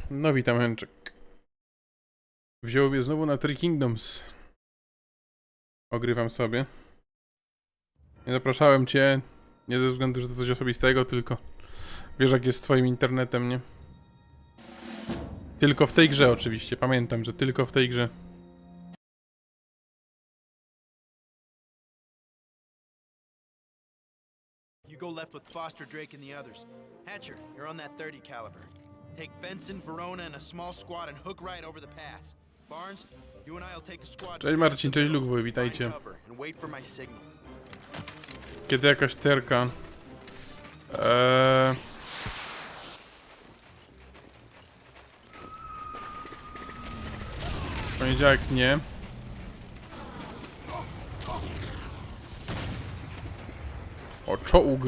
No witam, Henczek. Wziął mnie znowu na Three Kingdoms. Ogrywam sobie. Nie zapraszałem cię, nie ze względu, że to coś osobistego, tylko wiesz jak jest z twoim internetem, nie? Tylko w tej grze oczywiście, pamiętam, że tylko w tej grze. You go left with Foster, Drake and the others. Hatcher, you're on that 30 caliber. Take Benson, Verona and a small squad and hook right over the pass. Barnes, you and I'll take a squad. Cześć Marcin, cześć Lugwój, witajcie. And wait for my signal. Kiedy jakaś terka? Poniedziałek nie. O, czołg.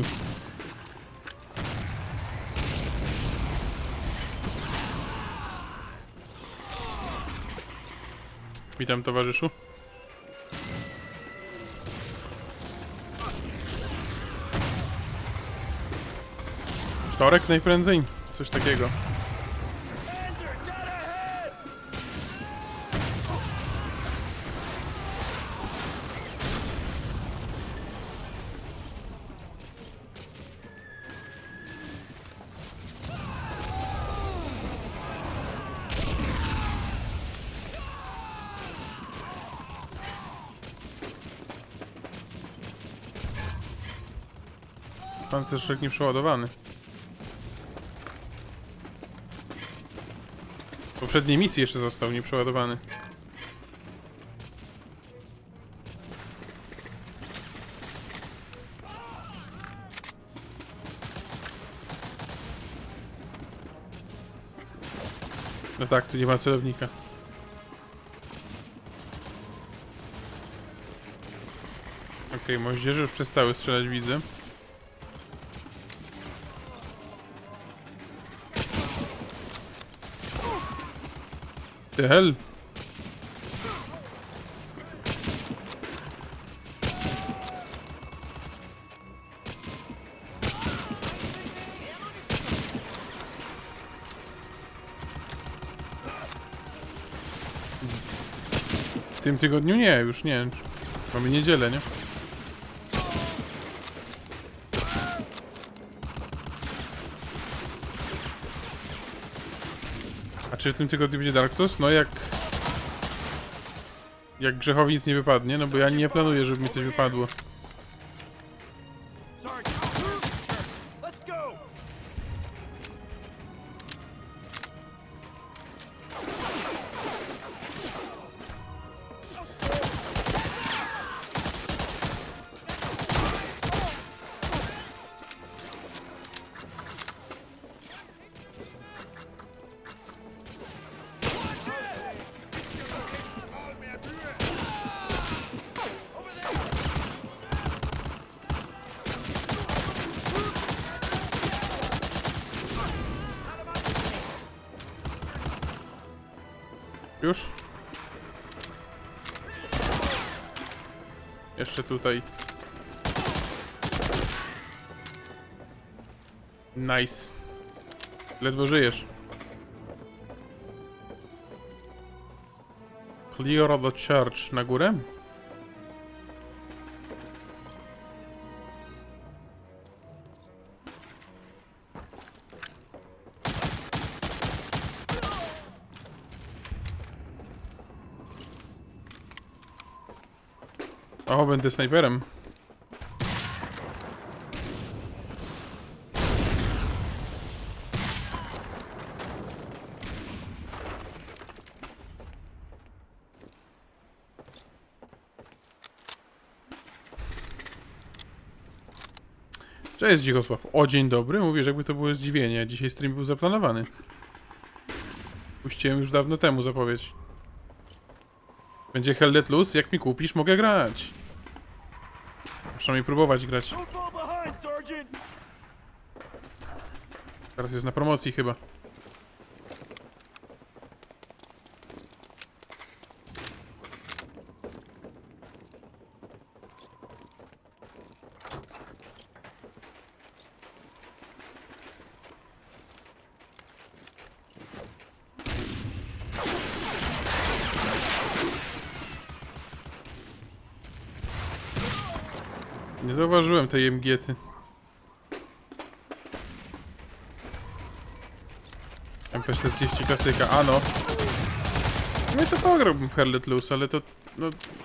Witam towarzyszu. Wtorek najprędzej? Coś takiego. Pancerz nie przeładowany. W poprzedniej misji jeszcze został nieprzeładowany. No tak, tu nie ma celownika. Okej, moździerze już przestały strzelać, widzę. The hell? W tym tygodniu nie, już nie. Mamy niedzielę, nie? A czy w tym tygodniu będzie Dark Souls? No jak grzechowi nic nie wypadnie, no bo ja nie planuję, żeby mi coś wypadło. Już? Jeszcze tutaj. Nice. Ledwo żyjesz. Clear the church. Na górę? O, będę snajperem. Cześć Dzikosław. O, dzień dobry. Mówię, że jakby to było zdziwienie. Dzisiaj stream był zaplanowany. Puściłem już dawno temu zapowiedź. Będzie Hell Let Loose. Jak mi kupisz, mogę grać. Przynajmniej próbować grać. Teraz jest na promocji chyba. Nie zauważyłem tej MG-ty. MP40 klasyka, ano. No i to pograłbym w Hell Let Loose, ale to...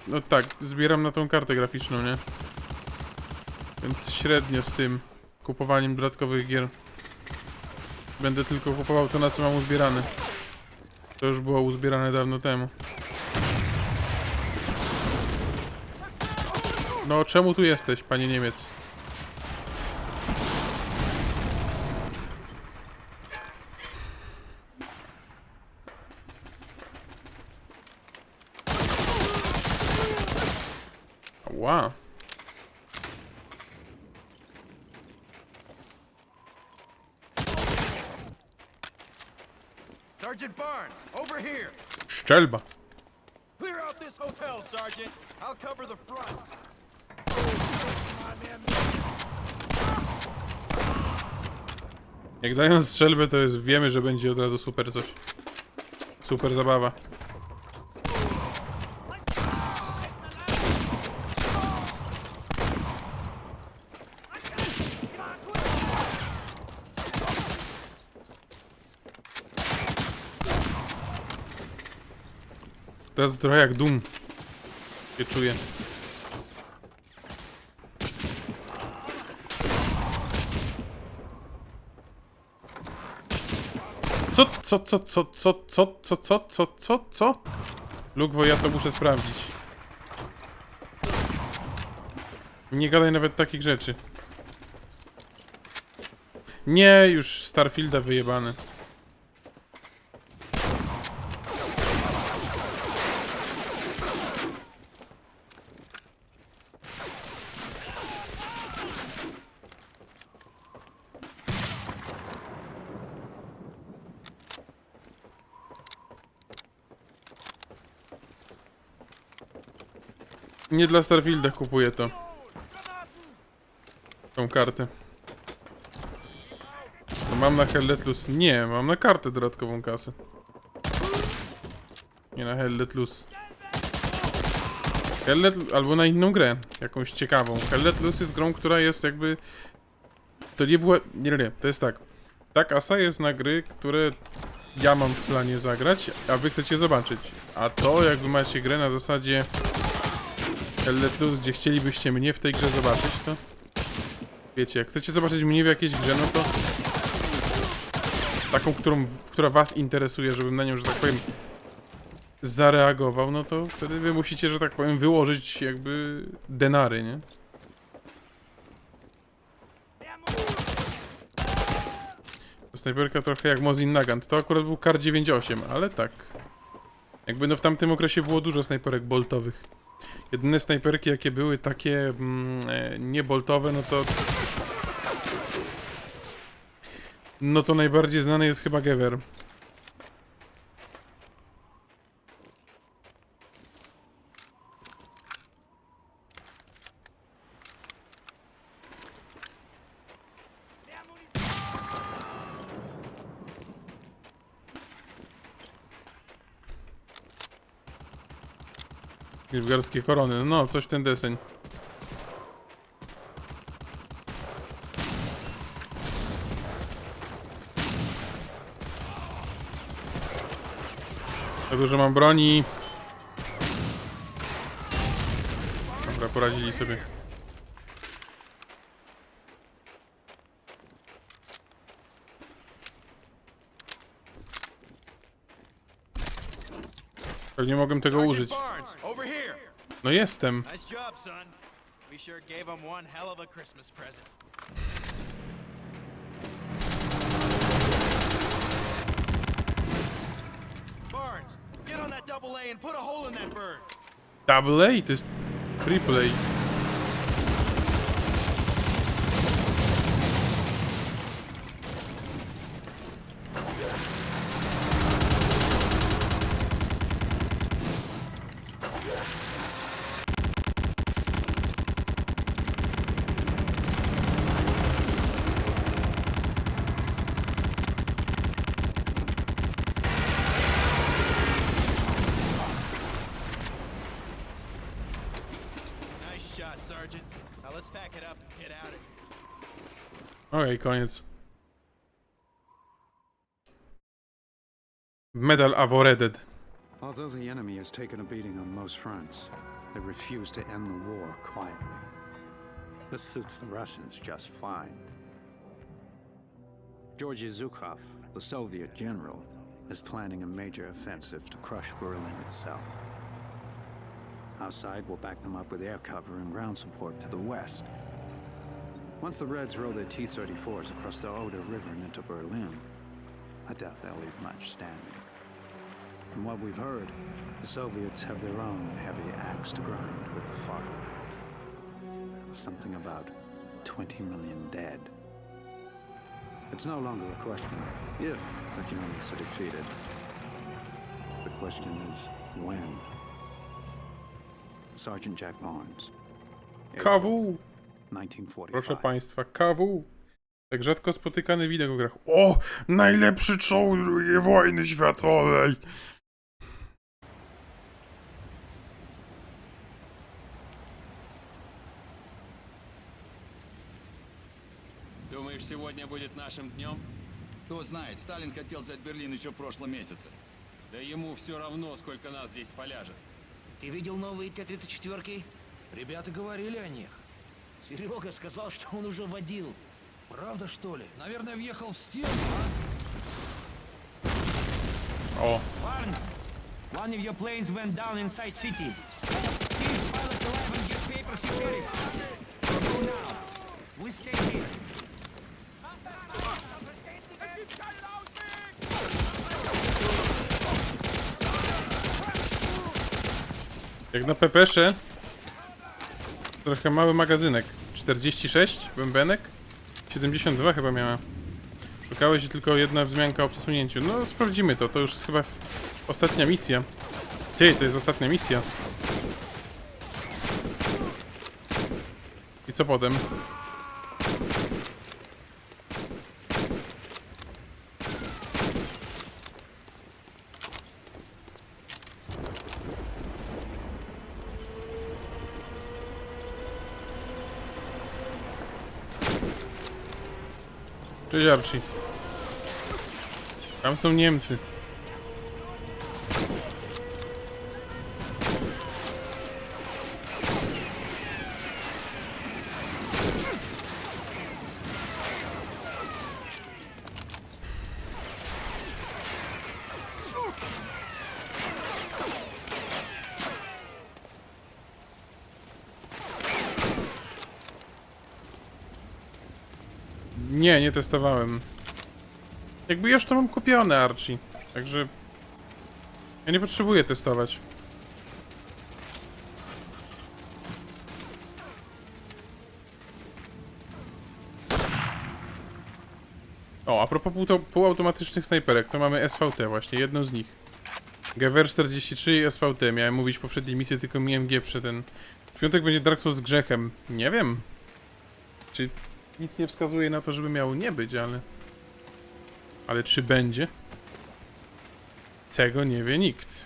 No tak, zbieram na tą kartę graficzną, nie? Więc średnio z tym kupowaniem dodatkowych gier. Będę tylko kupował to, na co mam uzbierane. To już było uzbierane dawno temu. No, czemu tu jesteś, panie Niemiec? Wow. Sergeant Barnes, over here. Szczelba. Clear out this hotel, Sergeant. I'll cover the front. Jak dają strzelbę, to jest, wiemy, że będzie od razu super coś. Super zabawa. Teraz trochę jak Doom się czuję. Co? Lukwo, ja to muszę sprawdzić. Nie gadaj nawet takich rzeczy. Nie, już Starfielda wyjebane. Nie dla Starfielda kupuję to. Tą kartę. To mam na Hell Let Loose. Nie, mam na kartę dodatkową kasę. Nie na Hell Let Loose. Albo na inną grę. Jakąś ciekawą. Hell Let Loose jest grą, która jest jakby... To nie było... Nie. To jest tak. Ta kasa jest na gry, które ja mam w planie zagrać, a wy chcecie zobaczyć. A to jakby macie grę na zasadzie... Hell Let Loose, gdzie chcielibyście mnie w tej grze zobaczyć, to... Wiecie, jak chcecie zobaczyć mnie w jakiejś grze, no to... Taką, która was interesuje, żebym na nią, że tak powiem... zareagował, no to wtedy wy musicie, że tak powiem, wyłożyć jakby... denary, nie? Snajperka trochę jak Mosin Nagant. To akurat był Kar 9.8, ale tak. Jakby no w tamtym okresie było dużo snajperek boltowych. Jedyne snajperki jakie były takie nieboltowe, no to... No to najbardziej znany jest chyba Gewehr. Nilfgaardzkie korony, no coś w ten deseń. Za dużo mam broni. Dobra, poradzili sobie. Pewnie mogłem tego użyć. No jestem. Nice job, son. We sure gave him one hell of a Christmas present. Barnes, get on that double A and put a hole in that bird. Double A? To jest triple A. Sergeant. Now let's pack it up and get out of here. Okej, koniec. Medal avoided. Although the enemy has taken a beating on most fronts, they refuse to end the war quietly. This suits the Russians just fine. Georgy Zhukov, the Soviet general, is planning a major offensive to crush Berlin itself. Our side will back them up with air cover and ground support to the west. Once the Reds roll their T-34s across the Oder River and into Berlin, I doubt they'll leave much standing. From what we've heard, the Soviets have their own heavy axe to grind with the fatherland. Something about 20 million dead. It's no longer a question of if the Germans are defeated. The question is when. Sergeant Jack Barnes. KW! 1945. Proszę państwa, KW! Tak rzadko spotykany widok w grach. O! Najlepszy czołg II wojny światowej! Думаешь, сегодня будет нашим днем? Кто знает, Сталин хотел взять Берлин еще в прошлом месяце. Да ему все равно, сколько нас здесь поляжет. Ты видел новые Т-34? Ребята говорили о них. Серега сказал, что он уже водил. Правда, что ли? Наверное, въехал в стену, O! Barnes, one of your planes went down inside city. See if pilot alive and get papers he carries. Go now. We stay here. Jak na pepesze. Trochę mały magazynek. 46 bębenek. 72 chyba miała. Szukałeś tylko jedna wzmianka o przesunięciu. No sprawdzimy to. To już jest chyba ostatnia misja. Ty, to jest ostatnia misja. I co potem? Cześć Archie. Tam są Niemcy. Nie testowałem. Jakby już to mam kupione, Archie. Także... ja nie potrzebuję testować. O, a propos półautomatycznych snajperek, to mamy SVT właśnie, jedną z nich. Gewehr 43 i SVT. Miałem mówić w poprzedniej misji, tylko mi MG przy ten... W piątek będzie Dark Souls z grzechem. Nie wiem. Czy... nic nie wskazuje na to, żeby miało nie być, ale... ale czy będzie? Tego nie wie nikt.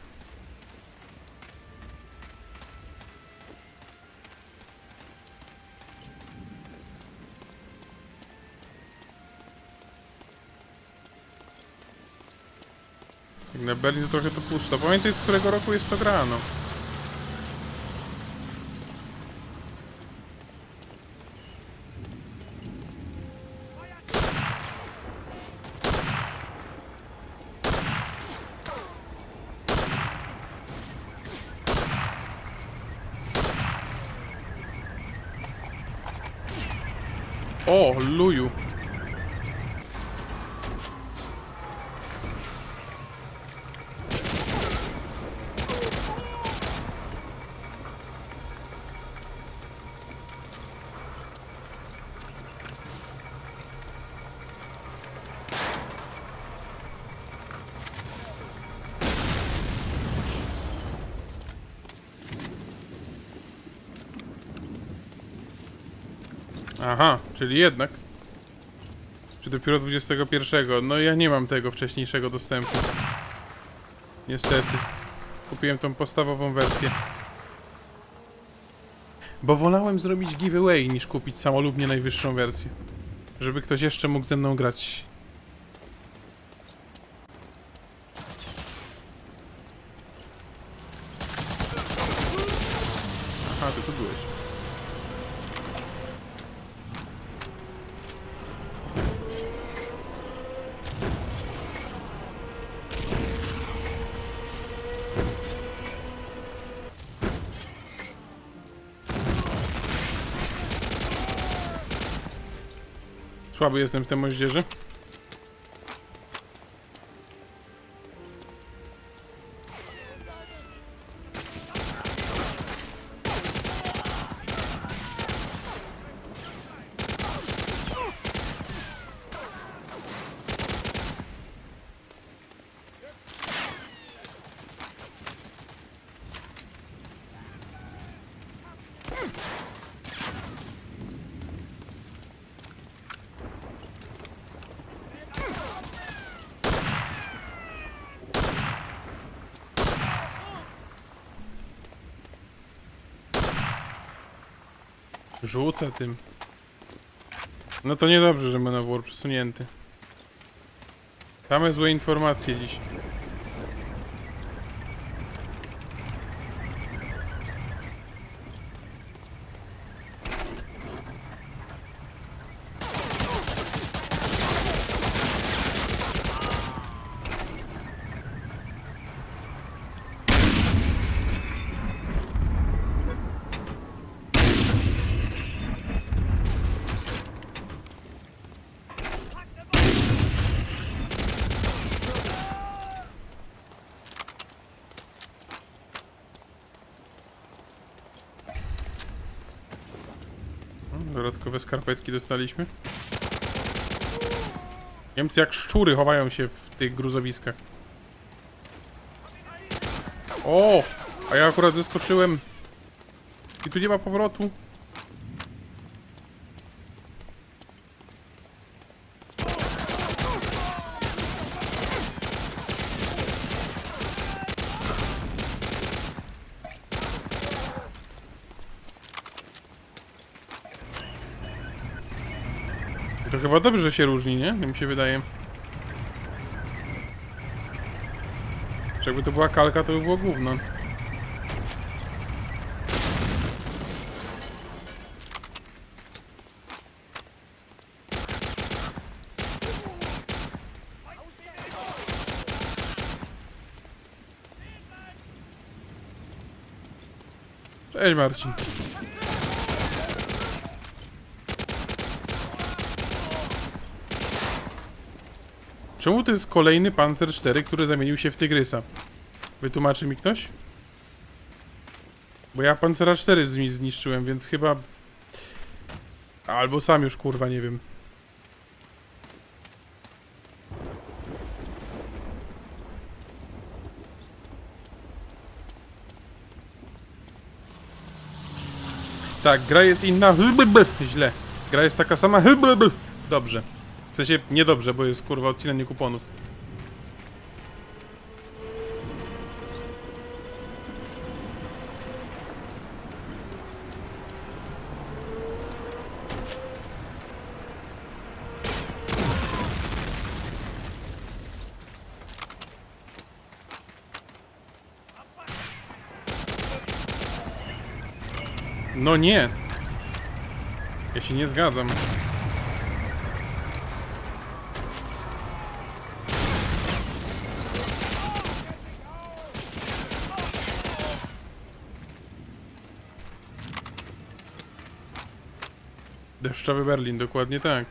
Jak na Berlin to trochę to pusto. Pamiętaj, z którego roku jest to grano. O, luju. Aha, czyli jednak. Czy dopiero 21? No ja nie mam tego wcześniejszego dostępu. Niestety. Kupiłem tą podstawową wersję. Bo wolałem zrobić giveaway niż kupić samolubnie najwyższą wersję. Żeby ktoś jeszcze mógł ze mną grać. Aha, ty tu byłeś. Słaby jestem w tym moździerze. Rzucę tym. No to niedobrze, że manewr przesunięty. Same złe informacje dziś. Dodatkowe skarpetki dostaliśmy. Niemcy jak szczury chowają się w tych gruzowiskach. O! A ja akurat zeskoczyłem. I tu nie ma powrotu. To chyba dobrze, że się różni, nie? Mi się wydaje. Czy jakby to była kalka, to by było gówno. Cześć Marcin. Czemu to jest kolejny Panzer 4, który zamienił się w Tygrysa? Wytłumaczy mi ktoś? Bo ja Pancera 4 zniszczyłem, więc chyba... Albo sam już kurwa nie wiem. Tak, gra jest inna. Źle. Gra jest taka sama. Dobrze. W sensie niedobrze, bo jest kurwa odcinanie kuponów. No nie. Ja się nie zgadzam. Deszczowy Berlin, dokładnie tak.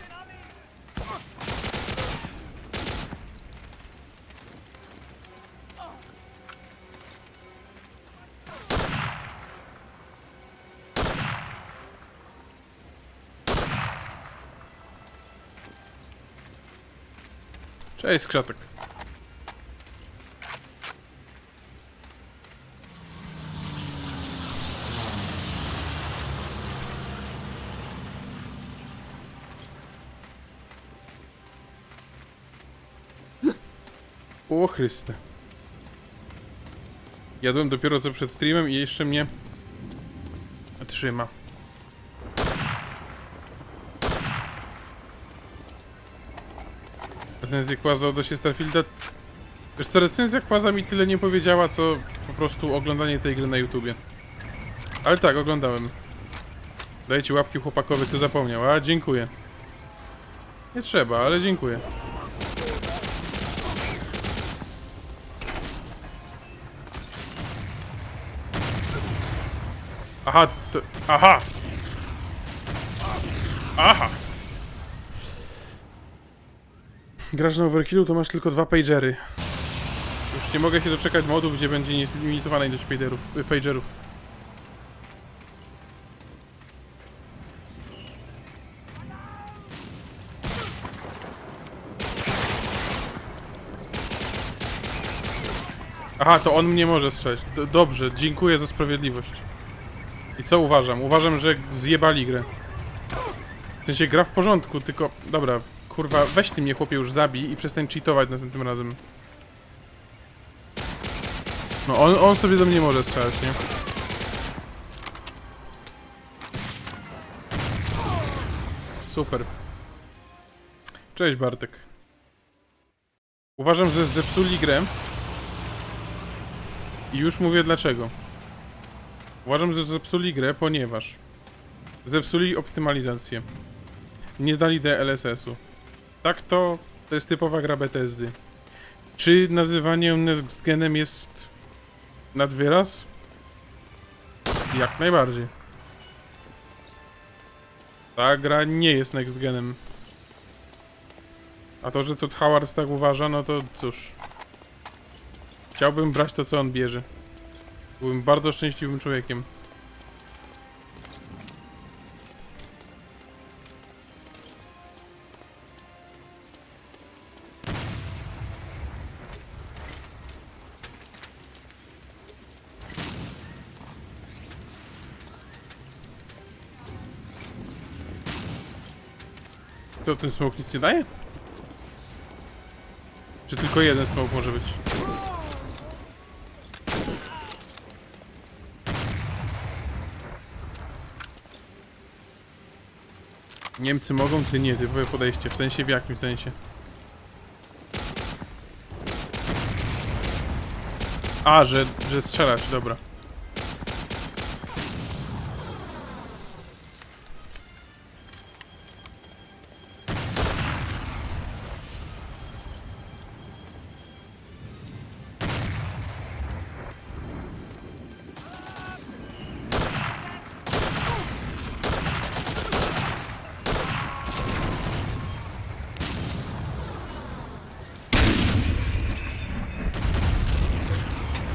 Cześć, skrzatek. O Chryste. Jadłem dopiero co przed streamem i jeszcze mnie trzyma. recenzję Quaza odnośnie Starfielda. Wiesz co, recenzja Quaza mi tyle nie powiedziała, co po prostu oglądanie tej gry na YouTubie. Ale tak, oglądałem. Dajcie łapki chłopakowi, kto zapomniał. A, dziękuję. Nie trzeba, ale dziękuję. Aha, to... Aha! Aha! Grasz na Overkillu, to masz tylko 2 pagery. Już nie mogę się doczekać modów, gdzie będzie nielimitowana ilość pagerów. Aha, to on mnie może strzelać. Dobrze, dziękuję za sprawiedliwość. I co uważam? Uważam, że zjebali grę. W sensie gra w porządku, tylko... Dobra, kurwa, weź ty mnie chłopie już zabij i przestań cheatować następnym razem. No on sobie do mnie może strzelać, nie? Super. Cześć Bartek. Uważam, że zepsuli grę. I już mówię dlaczego. Uważam, że zepsuli grę, ponieważ zepsuli optymalizację. Nie zdali DLSS-u. Tak to jest typowa gra Bethesdy. Czy nazywanie next genem jest nad wyraz? Jak najbardziej. Ta gra nie jest next genem. A to, że Todd Howard tak uważa, no to cóż. Chciałbym brać to, co on bierze. Byłem bardzo szczęśliwym człowiekiem. To ten smoke nic nie daje? Czy tylko jeden smoke może być? Niemcy mogą, ty nie, typowe podejście. W sensie, w jakim sensie? A, że strzelać, dobra.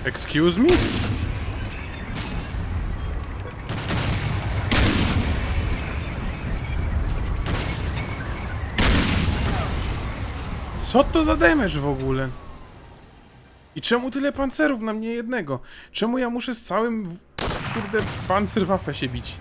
Excuse me? Co to za damage w ogóle? I czemu tyle pancerów na mnie jednego? Czemu ja muszę z całym, kurde, pancerwaffe się bić?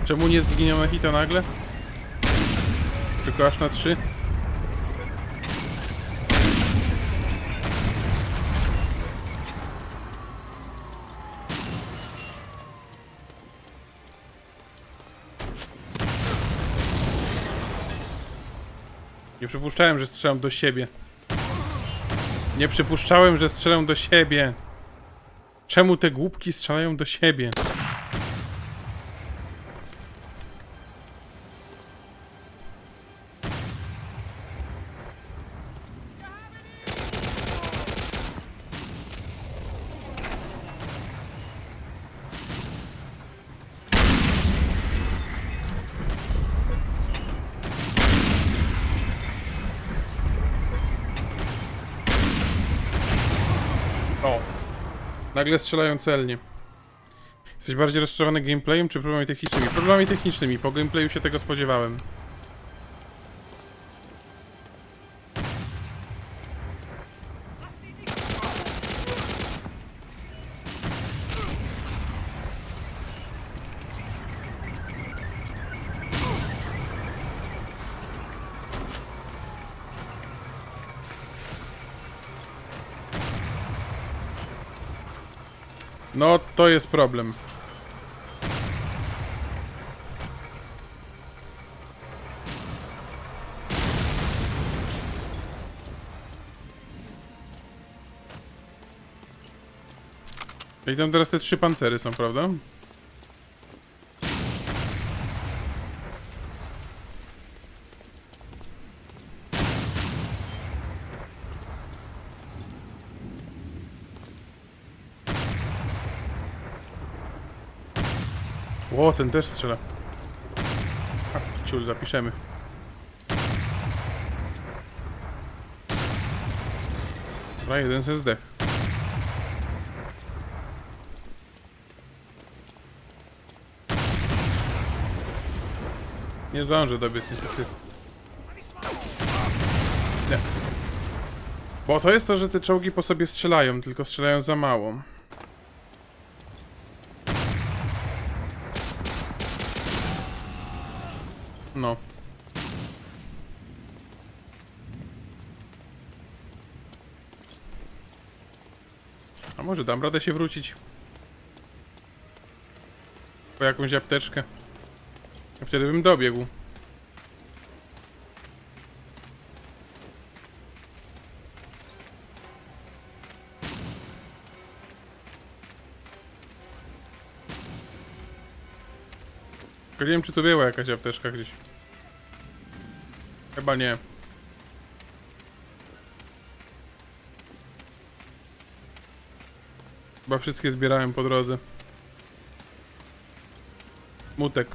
Czemu nie zginął na hita nagle? Tylko aż na 3? Nie przypuszczałem, że strzelam do siebie. Nie przypuszczałem, że strzelam do siebie. Czemu te głupki strzelają do siebie? O! Nagle strzelają celnie. Jesteś bardziej rozczarowany gameplayem czy problemami technicznymi? Problemami technicznymi, po gameplayu się tego spodziewałem. No, to jest problem. I tam teraz te 3 pancery są, prawda? O, ten też strzela. A, ciul, zapiszemy. Dobra, jeden se zdech. Nie zdążę dobiec niestety. Nie. Bo to jest to, że te czołgi po sobie strzelają, tylko strzelają za mało. No. A może dam radę się wrócić? Po jakąś apteczkę. A wtedy bym dobiegł. Tylko nie wiem, czy tu była jakaś apteczka gdzieś. Chyba nie. Chyba wszystkie zbierałem po drodze. Mutek.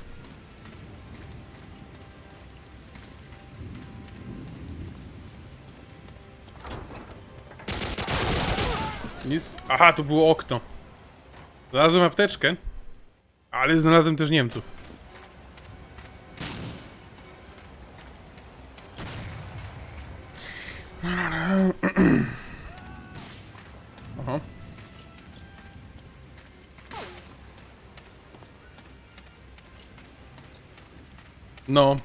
Nic. Aha, tu było okno. Znalazłem apteczkę. Ale znalazłem też Niemców. Aha. No.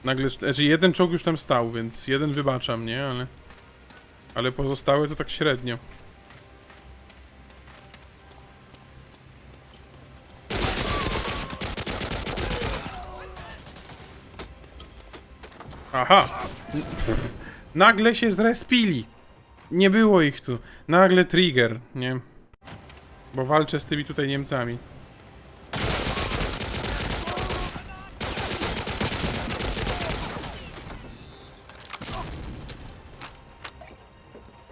Nagle, znaczy jeden czołg już tam stał, więc jeden wybaczam, nie? Ale pozostałe to tak średnio. Aha! Nagle się zrespili! Nie było ich tu. Nagle trigger, nie? Bo walczę z tymi tutaj Niemcami.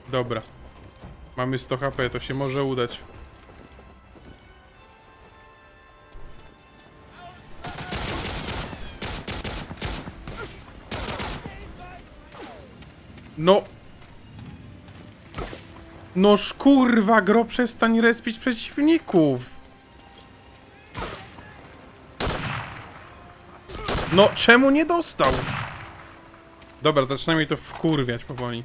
Dobra. Mamy 100 HP, to się może udać. No. Noż kurwa, gro, przestań respić przeciwników. No, czemu nie dostał? Dobra, zaczyna mi to wkurwiać powoli.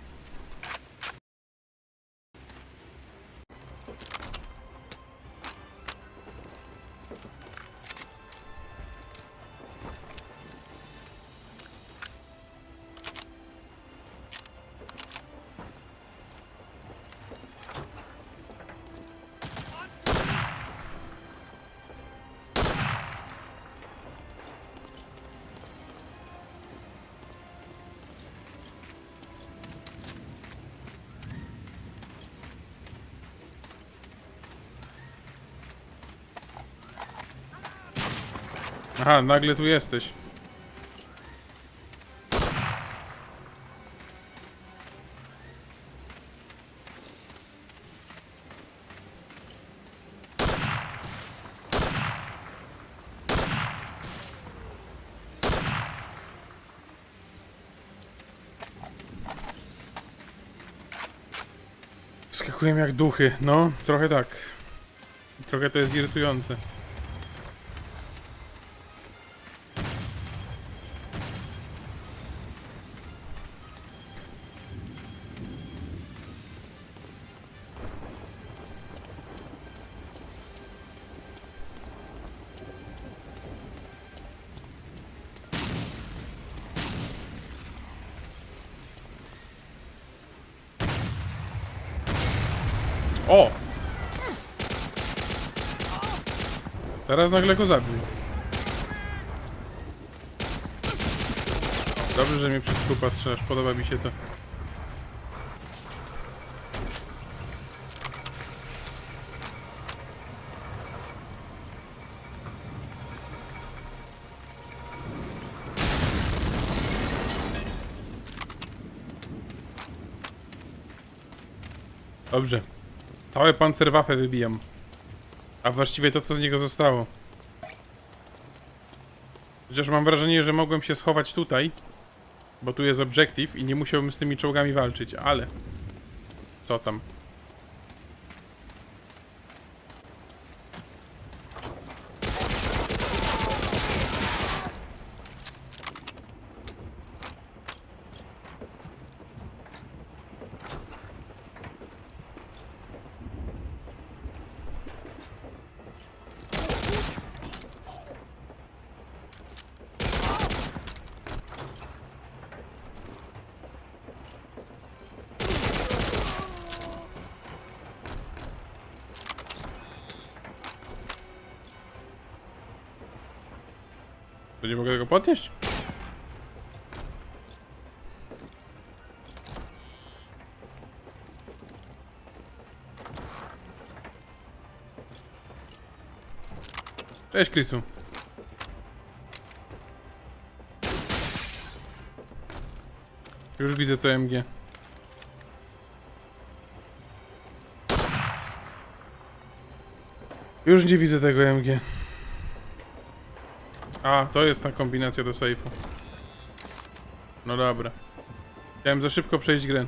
Aha, nagle tu jesteś. Skakuję jak duchy. No, trochę tak. Trochę to jest irytujące. O! Teraz nagle go zabił. Dobrze, że mnie przed trupa strzelasz. Podoba mi się to. Dobrze. Całe pancerwaffe wybijam. A właściwie to, co z niego zostało. Chociaż mam wrażenie, że mogłem się schować tutaj. Bo tu jest objective i nie musiałbym z tymi czołgami walczyć, ale... Co tam? To nie mogę tego podnieść? Cześć, Chrisu. Już widzę to MG. Już nie widzę tego MG. A, to jest ta kombinacja do sejfu. No dobra. Chciałem za szybko przejść grę.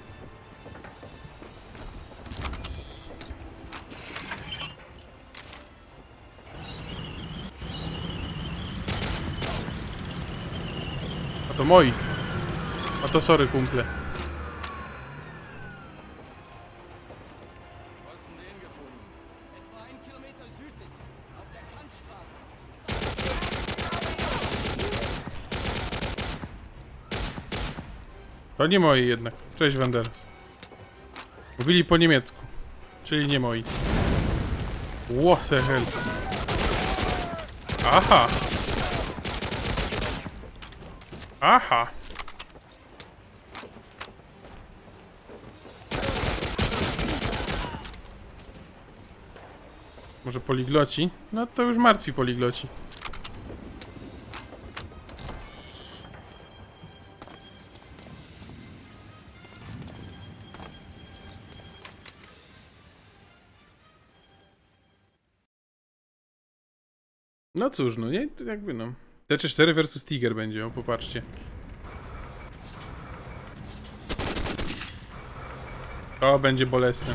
A to moi. A to sorry, kumple. To nie moi jednak. Cześć, Wanderas. Mówili po niemiecku. Czyli nie moi. What the hell? Aha! Aha! Może poligloci? No to już martwi poligloci. No cóż, no nie, jakby no. T4 versus Tiger będzie, o popatrzcie. To będzie bolesne.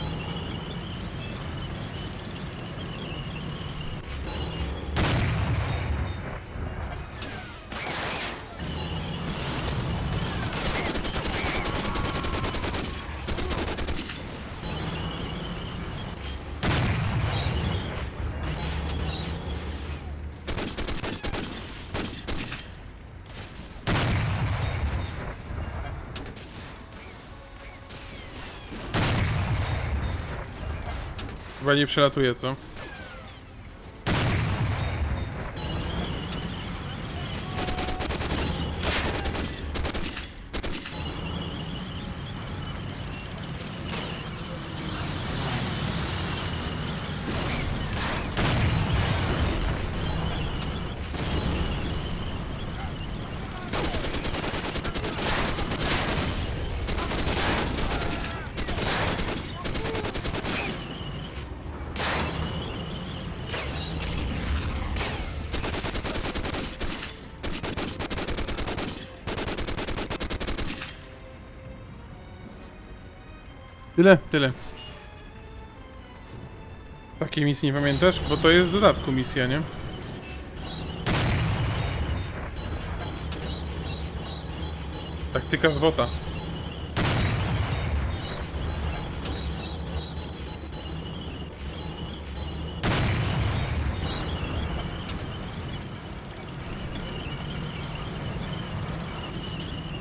Chyba nie przelatuje, co? Tyle. Takiej misji nie pamiętasz? Bo to jest w dodatku misja, nie? Taktyka zwota.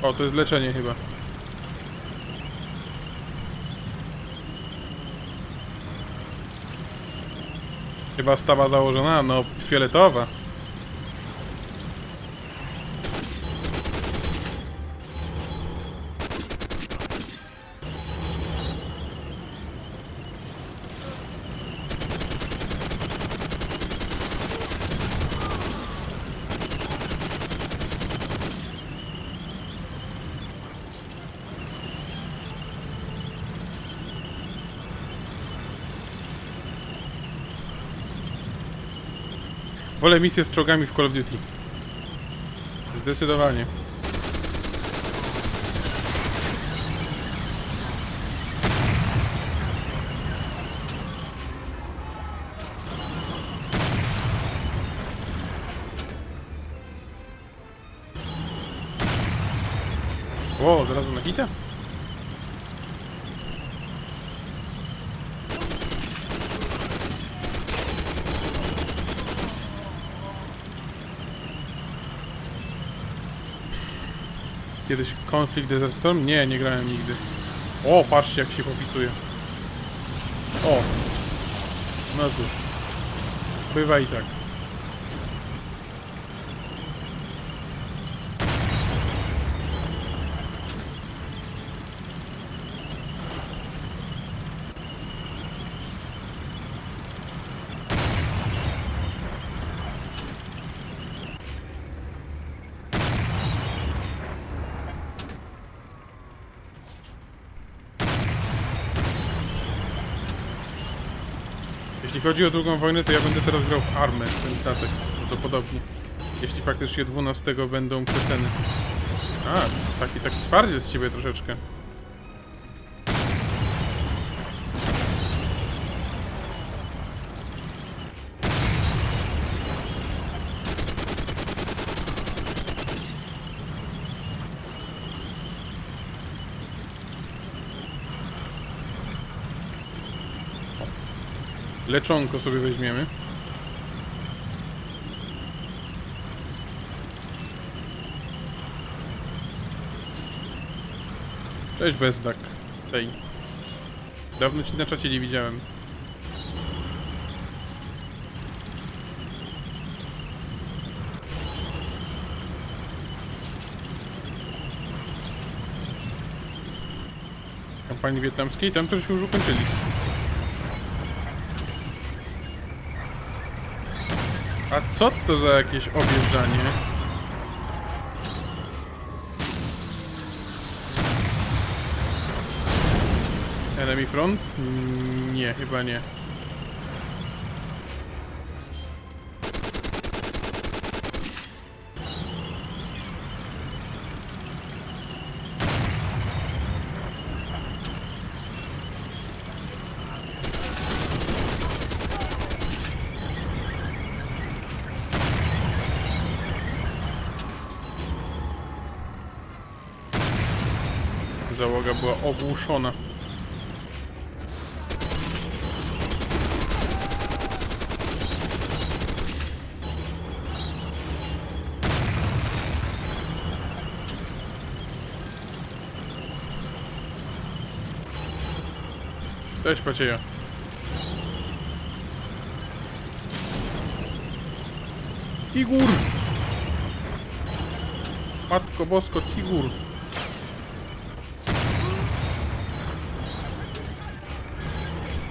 O, to jest leczenie chyba. Chyba stawa założona, no fioletowa. Wolę misję z czołgami w Call of Duty. Zdecydowanie. O, od razu na hita? Kiedyś konflikt Desert Storm? Nie, nie grałem nigdy. O, patrzcie jak się popisuje. O! No cóż. Bywa i tak. Jeśli chodzi o drugą wojnę, to ja będę teraz grał w armę, ten statek, prawdopodobnie. Jeśli faktycznie 12 będą przeceny. A, taki twardzie z ciebie troszeczkę. Leczonko sobie weźmiemy. Cześć Bezdak. Hej. Dawno ci na czacie nie widziałem. Kampanii wietnamskiej? Tam też już ukończyli. A co to za jakieś objeżdżanie? Enemy front? Nie, chyba nie. Załoga była ogłuszona. Cześć Pacieja. Tigur! Matko bosko, tigur!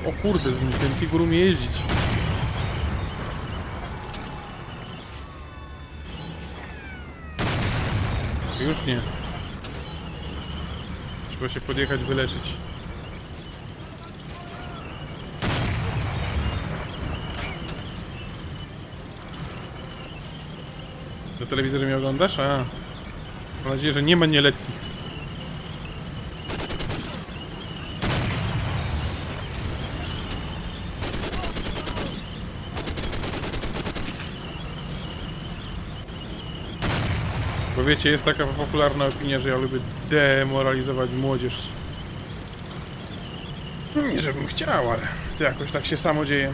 O kurde, ten tigur umie jeździć. Już nie. Trzeba się podjechać, wyleczyć. Do telewizorze mnie oglądasz? A. Mam nadzieję, że nie ma nieletnich. Bo wiecie, jest taka popularna opinia, że ja lubię demoralizować młodzież. Nie żebym chciał, ale to jakoś tak się samo dzieje.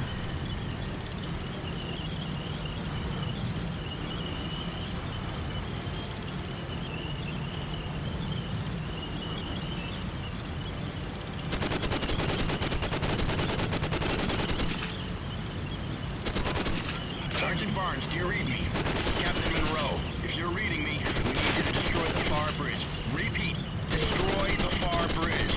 Sergeant Barnes, do you read me? This is Captain Monroe. If you're reading me, we need you to destroy the far bridge. Repeat, destroy the far bridge.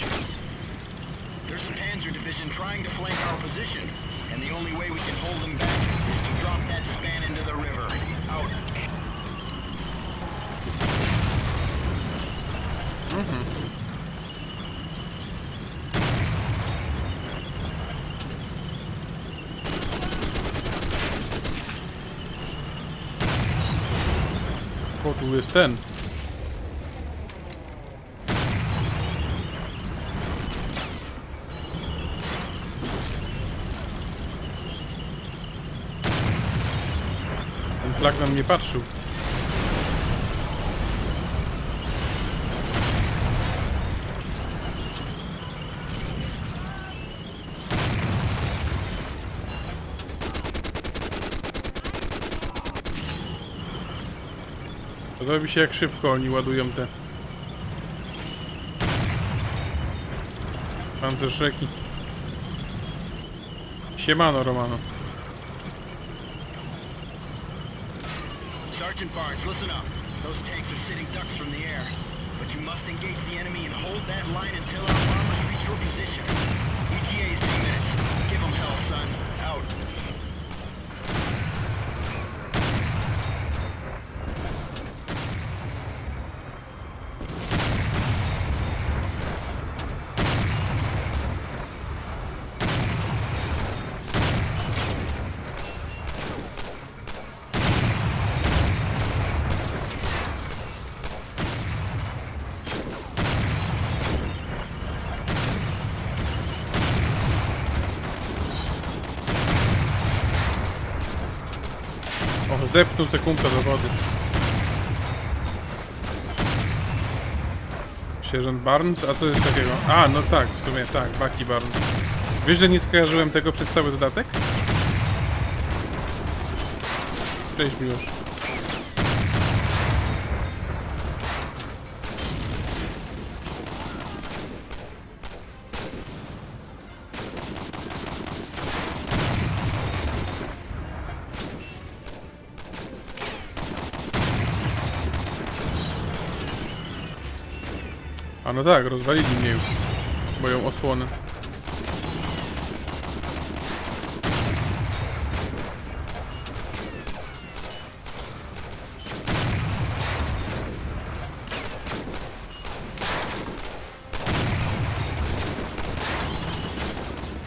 There's a Panzer division trying to flank our position, and the only way we can hold them back is to drop that span into the river. Out. O, tu jest ten. Ten flak na mnie patrzył. Podoba mi się, jak szybko oni ładują te pancerzyki. Siemano, Romano. Sergeant Barnes, listen up. Those tanks are sitting ducks from the air. But you must engage the enemy and hold that line until our bombers reach your position. ETA is 2 minutes. Give them hell, son. Out. O, zepnął sekundkę do wody. Sierżant Barnes? A co jest takiego? A, no tak, w sumie tak, Bucky Barnes. Wiesz, że nie skojarzyłem tego przez cały dodatek? Cześć, Miłosz. A no tak, rozwalili mnie już moją osłonę.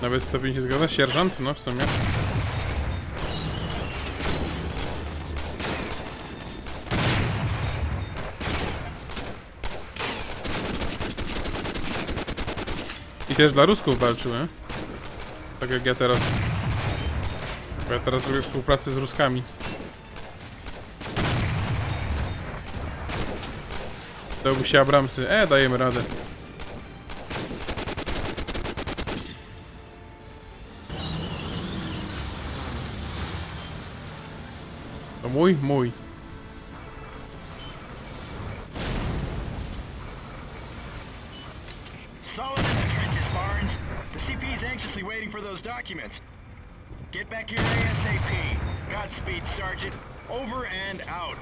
Nawet stopień się zgadza? Sierżant? No w sumie. I też dla Rusków walczył, nie? Tak jak ja teraz. Bo ja teraz robię współpracę z Ruskami. Dałby się Abramsy. Dajemy radę. To mój. Solid in the trenches, Barnes. The CP is anxiously waiting for those documents. Get back here ASAP. Godspeed, Sergeant. Over and out.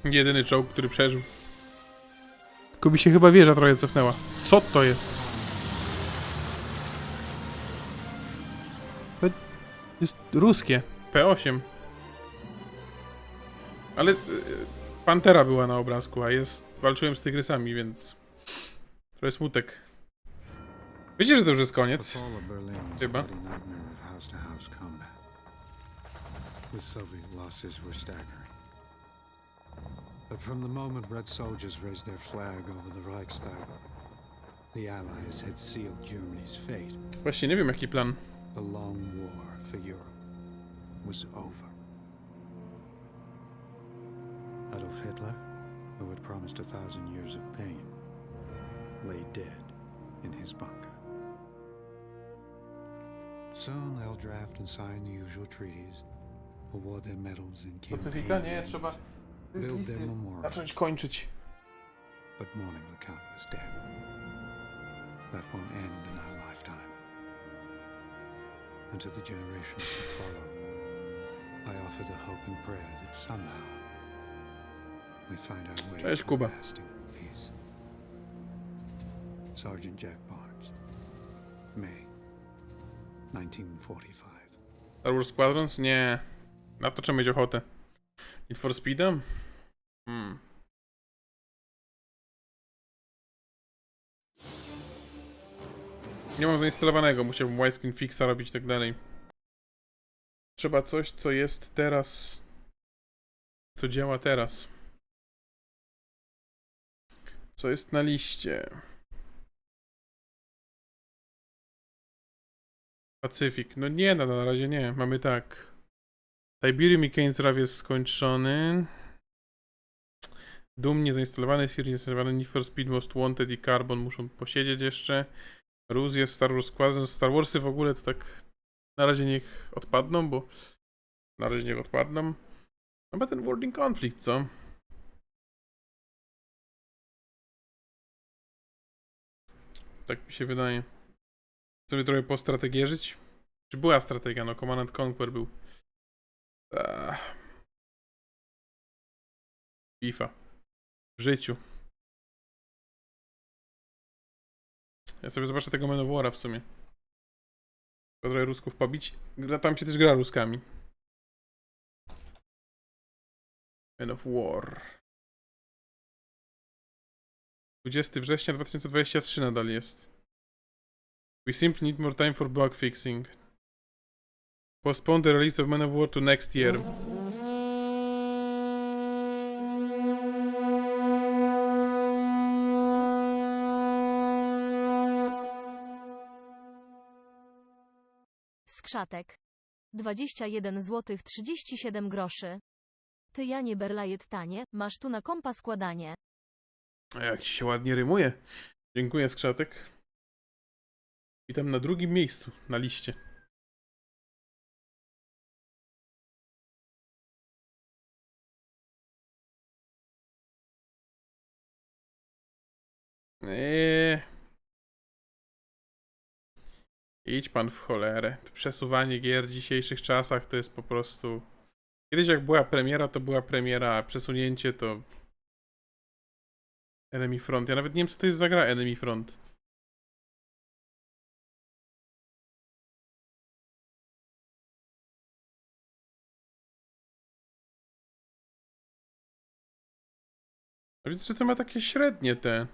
Jedyny czołg, który przeżył. Tylko mi się chyba wieża trochę cofnęła. Co to jest? To jest ruskie. P8. Ale Pantera była na obrazku, a walczyłem z tygrysami, więc to jest smutek. Wiecie, że to już jest koniec? Chyba. The Soviet losses were staggering. But from the moment Red soldiers raised their flag over the Reichstag, the Allies had sealed Germany's fate. Właśnie nie wiem, jaki plan. The long war for Europe was over. Adolf Hitler, who had promised 1,000 years of pain, lay dead in his bunker. Soon they'll draft and sign the usual treaties, award their medals in Pacyfika? Nie, trzeba build their memorial. zacząć kończyć. But mourning the Count was dead. That won't end in our lifetime. And to the generations that follow, offer the hope and prayer that somehow we find our way Cześć, to Kuba. lasting peace. Sergeant Jack Barnes, May 1945. Star Wars Squadrons? Nie. Na to trzeba mieć ochotę. Need for Speed'a? Nie mam zainstalowanego, musiałbym widescreen fixa robić i tak dalej. Trzeba coś, co jest teraz. Co działa teraz. Co jest na liście. Pacyfik. No nie, na razie nie. Mamy tak. Tiberium i Keynes jest skończony. Doom nie zainstalowany, Fear nie zainstalowany, Need for Speed Most Wanted i Carbon muszą posiedzieć jeszcze. Ruse jest, Star Wars Squadron, Star Warsy w ogóle to tak na razie niech odpadną, bo na razie niech odpadną. Chyba ten World Conflict, co? Tak mi się wydaje. Sobie trochę postrategierzyć. Czy była strategia? No Command & Conquer był. FIFA. W życiu. Ja sobie zobaczę tego Man of War'a w sumie. Trochę Rusków pobić. Tam się też gra Ruskami. Man of War. 20 września 2023 nadal jest. We simply need more time for bug fixing. Postpone the release of Man of War to next year. Skrzatek. 21 zł 37 groszy. Ty Janie Berlajet tanie, masz tu na kompa składanie. A jak ci się ładnie rymuje. Dziękuję, Skrzatek. Witam na drugim miejscu na liście. Idź pan w cholerę. To przesuwanie gier w dzisiejszych czasach to jest po prostu... Kiedyś jak była premiera, to była premiera, a przesunięcie to... Enemy Front. Ja nawet nie wiem, co to jest za gra Enemy Front. A widzę, że to ma takie średnie te...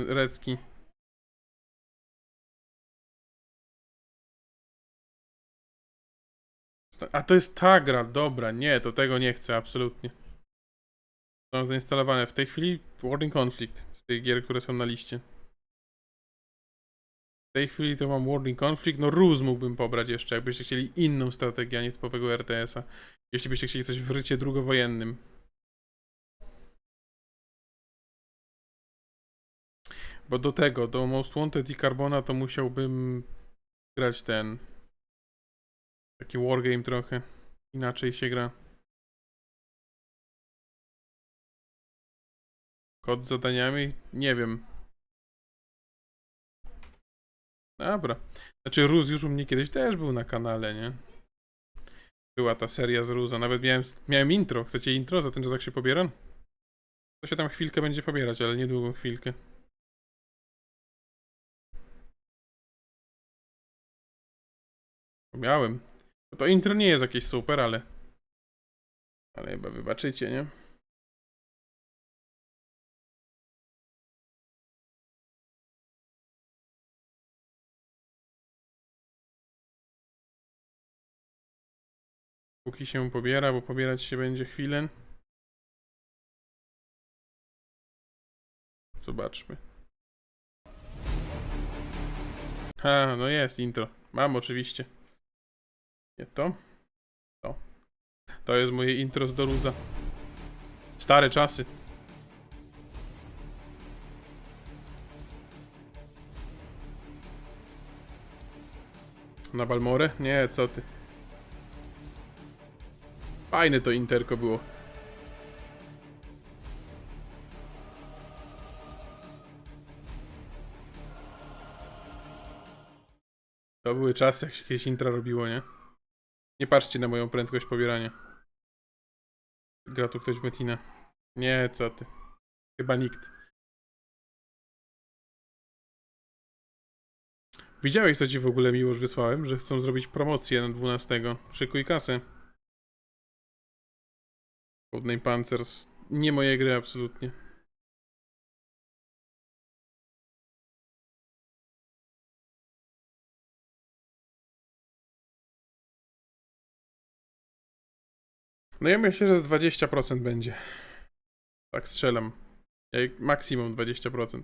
Recki. A to jest ta gra, dobra, nie, to tego nie chcę, absolutnie. Mam zainstalowane w tej chwili World Conflict z tych gier, które są na liście. W tej chwili to mam World Conflict, no Ruse mógłbym pobrać jeszcze, jakbyście chcieli inną strategię, a nie typowego RTS-a. Jeśli byście chcieli coś w rycie drugowojennym. Bo do tego, do Most Wanted i Carbona to musiałbym grać ten... Taki wargame trochę. Inaczej się gra. Kod z zadaniami? Nie wiem. Dobra. Znaczy Ruse już u mnie kiedyś też był na kanale, nie? Była ta seria z Rusa. Nawet miałem intro. Chcecie intro? Za ten czas jak się pobieram? To się tam chwilkę będzie pobierać, ale niedługą chwilkę. Miałem. To intro nie jest jakieś super, ale chyba wybaczycie, nie? Póki się pobiera, bo pobierać się będzie chwilę. Zobaczmy. Ha, no jest intro. Mam oczywiście. Nie to? To. To jest moje intro z Doruza. Stare czasy. Na Balmorę? Nie, co ty. Fajne to interko było. To były czasy, jak się jakieś intra robiło, nie? Nie patrzcie na moją prędkość pobierania. Gra tu ktoś w Metina. Nie, co ty. Chyba nikt. Widziałeś, co ci w ogóle Miłosz wysłałem? Że chcą zrobić promocję na 12. Szykuj kasę. Codename Panzers. Nie moje gry, absolutnie. No ja myślę, że z 20% będzie. Tak strzelam. Maksimum 20%.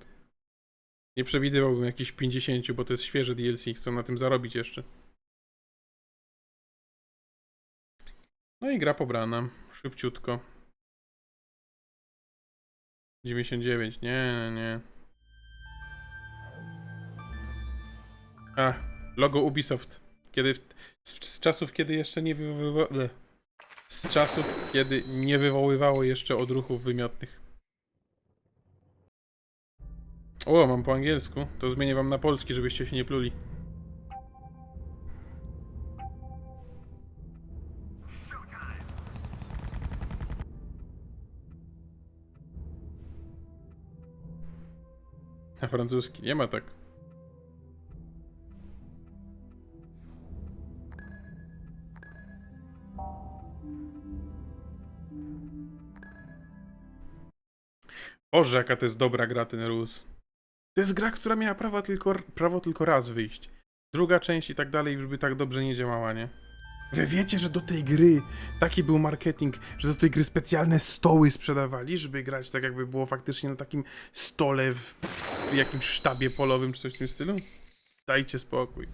Nie przewidywałbym jakichś 50, bo to jest świeże DLC. Chcą na tym zarobić jeszcze. No i gra pobrana. Szybciutko. 99. Nie. A, logo Ubisoft. Kiedy z czasów, kiedy jeszcze nie z czasów, kiedy nie wywoływało jeszcze odruchów wymiotnych. O, mam po angielsku. To zmienię wam na polski, żebyście się nie pluli. Na francuski. Nie ma tak. Boże, jaka to jest dobra gra, ten Rus. To jest gra, która miała prawo tylko raz wyjść. Druga część i tak dalej już by tak dobrze nie działała, nie? Wy wiecie, że do tej gry taki był marketing, że do tej gry specjalne stoły sprzedawali, żeby grać tak jakby było faktycznie na takim stole w jakimś sztabie polowym czy coś w tym stylu? Dajcie spokój.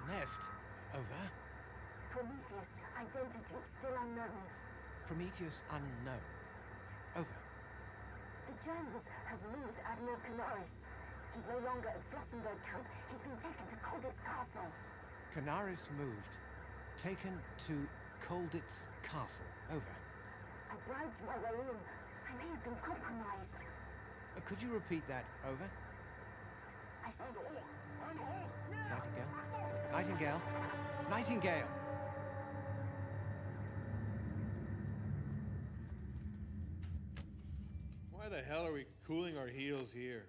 Nest. Over. Prometheus, identity still unknown. Prometheus unknown. Over. The Germans have moved Admiral Canaris. He's no longer at Flossenberg camp. He's been taken to Colditz Castle. Canaris moved. Taken to Colditz Castle. Over. I bribed my way in. I may have been compromised. Could you repeat that? Over. I said, Nightingale? Nightingale? Nightingale! Why the hell are we cooling our heels here?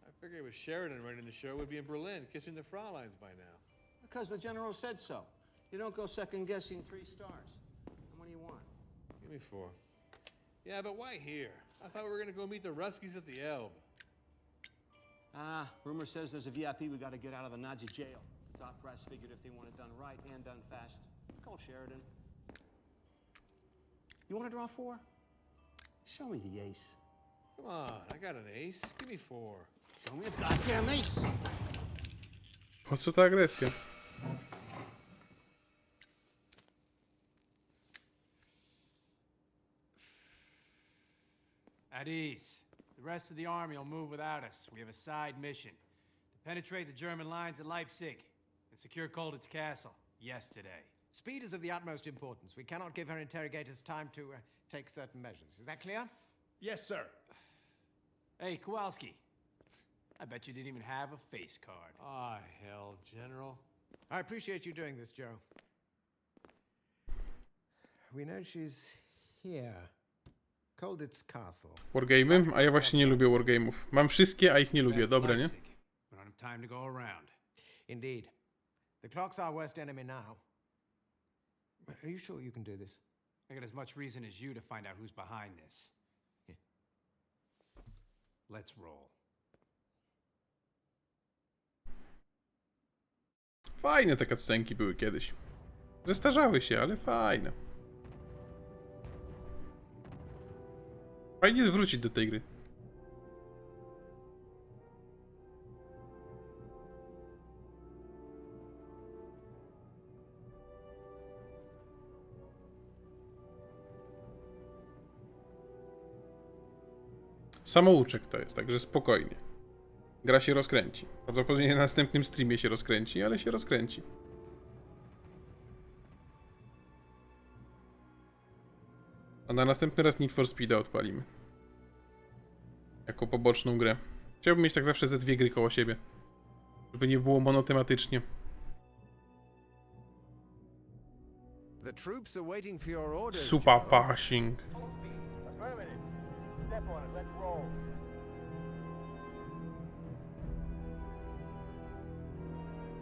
I figured with Sheridan running the show, we'd be in Berlin kissing the Frauleins by now. Because the general said so. You don't go second-guessing 3 stars. And what do you want? Give me 4. Yeah, but why here? I thought we were gonna go meet the Ruskies at the Elbe. Rumor says there's a VIP we got to get out of the Nazi jail. Top brass figured if they want it done right and done fast, call Sheridan. You want to draw 4? Show me the ace. Come on, I got an ace. Give me 4. Show me a goddamn ace! Po co ta agresja? At ease. The rest of the army will move without us. We have a side mission. To penetrate the German lines at Leipzig and secure Colditz Castle yesterday. Speed is of the utmost importance. We cannot give her interrogators time to take certain measures. Is that clear? Yes, sir. Hey, Kowalski. I bet you didn't even have a face card. Ah, hell, General. I appreciate you doing this, Joe. We know she's here. Colditz Castle. Wargame'y? A ja właśnie nie lubię wargame'ów. Mam wszystkie, a ich nie lubię. Dobre, nie? We don't have time to go around. Indeed. The clock's our worst enemy now. Are you sure you can do this? I got as much reason as you to find out who's behind this. Let's roll. Fajne te cutscenki były kiedyś. Zestarzały się, ale fajne. Fajnie zwrócić do tej gry. Samouczek to jest, także spokojnie. Gra się rozkręci. Prawdopodobnie na następnym streamie się rozkręci, ale się rozkręci. A na następny raz Need for Speed'a odpalimy. Jako poboczną grę. Chciałbym mieć tak zawsze ze 2 gry koło siebie. Żeby nie było monotematycznie. The troops are waiting for your orders. Super passing.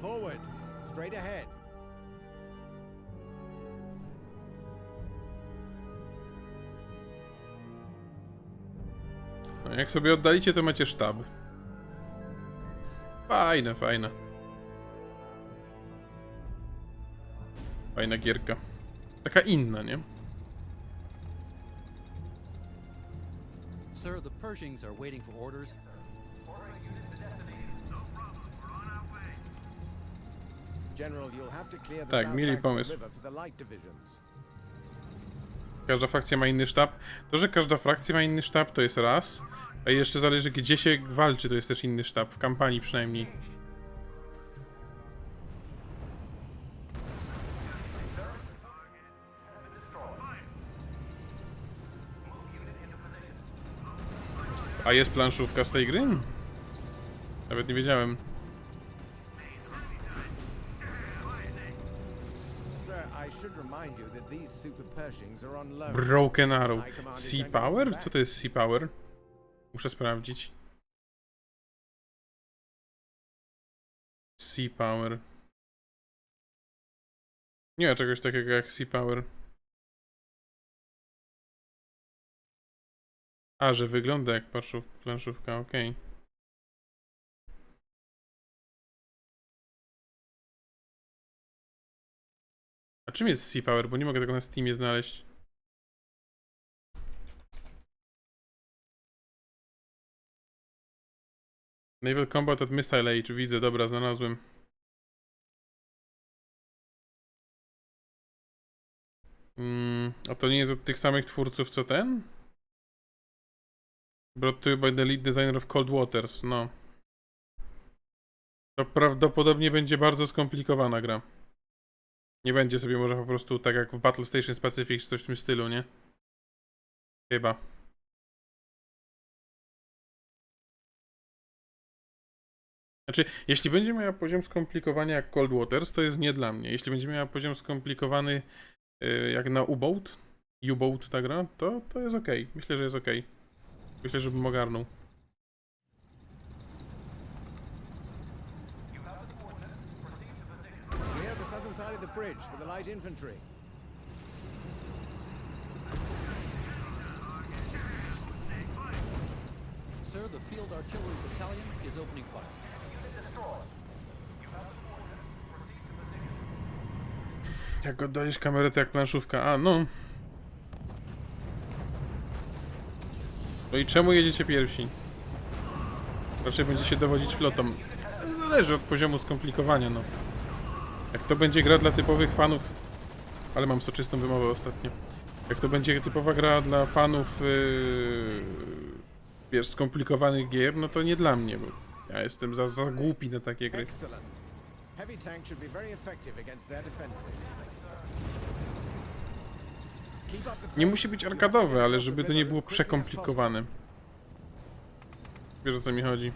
Forward. Straight ahead. No, jak sobie oddalicie, to macie sztab. Fajne, fajne. Fajna gierka. Taka inna, nie? Sir, the Pershings are waiting for orders. General, you'll have to clear the Tak, south mieli bank of the pomysł. river for the light divisions. Każda frakcja ma inny sztab. To, że każda frakcja ma inny sztab, to jest raz. A jeszcze zależy, gdzie się walczy, to jest też inny sztab. W kampanii przynajmniej. A jest planszówka z tej gry? Nawet nie wiedziałem. Broken Arrow. Sea Power? Co to jest Sea Power? Muszę sprawdzić. Sea Power. Nie ma czegoś takiego jak Sea Power. A, że wygląda jak planszówka, okej. A czym jest Sea Power? Bo nie mogę tego na Steamie znaleźć. Naval Combat at Missile Age. Widzę, dobra, znalazłem. A to nie jest od tych samych twórców co ten? Brought to you by the lead designer of Cold Waters, no. To prawdopodobnie będzie bardzo skomplikowana gra. Nie będzie sobie może po prostu tak jak w Battle Station Pacific czy coś w tym stylu, nie? Chyba. Znaczy, jeśli będzie miała poziom skomplikowania jak Cold Waters, to jest nie dla mnie. Jeśli będzie miała poziom skomplikowany jak na U-Boat ta gra, to jest ok. Myślę, że jest ok. Myślę, że bym ogarnął. Clear the southern side of the bridge for the light infantry. Sir, the field artillery battalion is opening fire. Jak oddalisz kamerę, to jak planszówka. A, no. No i czemu jedziecie pierwsi? Raczej będzie się dowodzić flotą. Zależy od poziomu skomplikowania, no. Jak to będzie gra dla typowych fanów... Ale mam soczystą wymowę ostatnio. Jak to będzie typowa gra dla fanów... wiesz, skomplikowanych gier, no to nie dla mnie, bo ja jestem za głupi na takie gry. Nie musi być arkadowe, ale żeby to nie było przekomplikowane. Wiesz, o co mi chodzi.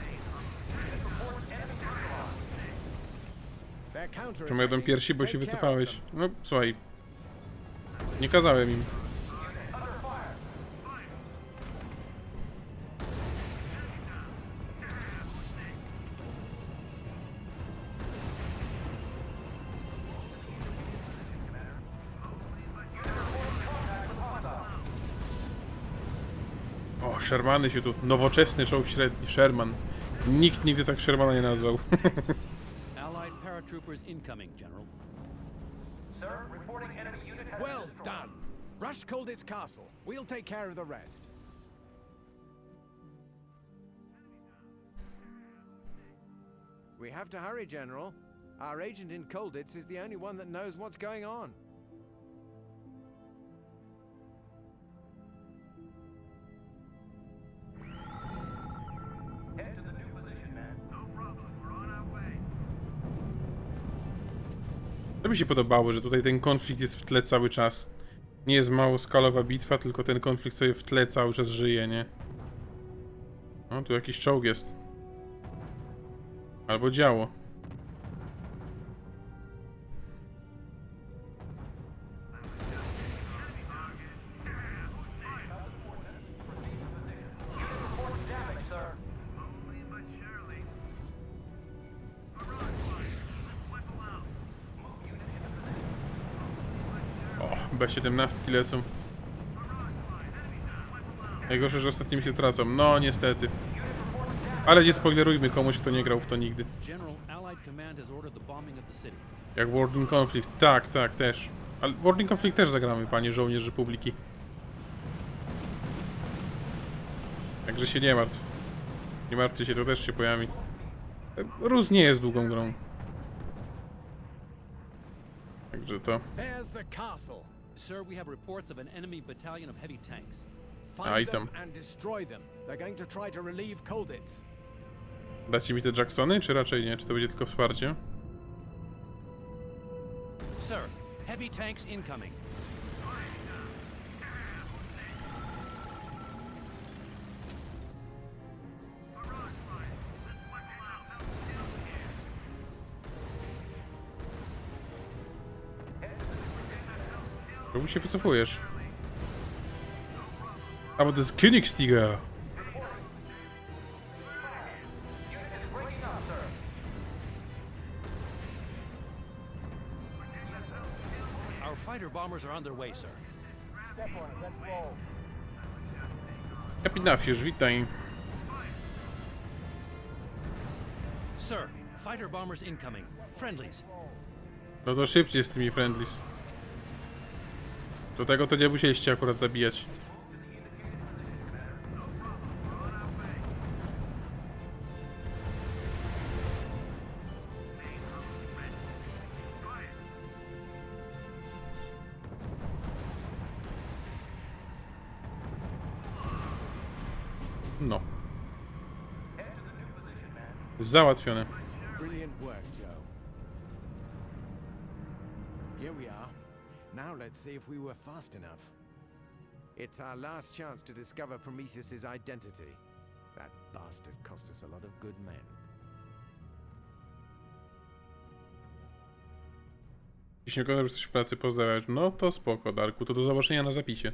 Czemu jadą piersi, bo się wycofałeś? No, słuchaj. Nie kazałem im. O, Shermany się tu... Nowoczesny czołg średni. Sherman. Nikt nigdy tak Shermana nie nazwał. Allied paratroopers incoming, General. Sir, reporting enemy unit has well done. Rush Colditz Castle. We'll take care of the rest. We have to hurry, General. Our agent in Colditz is the only one that knows what's going on. To mi się podobało, że tutaj ten konflikt jest w tle cały czas. Nie jest małoskalowa bitwa, tylko ten konflikt sobie w tle cały czas żyje, nie? No, tu jakiś czołg jest. Albo działo. O, B-17 lecą. Najgorsze, że ostatnimi się tracą. No, niestety. Ale nie spoilerujmy komuś, kto nie grał w to nigdy. Jak World in Conflict. Tak, tak, też. Ale World in Conflict też zagramy, panie żołnierz Republiki. Także się nie martw. Nie martwcie się, to też się pojawi. Rus nie jest długą grą. Także to. There's the castle. Sir, we have reports of an enemy battalion of heavy tanks. Find them and destroy them. They're going to try to relieve Colditz. Dacie mi te Jacksony, czy raczej nie? Czy to będzie tylko wsparcie? Sir, heavy tanks incoming. Czemu się wycofujesz? A bo to jest Königstiger. Our fighter bombers are on their way, sir. Kapitafiusz, witaj. Sir, fighter bombers incoming. Friendlies. No to szybciej z tymi friendlies. Do tego to nie musieliście akurat zabijać. No. Załatwione. Brilliant work, Joe. Here we are. Now let's see if we were fast enough. It's our last chance to discover Prometheus's identity. That bastard cost us a lot of good men. Jeśli nie oglądasz, że jesteś w pracy, pozdrawiam. No to spoko, Darku. To do zobaczenia na zapisie.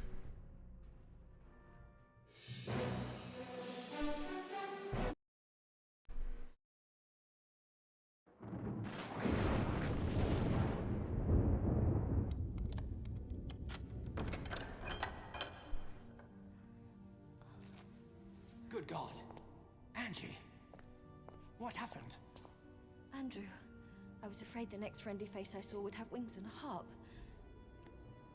Good God. Angie. What happened? Andrew, I was afraid the next friendly face I saw would have wings and a harp.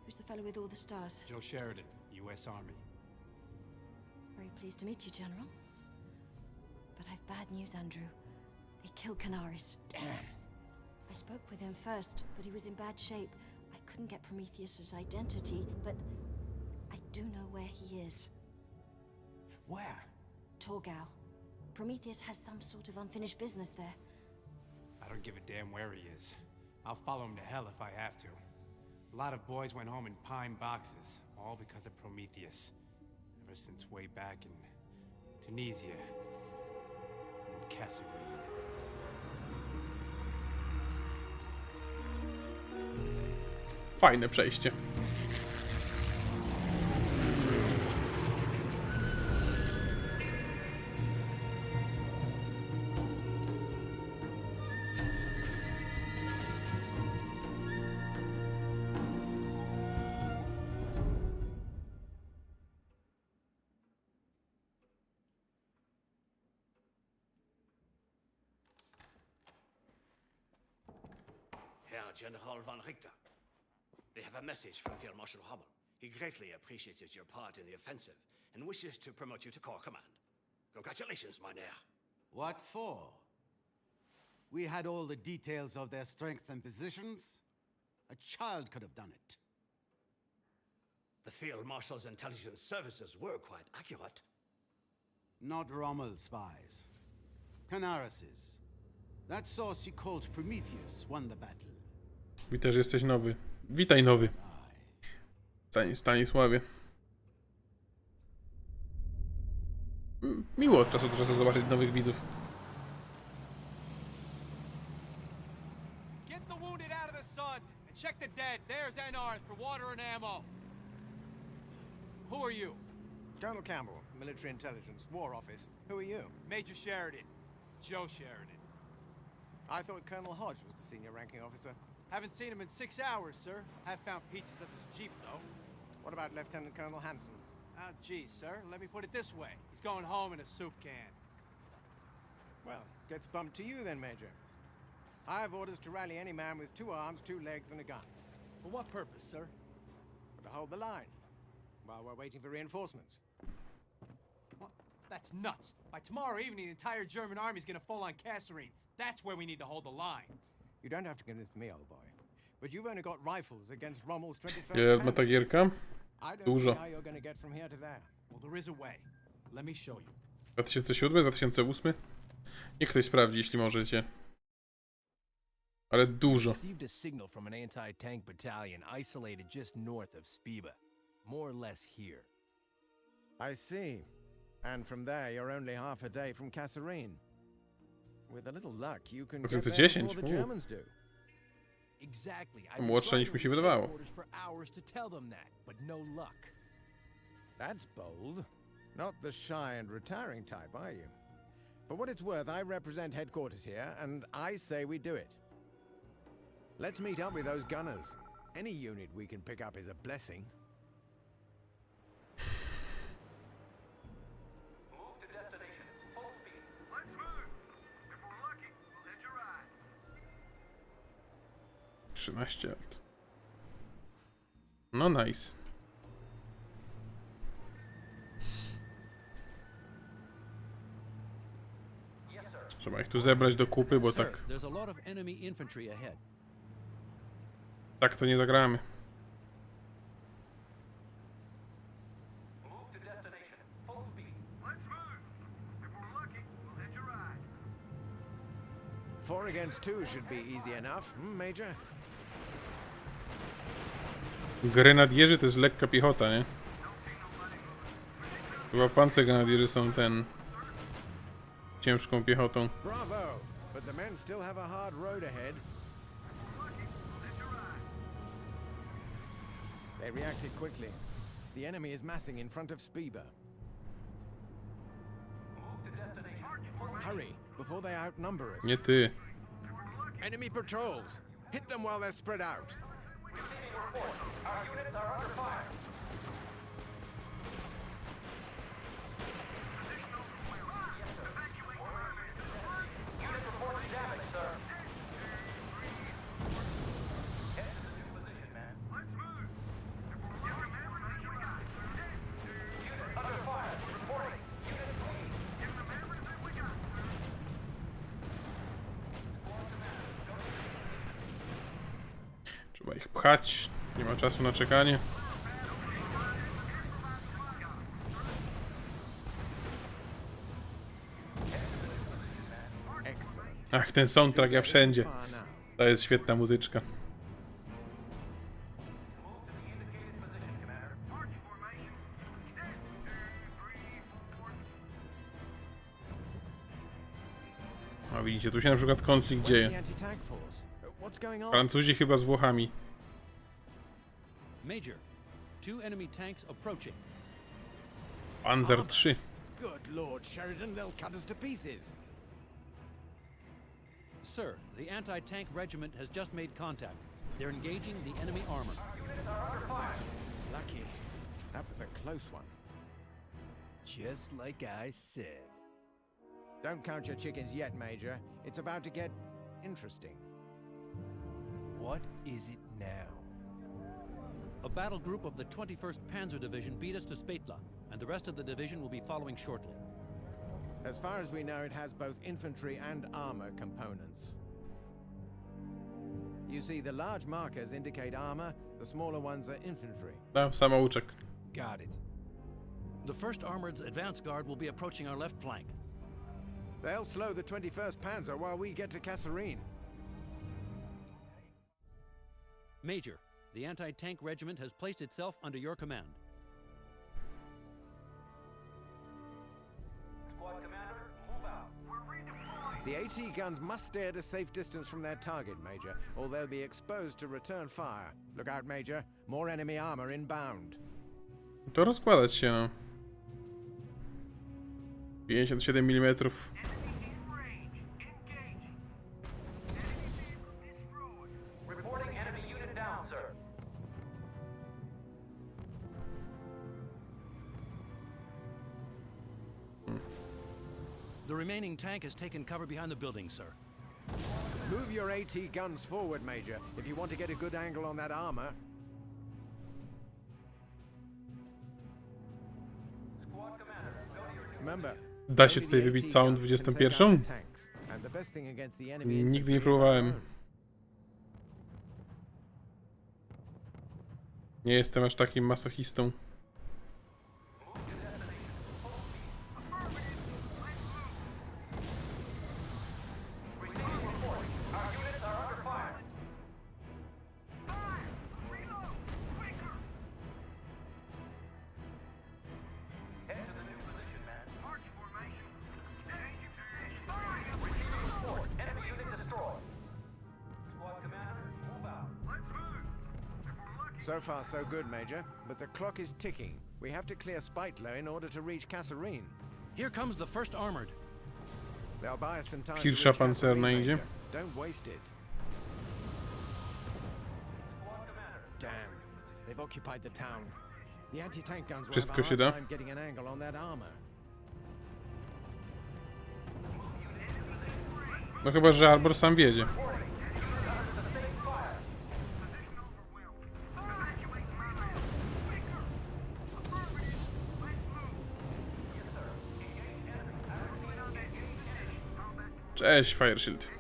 Who's the fellow with all the stars? Joe Sheridan, U.S. Army. Very pleased to meet you, General. But I've bad news, Andrew. They killed Canaris. Damn. I spoke with him first, but he was in bad shape. I couldn't get Prometheus's identity, but I do know where he is. Where? Torgau. Prometheus has some sort of unfinished business there. I don't give a damn where he is. I'll follow him to hell if I have to. A lot of boys went home in pine boxes, all because of Prometheus. Ever since way back in Tunisia and Kasserine. Fajne przejście. Herr General von Richter, we have a message from Field Marshal Hummel. He greatly appreciates your part in the offensive and wishes to promote you to Corps Command. Congratulations, mein Herr. What for? We had all the details of their strength and positions. A child could have done it. The Field Marshal's intelligence services were quite accurate. Not Rommel's spies. Canaris's. That saucy colt Prometheus won the battle. I też jesteś nowy. Witaj nowy. Stanisławie. Miło od czasu do czasu zobaczyć nowych widzów. Get the wounded out of the sun and check the dead. There's NRs for water and ammo. Who are you? Colonel Campbell, Military Intelligence, War Office. Who are you? Major Sheridan. Joe Sheridan. I thought Colonel Hodge was the senior ranking officer. Haven't seen him in 6 hours, sir. Have found pieces of his Jeep, though. What about Lieutenant Colonel Hanson? Ah, geez, sir. Let me put it this way. He's going home in a soup can. Well, gets bumped to you then, Major. I have orders to rally any man with 2 arms, 2 legs, and a gun. For what purpose, sir? To hold the line, while we're waiting for reinforcements. What? That's nuts. By tomorrow evening, the entire German army's gonna fall on Kasserine. That's where we need to hold the line. You don't have to convince me, old boy. But you've only got rifles against Rommel's 21st Jedna ta gierka? I don't Dużo. see how you're gonna get from here to there. Well, there is a way. Let me show you. 2007, 2008? Niech ktoś sprawdzi, jeśli możecie. Ale dużo. Received a signal from an anti-tank battalion isolated just north of Spiba. More or less here. I see. And from there, you're only half a day from Kasserine. With a little luck, you can get there 2010, before the Germans do. Exactly. I Młodsza niż mi się wydawało. for hours to tell them that, but no luck. That's bold. Not the shy and retiring type, are you? For what it's worth, I represent headquarters here, and I say we do it. Let's meet up with those gunners. Any unit we can pick up is a blessing. Move to destination. Full speed. Let's move. If we're lucky, we'll hit your ride. 13 lat. No nice. Trzeba ich tu zebrać do kupy, bo tak... There's a lot of enemy infantry ahead. Tak to nie zagramy. Move to destination. Full speed. Let's move. If we're lucky, we'll hit your ride. 4 against 2 should be easy enough, Major? Grenadierzy to jest lekka piechota, nie? Chyba pancergrenadierzy są ciężką piechotą. Bravo! But the men still have a hard road ahead. They reacted quickly. The enemy is massing in front of Spiba. Hurry, before they outnumber us. Nie ty. Enemy patrols! Hit them while they're spread out. Receiving report. Our units are under fire. Unit reports damage, sir. Head to the new position, man. Let's move. Unit under fire. Reporting. Unit lead. Trzeba ich pchać. Nie ma czasu na czekanie. Ach, ten soundtrack ja wszędzie. To jest świetna muzyczka. A widzicie, tu się na przykład konflikt dzieje. Francuzi chyba z Włochami. Major, 2 enemy tanks approaching. Panzer 3. Good Lord, Sheridan, they'll cut us to pieces. Sir, the anti-tank regiment has just made contact. They're engaging the enemy armor. Lucky. That was a close one. Just like I said. Don't count your chickens yet, Major. It's about to get interesting. What is it now? A battle group of the 21st Panzer Division beat us to Spetla, and the rest of the division will be following shortly. As far as we know, it has both infantry and armor components. You see, the large markers indicate armor, the smaller ones are infantry. Samouczek. Got it. The 1st Armored's advance guard will be approaching our left flank. They'll slow the 21st Panzer while we get to Kasserine. Major, the anti-tank regiment has placed itself under your command. Squad commander, move out. We're redeploying. The AT guns must stay at a safe distance from their target, Major, or they'll be exposed to return fire. Look out, Major. More enemy armor inbound. To rozkładać się, no. 57 mm. Reporting enemy unit down, sir. The remaining tank has taken cover behind the building, sir. Move your AT guns forward, Major, if you want to get a good angle on that armor. Remember, Da się tutaj wybić całą 21? Nigdy nie próbowałem. Nie jestem aż takim masochistą. So far, so good, Major. But the clock is ticking. We have to clear Spitler in order to reach Kasserine. Here comes the first armored. They'll buy us some time to Pierwsza reach pancerna Kasserine, idzie. Major. Don't waste it. Damn. They've occupied the town. The anti-tank guns will Wszystko have a się hard da. time getting an angle on that armor. No chyba, że Arbor sam wiedzie. Cześć, Fire Shield.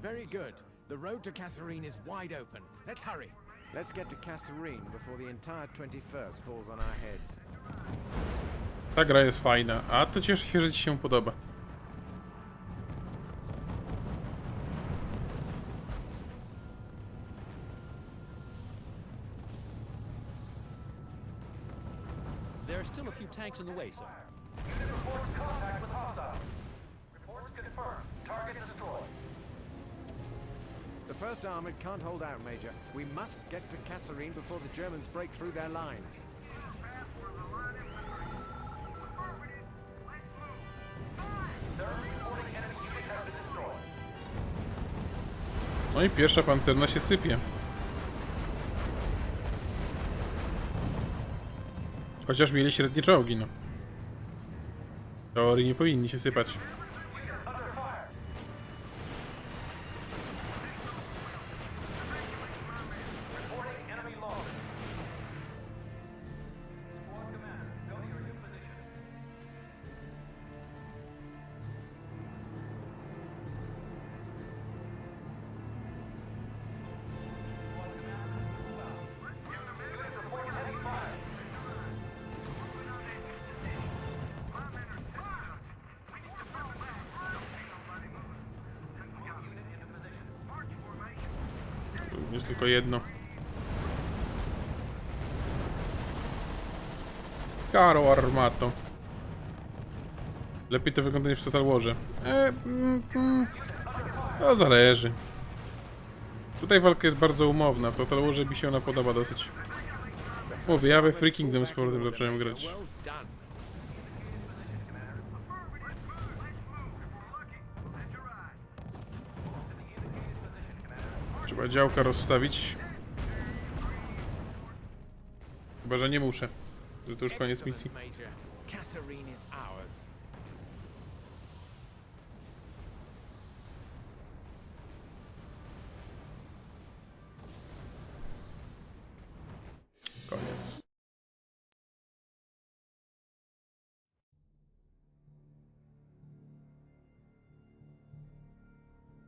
Very good. The road to Kasserine is wide open. Let's hurry. Let's get to Kasserine before the entire 21st falls on our heads. Ta gra jest fajna, a to cieszę się, że ci się podoba. There are still a few tanks in the way, sir. Unit reports contact with hostiles. Reports confirmed. Target destroyed. The first armored can't hold out, Major. We must get to Kasserine before the Germans break through their lines. No i pierwsza pancerna się sypie. Chociaż mieli średnie czołgi, no. W teorii nie powinni się sypać. Jest tylko jedno. Caro Armato. Lepiej to wygląda niż w Total Warze. No zależy. Tutaj walka jest bardzo umowna. W Total Warze mi się ona podoba dosyć. Mówię, ja we Free Kingdom z powrotem zacząłem grać. Trzeba działka rozstawić. Chyba, że nie muszę. Że to już koniec misji. Koniec.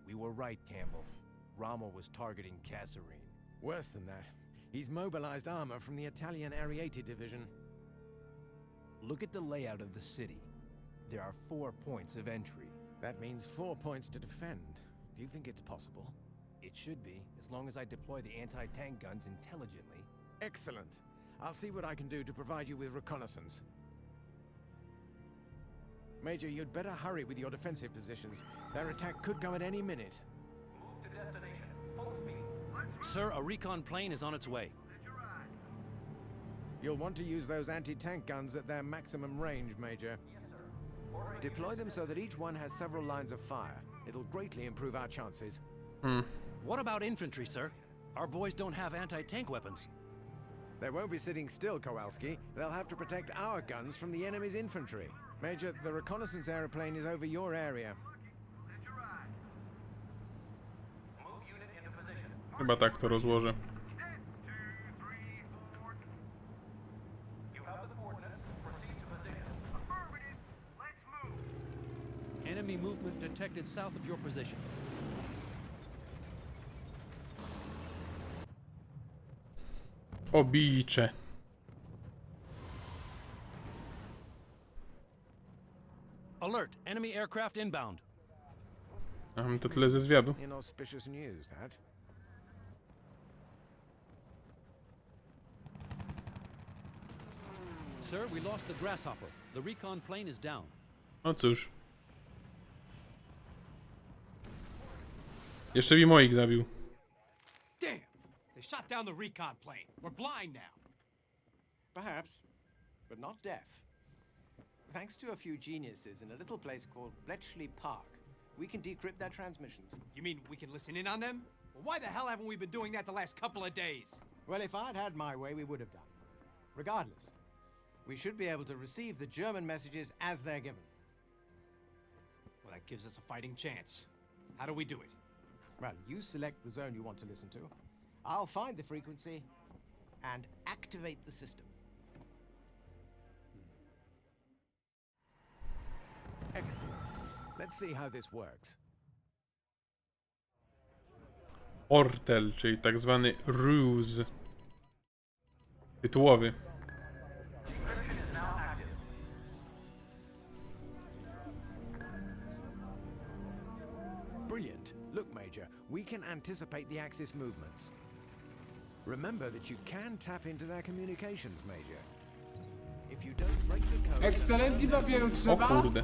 We were were right, Campbell. Rommel was targeting Kasserine. Worse than that. He's mobilized armor from the Italian Ariete division. Look at the layout of the city. There are 4 points of entry. That means 4 points to defend. Do you think it's possible? It should be, as long as I deploy the anti-tank guns intelligently. Excellent. I'll see what I can do to provide you with reconnaissance. Major, you'd better hurry with your defensive positions. Their attack could come at any minute. Move to destination. Full speed. Sir, a recon plane is on its way. You'll want to use those anti-tank guns at their maximum range, Major. Yes, sir. Deploy them so that each one has several lines of fire. It'll greatly improve our chances. What about infantry, sir? Our boys don't have anti-tank weapons. They won't be sitting still, Kowalski. They'll have to protect our guns from the enemy's infantry. Major, the reconnaissance aeroplane is over your area. Move unit into position. Chyba tak to rozłożę. You have the coordinates. Proceed to position. Affirmative. Let's move. Enemy movement detected south of your position. Obicze. Alert! Enemy aircraft inbound. To tyle ze zwiadu. Inauspicious news, that. Sir, we lost the Grasshopper. The recon plane is down. No cóż. Jeszcze mi moich zabił. Damn! They shot down the recon plane. We're blind now. Perhaps, but not deaf. Thanks to a few geniuses in a little place called Bletchley Park, we can decrypt their transmissions. You mean we can listen in on them? Well, why the hell haven't we been doing that the last couple of days? Well, if I'd had my way, we would have done. Regardless, we should be able to receive the German messages as they're given. Well, that gives us a fighting chance. How do we do it? Well, you select the zone you want to listen to. I'll find the frequency and activate the system. Excellent. Let's see how this works. Ortel, czyli tak zwany ruse. Tytułowy. Brilliant. Look, Major, we can anticipate the Axis movements. Remember that you can tap into their communications, Major. If you don't break the code... Ekscelencji papieru trzeba? O kurde.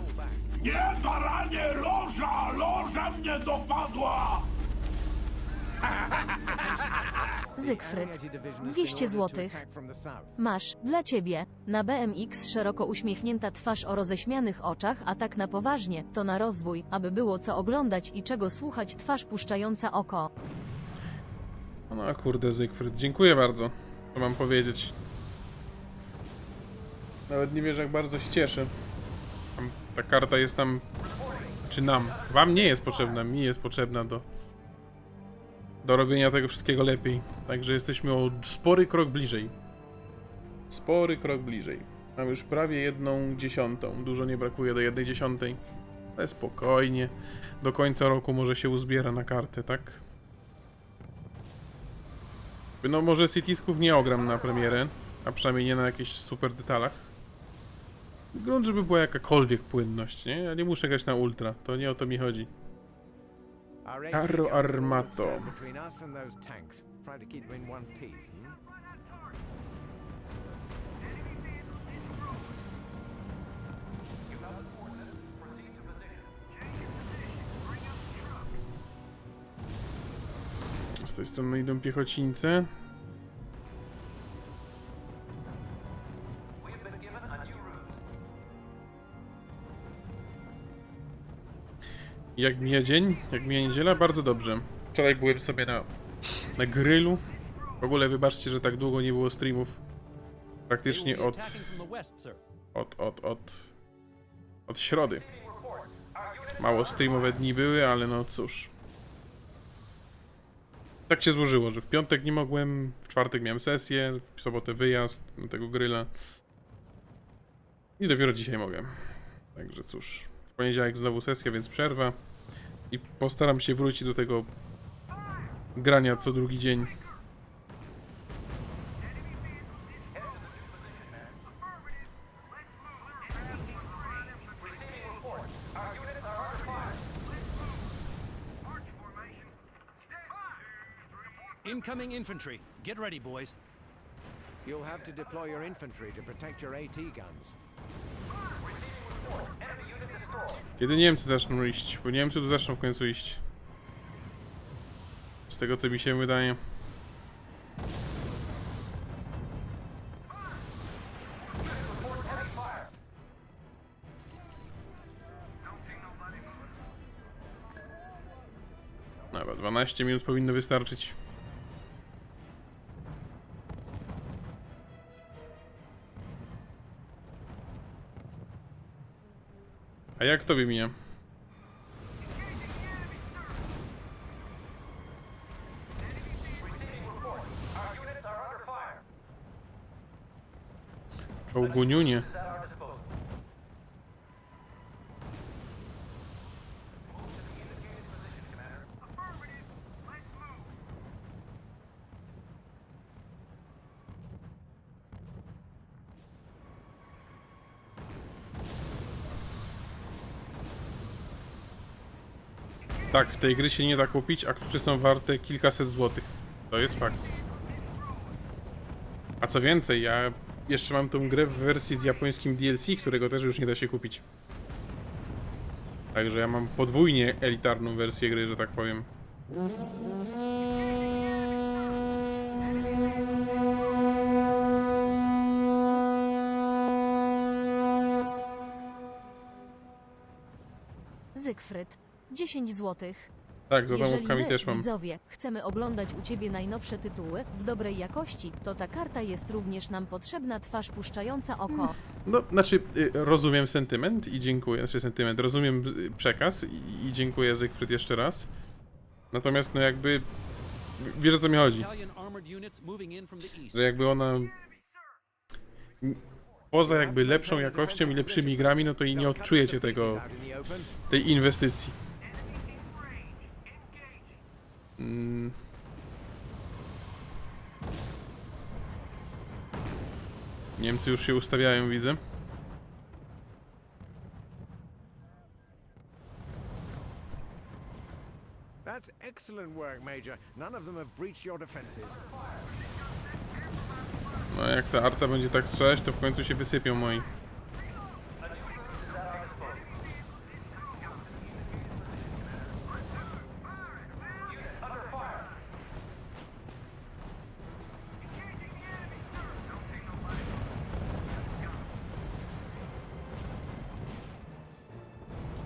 Nie, baranie, loża! Loża mnie dopadła! Zygfryd. 200 złotych. Masz, dla ciebie. Na BMX szeroko uśmiechnięta twarz o roześmianych oczach, a tak na poważnie, to na rozwój, aby było co oglądać i czego słuchać, twarz puszczająca oko. No kurde, Zygfryd, dziękuję bardzo. Co mam powiedzieć? Nawet nie wiesz, jak bardzo się cieszę. Ta karta jest tam... Czy nam? Wam nie jest potrzebna, mi jest potrzebna do robienia tego wszystkiego lepiej. Także jesteśmy o spory krok bliżej. Spory krok bliżej. Mam już prawie 1/10. Dużo nie brakuje do 1/10. Ale spokojnie. Do końca roku może się uzbiera na kartę, tak? No może Citiesków nie ogram na premierę, a przynajmniej nie na jakichś super detalach. Grunt, żeby była jakakolwiek płynność, nie? Ja nie muszę grać na ultra, to nie o to mi chodzi. Carro Armato. Z tej strony idą piechocińce. Jak mija dzień? Jak mija niedziela? Bardzo dobrze. Wczoraj byłem sobie na grillu. W ogóle wybaczcie, że tak długo nie było streamów. Praktycznie od środy. Mało streamowe dni były, ale no cóż. Tak się złożyło, że w piątek nie mogłem, w czwartek miałem sesję, w sobotę wyjazd na tego grilla. I dopiero dzisiaj mogę. Także cóż, w poniedziałek znowu sesja, więc przerwa. I postaram się wrócić do tego grania co drugi dzień. Incoming infantry. Get ready, boys. You'll have to deploy your infantry to protect your AT guns. Kiedy Niemcy zaczną iść? Bo Niemcy tu zaczną w końcu iść. Z tego co mi się wydaje. Dobra, 12 minut powinno wystarczyć. A jak tobie mija? Czołguniunie. Tak, tej gry się nie da kupić, a które są warte kilkaset złotych. To jest fakt. A co więcej, ja jeszcze mam tą grę w wersji z japońskim DLC, którego też już nie da się kupić. Także ja mam podwójnie elitarną wersję gry, że tak powiem. Zygfryd. 10 złotych. Tak, za Jeżeli domówkami my, też mam. widzowie, chcemy oglądać u Ciebie najnowsze tytuły w dobrej jakości, to ta karta jest również nam potrzebna, twarz puszczająca oko. No, znaczy, rozumiem sentyment i dziękuję, rozumiem przekaz i dziękuję Zygfryd jeszcze raz. Natomiast, no jakby, wiesz o co mi chodzi. Że jakby ona, poza jakby lepszą jakością i lepszymi grami, no to i nie odczujecie tej inwestycji. Niemcy już się ustawiają, widzę. That's excellent work, Major. None of them have breached your defenses. No jak ta arta będzie tak strzelać, to w końcu się wysypią moi.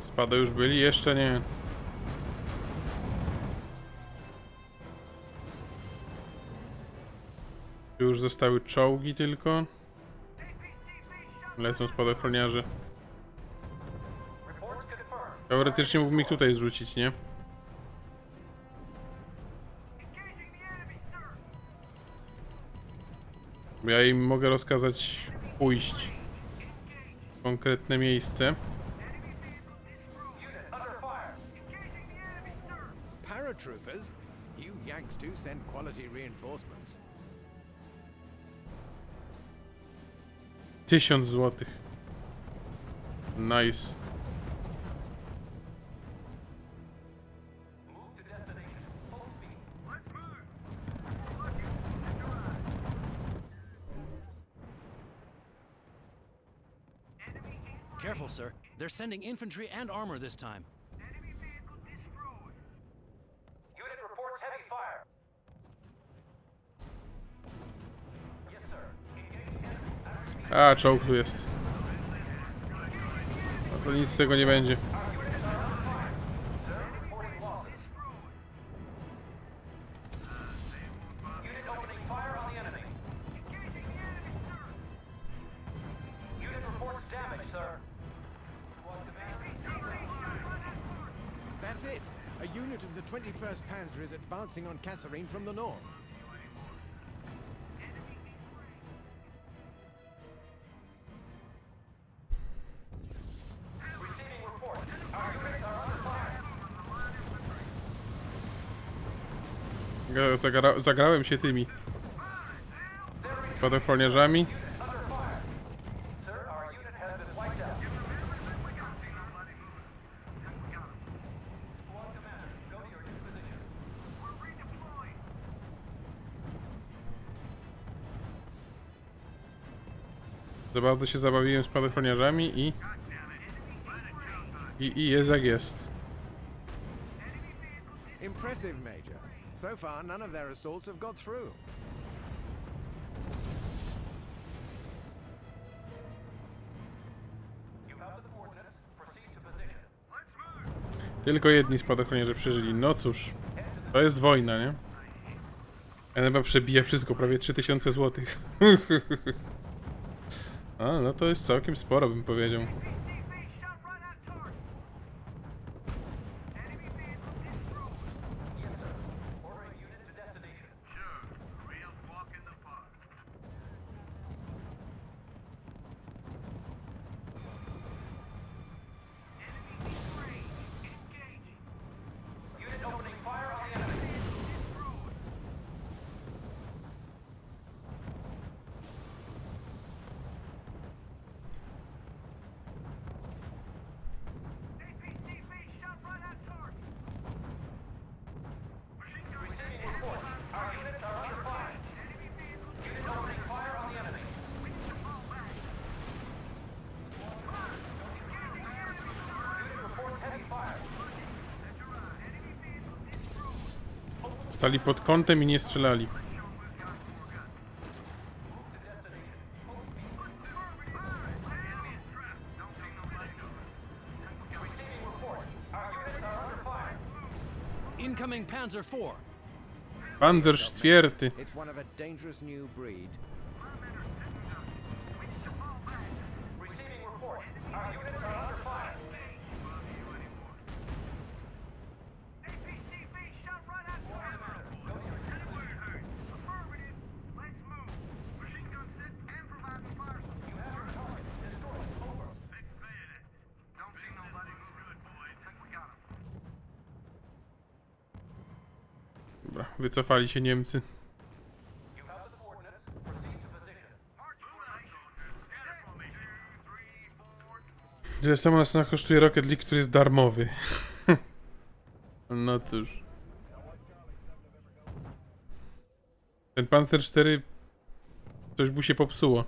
Spada już byli? Jeszcze nie. Tu już zostały czołgi tylko. Lecą spadochroniarze. Teoretycznie mógłbym ich tutaj zrzucić, nie? Bo ja im mogę rozkazać pójść w konkretne miejsce. Paratroopers? You Yanks do send quality reinforcements. 1000 złotych. Nice. Careful, sir. They're sending infantry and armor this time. Unit reports heavy fire. Yes, sir. Engage enemy. A, czołg tu jest. No to nic z tego nie będzie. Unit opening fire on the enemy. Unit reports damage, sir. That's it. A unit of the 21st Panzer is advancing on Kasserine from the north. Receiving report. Our units are under fire. Zagrałem się tymi spadochroniarzami. Za bardzo się zabawiłem spadochroniarzami i jest jak jest. Impressive, Major. So far, none of their assaults have got through. Tylko jedni spadochroniarze przeżyli. No cóż, to jest wojna, nie? NB przebija wszystko, prawie 3000 zł. A, no to jest całkiem sporo, bym powiedział. Stali pod kątem i nie strzelali. Incoming Panzer IV. Panzer IV. It's one of a dangerous new breed. Dobra, wycofali się Niemcy. Tyle samo nas kosztuje Rocket League, który jest darmowy. No cóż. Ten Panzer IV coś mu się popsuło.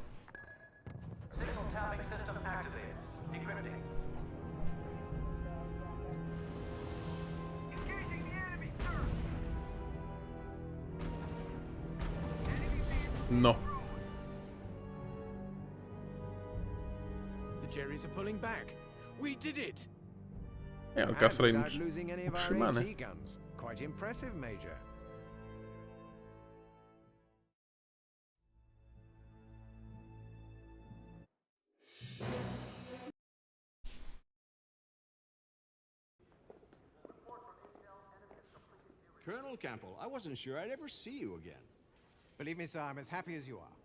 No. The Jerrys are pulling back. We did it. Nie, And Gasrain without losing any of our utrzymane. AT guns. Quite impressive, Major. Colonel Campbell, I wasn't sure I'd ever see you again. Believe me, sir, I'm as happy as you are.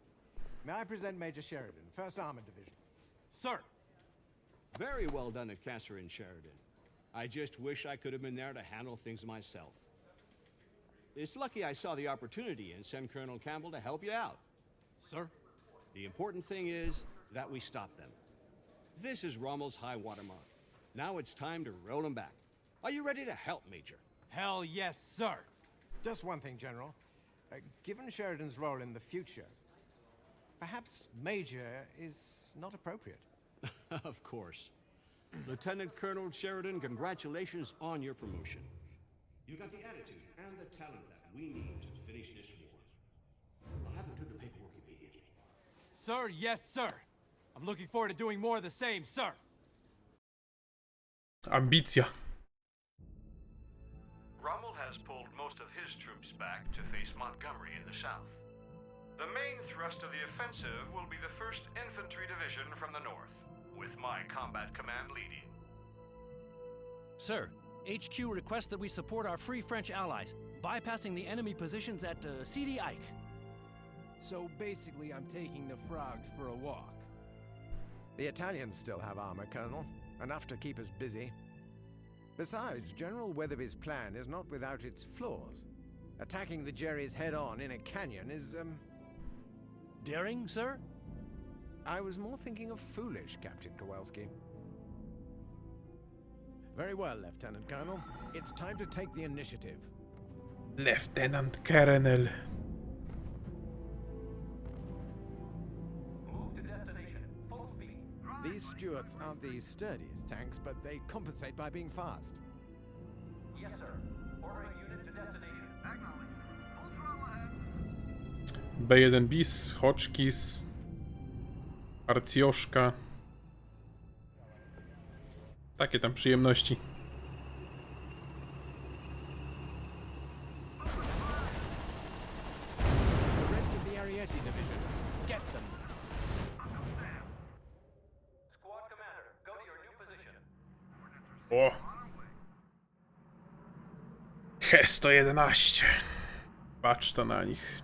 May I present Major Sheridan, 1st Armored Division? Sir! Very well done at Kasserine, Sheridan. I just wish I could have been there to handle things myself. It's lucky I saw the opportunity and sent Colonel Campbell to help you out. Sir? The important thing is that we stop them. This is Rommel's high watermark. Now it's time to roll them back. Are you ready to help, Major? Hell yes, sir. Just one thing, General. Given Sheridan's role in the future, perhaps Major is not appropriate. Of course. Lieutenant Colonel Sheridan, congratulations on your promotion. You got the attitude and the talent that we need to finish this war. I'll have them do the paperwork immediately. Sir, yes, sir. I'm looking forward to doing more of the same, sir. Ambicja. Rommel has pulled most of his troops back to face Montgomery in the south. The main thrust of the offensive will be the 1st Infantry Division from the north, with my combat command leading. Sir, HQ requests that we support our Free French allies, bypassing the enemy positions at Sidi Ike. So basically, I'm taking the frogs for a walk. The Italians still have armor, Colonel. Enough to keep us busy. Besides, General Weatherby's plan is not without its flaws. Attacking the Jerry's head-on in a canyon is, Daring, sir? I was more thinking of foolish, Captain Kowalski. Very well, Lieutenant Colonel. It's time to take the initiative. Lieutenant Colonel. Move to destination. Full speed. These Stuarts aren't the sturdiest tanks, but they compensate by being fast. Yes, sir. Ordering unit to destination. Acknowledged. Full throttle ahead. B1 bis, Hoczkis, Arcjoszka. Takie tam przyjemności. The rest of the Ariete division. Get them. Squad commander, go to your new position. O! He-111. Patrz to na nich.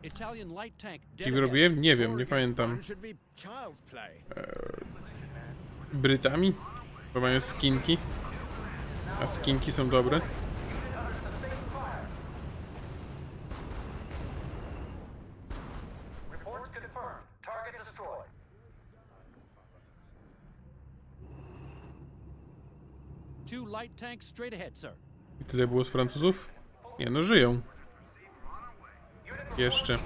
Italian light tank. Kim robiłem? Nie wiem, nie pamiętam. Brytami? Bo mają skinki. A skinki są dobre. Reports confirmed. Target destroyed. Two light tanks straight ahead, sir. I tyle było z Francuzów? Nie, no żyją. Jeszcze.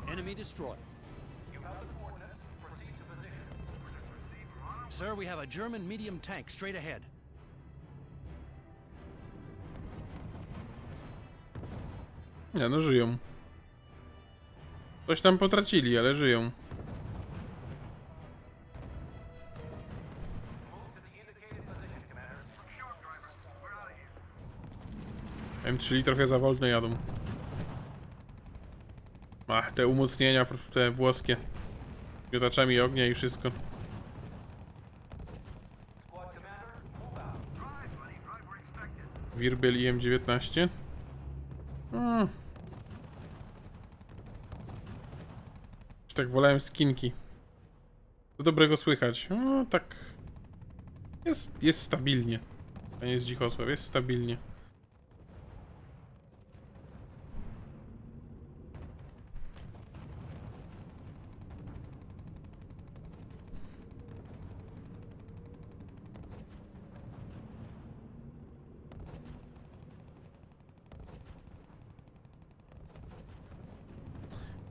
Enemy destroyed. Sir, we have a German medium tank straight ahead. Nie, no żyją. Coś tam potracili, ale żyją. M3 trochę za wolno jadą. Ach, te umocnienia, te włoskie. Miotaczami ognia i wszystko. Wirbel i M19. Tak wolałem skinki. Co dobrego słychać? No tak. Jest stabilnie. Panie jest Dzichosław, jest stabilnie.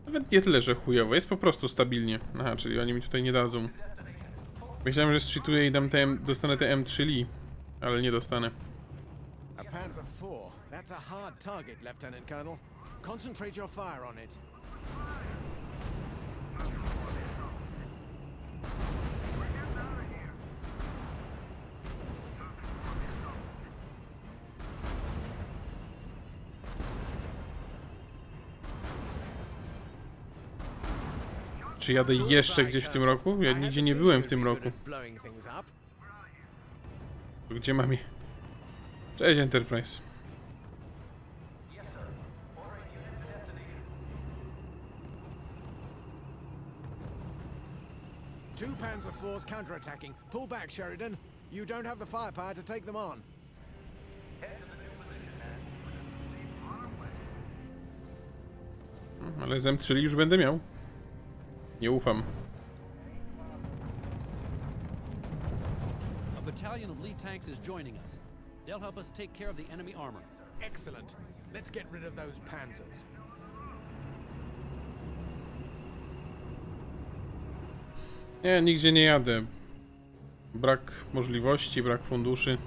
Nawet nie tyle, że chujowo, jest po prostu stabilnie. Aha, czyli oni mi tutaj nie dadzą. Myślałem, że zcheatuję i dostanę te M3 ale nie dostanę. A Panzer IV. That's a hard target, Lieutenant Colonel. Concentrate your fire on it. Czy jadę jeszcze gdzieś w tym roku? Ja nigdzie nie byłem w tym roku. Gdzie mam je? Cześć, Enterprise. Two Panzer IVs counterattacking. Pull back, Sheridan. You don't have the firepower to take them on. Ale z M3 już będę miał. Nie ufam. A battalion of Lee tanks is joining us. They'll help us take care of the enemy armor. Excellent. Let's get rid of those panzers. Nie, nigdzie nie jadę. Brak możliwości, brak funduszy.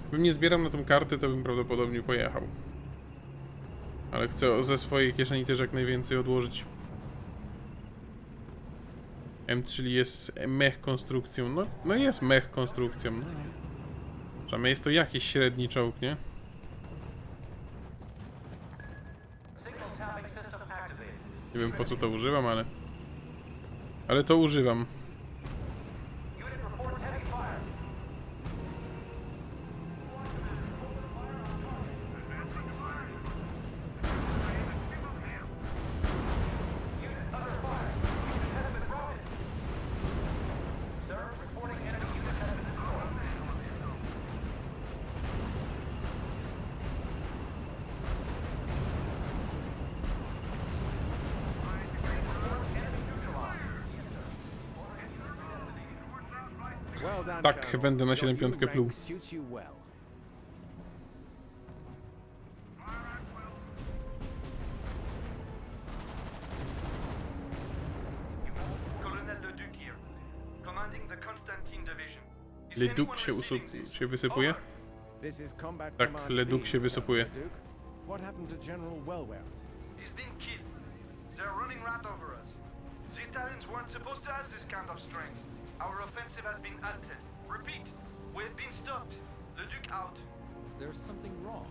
Gdybym nie zbierał na tą kartę, to bym prawdopodobnie pojechał. Ale chcę ze swojej kieszeni też jak najwięcej odłożyć. M3 jest mech konstrukcją. No jest mech konstrukcją. No. Przynajmniej jest to jakiś średni czołg, nie? Nie wiem po co to używam, ale Ale to używam. Tak, będę na 7.5 pluł. Leduc się wysypuje? Tak, Leduc się wysypuje. What happened to General Wellwell? He's been killed. They're running right over us. The Italians weren't supposed to have this kind of strength. Our offensive has been halted. Repeat, we've been stopped. Le Duc out. There's something wrong.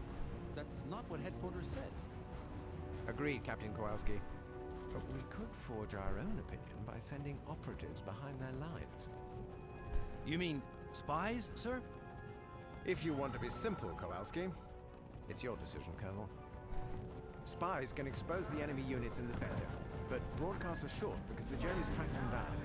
That's not what headquarters said. Agreed, Captain Kowalski. But we could forge our own opinion by sending operatives behind their lines. You mean spies, sir? If you want to be simple, Kowalski, it's your decision, Colonel. Spies can expose the enemy units in the sector, but broadcasts are short because the journeys track them down.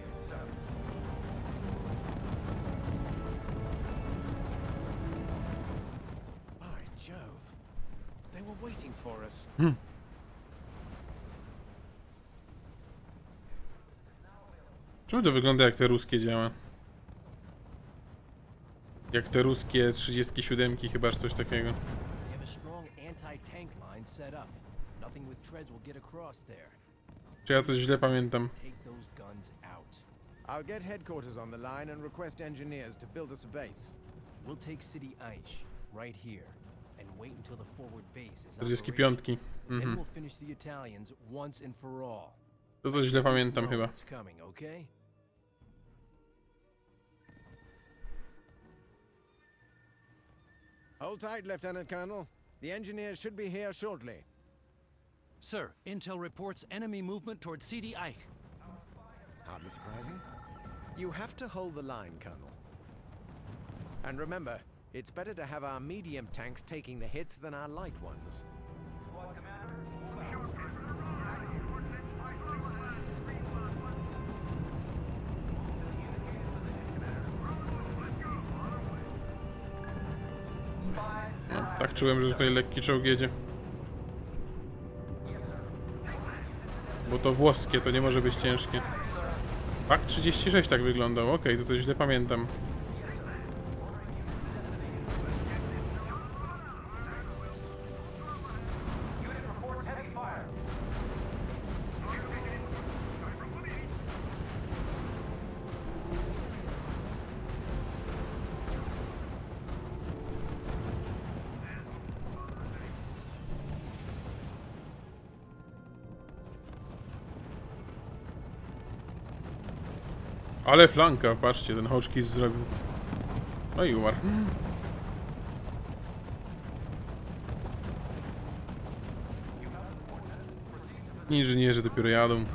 By Jove, they were waiting for us. Czemu to wygląda jak te ruskie działa? Jak te ruskie 37 chyba, czy coś takiego. Czy ja coś źle pamiętam? I'll get headquarters on the line and request engineers to build us a base. We'll take City Aish right here and wait until the forward base is 45. Then we'll finish the Italians once and for all. To coś źle pamiętam chyba. Hold tight, Lieutenant Colonel. The engineers should be here shortly. Sir, intel reports enemy movement towards CD Ike. Hardly surprising. You have to hold the line, Colonel. And remember, it's better to have our medium tanks taking the hits than our light ones. No, tak czułem, że tutaj lekki czołg jedzie. Bo to włoskie, to nie może być ciężkie. Pak 36 tak wyglądał, okej, to coś źle pamiętam. Ale flanka, patrzcie, ten Hotchkiss zrobił. No i umarł. Inżynierzy dopiero jadą.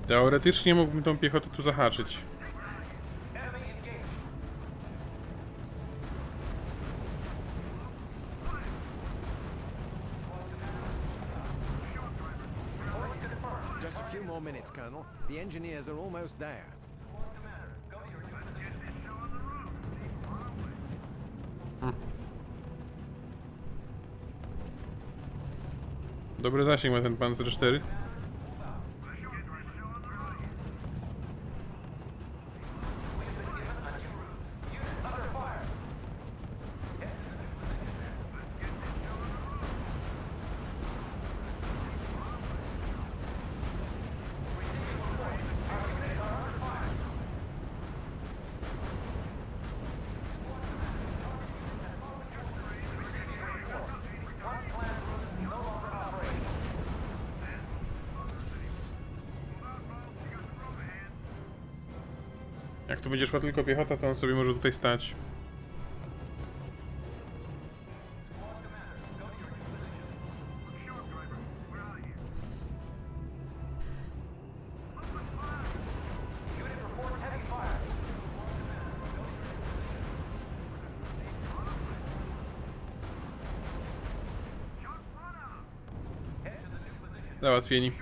Teoretycznie mógłbym tą piechotę tu zahaczyć. Just a few more minutes, Colonel. The engineers are almost there. Dobry zasięg ma ten Panzer 4. Jak tu będzie szła tylko piechota, to on sobie może tutaj stać. Załatwieni.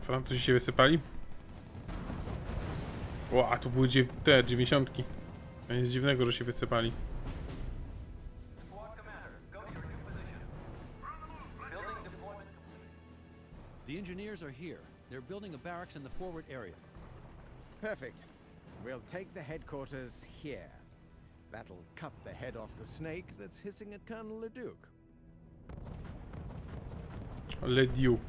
Francuzi się wysypali. O, a tu były te 90. To nic dziwnego, że się wysypali. The engineers are here. They're building a barracks in the forward area. Perfect. We'll take the headquarters here. That'll cut the head off the snake that's hissing at Colonel Leduc. Leduc.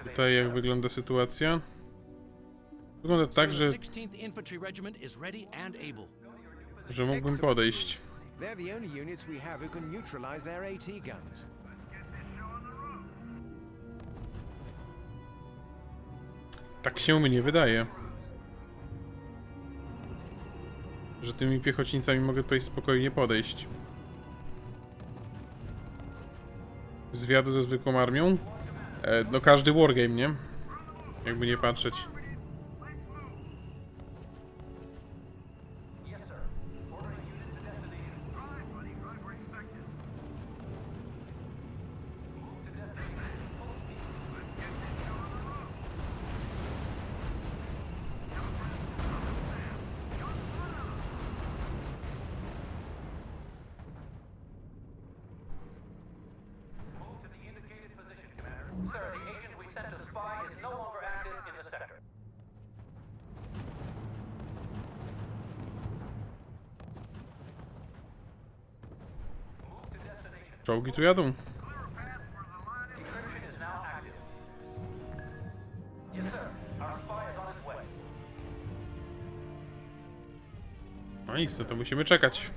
Tutaj jak wygląda sytuacja? Wygląda tak, że mógłbym podejść. They're the only units we have who can neutralize their AT guns. Tak się mnie wydaje, że tymi piechotnicami mogę tutaj spokojnie podejść. Zwiadu ze zwykłą armią? No każdy wargame, nie? Jakby nie patrzeć. Sir, the agent we sent to spy is no longer active in the sector. Czołgi tu jadą. Decryption is now active. Yes, sir. Our spy is on his way. No nic, no to musimy czekać.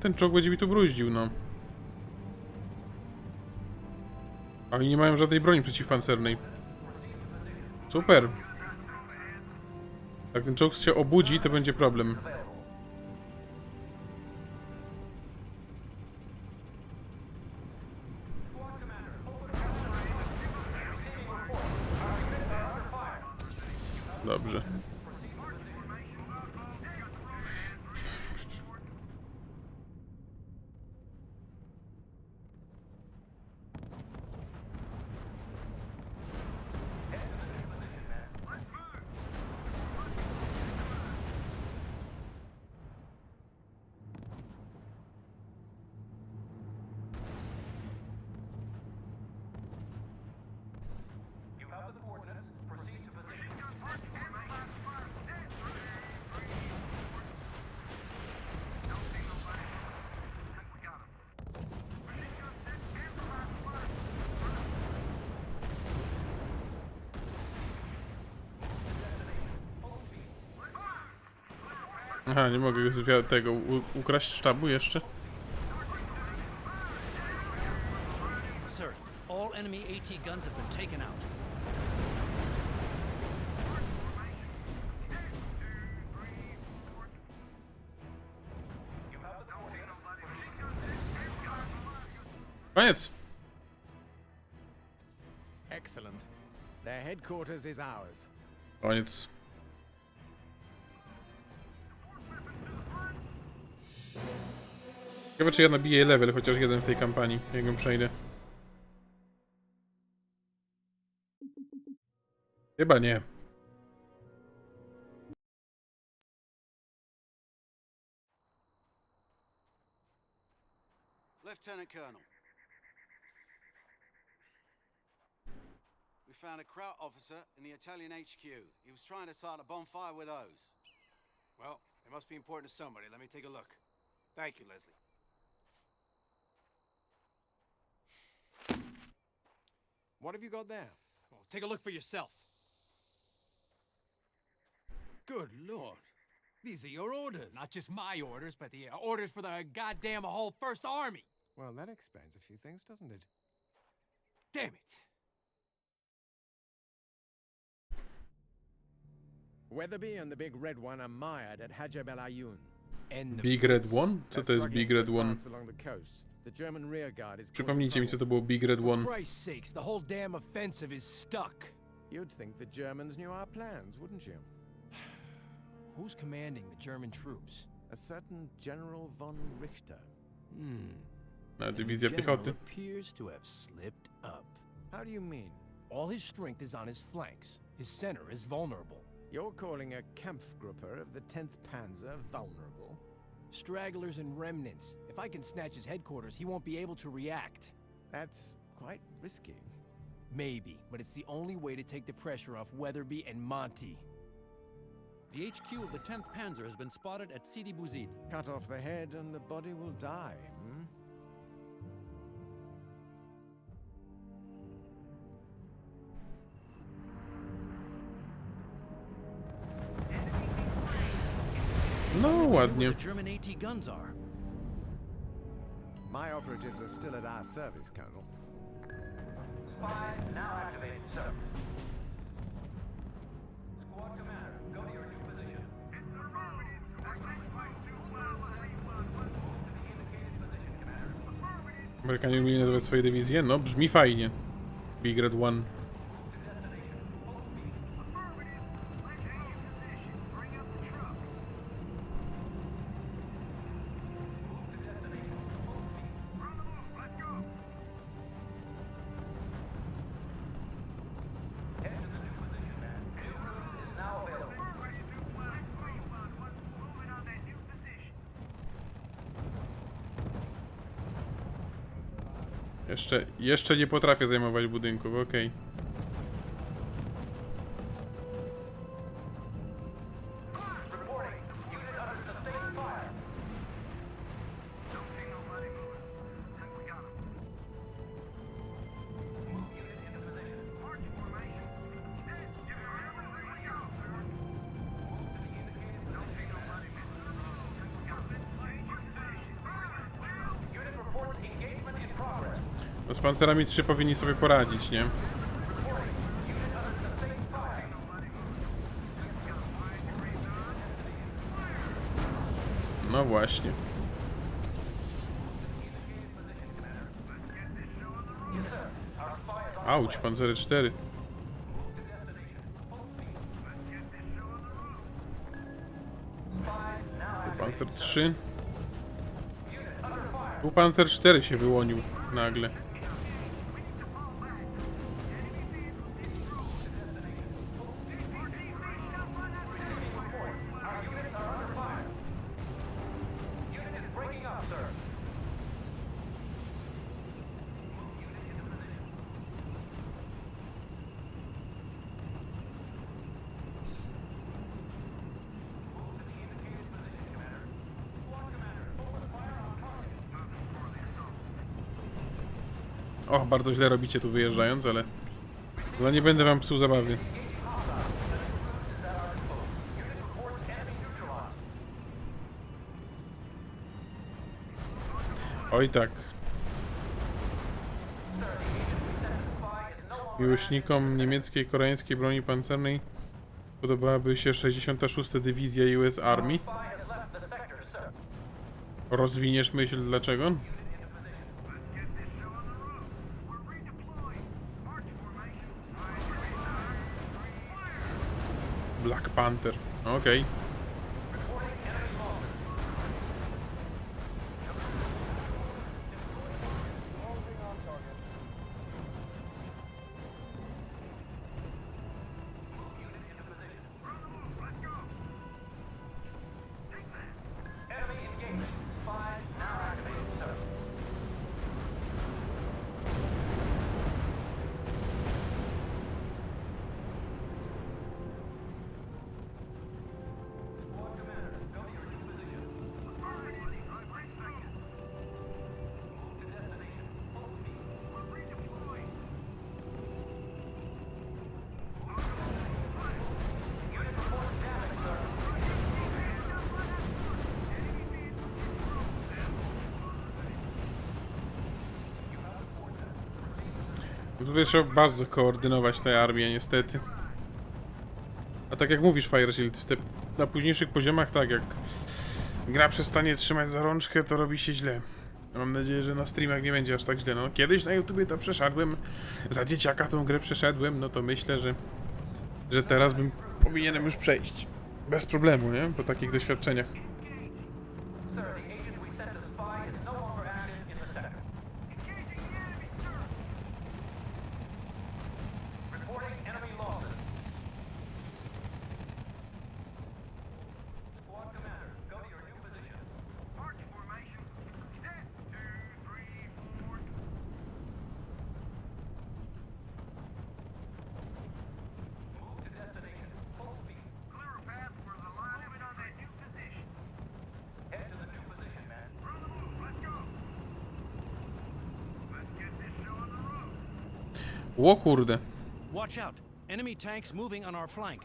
Ten czołg będzie mi tu bruździł, no. A oni nie mają żadnej broni przeciwpancernej. Super. Jak ten czołg się obudzi, to będzie problem. Dobrze. Aha, nie mogę tego ukraść sztabu jeszcze. Sir, all enemy AT guns have been taken out. Koniec. Excellent. Their headquarters is ours. Koniec. Ciekawe, czy ja nabiję level chociaż jeden w tej kampanii, jak ją przejdę. Chyba nie. Lieutenant Colonel. We found a Kraut officer in the Italian HQ. He was trying to start a bonfire with those. Well, they must be important to somebody. Let me take a look. Thank you, Leslie. What have you got there? Well, take a look for yourself. Good lord. These are your orders. Not just my orders, but the orders for the goddamn whole First Army. Well, that explains a few things, doesn't it? Damn it. Weatherby and the Big Red One are mired at Hajab el Ayoun. Big Red One? Co to jest Big Red One? Along the coast. The German rear guard is Przypomnijcie mi, co to było Big Red One. For Christ's sakes, the whole damn offensive is stuck. You'd think the Germans knew our plans, wouldn't you? Who's commanding the German troops? A certain General von Richter. Dywizja piechoty. Appears to have slipped up. How do you mean? All his strength is on his flanks. His center is vulnerable. You're calling a Kampfgruppe of the 10th Panzer vulnerable? Stragglers and remnants. If I can snatch his headquarters, he won't be able to react. That's quite risky. Maybe, but it's the only way to take the pressure off Weatherby and Monty. The HQ of the 10th Panzer has been spotted at Sidi Bouzid. Cut off the head and the body will die, No, ładnie. The German AT guns are. My operatives are still at our service, Colonel. Spies now activated, sir. Squad commander, go to your new position. Amerykanie umieją nazywać swoje dywizje? No, brzmi fajnie. Big Red One. Jeszcze nie potrafię zajmować budynków, okej. No z pancerami 3 powinni sobie poradzić, nie? No właśnie. Auć, pancery 4. Pancer 3. Tu pancer 4 się wyłonił nagle. O, bardzo źle robicie tu wyjeżdżając, ale... No nie będę wam psuł zabawy. Oj tak. Miłośnikom niemieckiej, koreańskiej broni pancernej podobałaby się 66. Dywizja US Army. Rozwiniesz myśl dlaczego? Black Panther, okej. Tutaj trzeba bardzo koordynować tę armię, niestety. A tak jak mówisz, Fireshield, na późniejszych poziomach, tak jak gra przestanie trzymać za rączkę, to robi się źle. Mam nadzieję, że na streamach nie będzie aż tak źle. No, kiedyś na YouTubie to przeszedłem, za dzieciaka tą grę przeszedłem, no to myślę, że teraz powinienem już przejść. Bez problemu, nie? Po takich doświadczeniach. Sir, the agent we sent to spy is no longer active in the sector. Reporting enemy losses. Squad commander, go to your new position. March formation. Set. 2, 3, 4. Move to destination. Full speed. Clear a path for the line on that new position. Head to the new position, man. We're on the move. Let's go. Let's get this show on the road. Ło kurde. Watch out. Enemy tanks moving on our flank.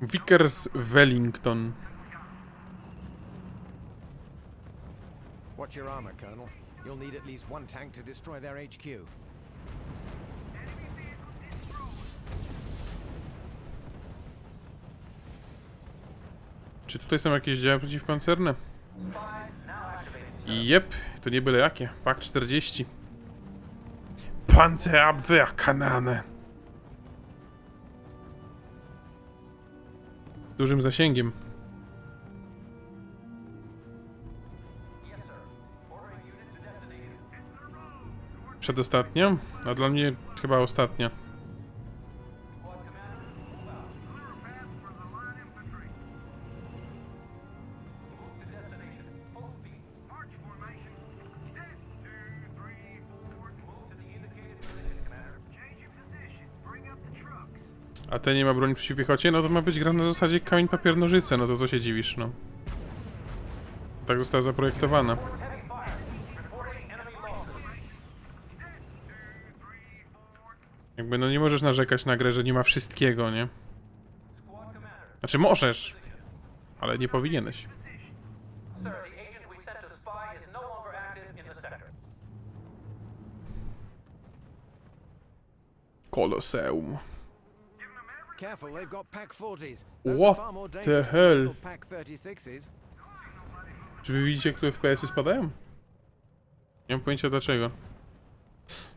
Vickers Wellington. Watch your armor, Colonel. You'll need at least one tank to destroy their HQ. Czy tutaj są jakieś działa przeciwpancerne? Jep, to nie byle jakie. Pak 40. Panzerabwehrkanone. Dużym zasięgiem. Przedostatnia? A dla mnie chyba ostatnia. A te nie ma broni przeciw piechocie? No to ma być gra na zasadzie kamień, papier, nożyce. No to co się dziwisz, no. Tak została zaprojektowana. Jakby no nie możesz narzekać na grę, że nie ma wszystkiego, nie? Znaczy możesz, ale nie powinieneś. Koloseum. Careful, they've got Pack 40s. What the hell? Pack 36s. Czy wy widzicie, jak tu FPS-y spadają? Nie mam pojęcia dlaczego.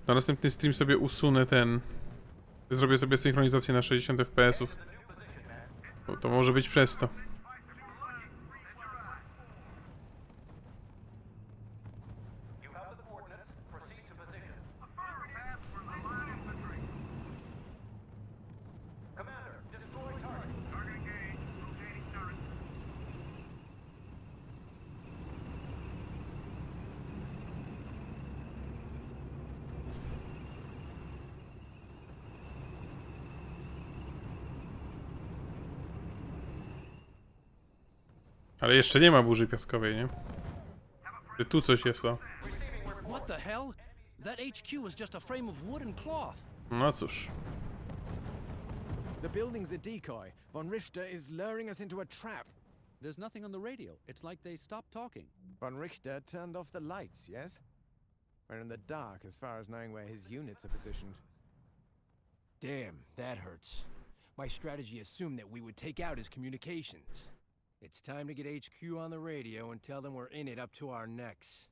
Na następny stream sobie usunę ten... Zrobię sobie synchronizację na 60 FPS-ów. Bo to może być przez to. Ale jeszcze nie ma burzy piaskowej, nie? Czy tu coś jest, o? What the hell? That HQ is just a frame of wood and cloth. No cóż. The building's a decoy. Von Richter is luring us into a trap. There's nothing on the radio. It's like they stopped talking. Von Richter turned off the lights, yes? We're in the dark as far as knowing where his units are positioned. Damn, that hurts. My strategy assumed that we would take out his communications. It's time to get HQ on the radio and tell them we're in it up to our necks.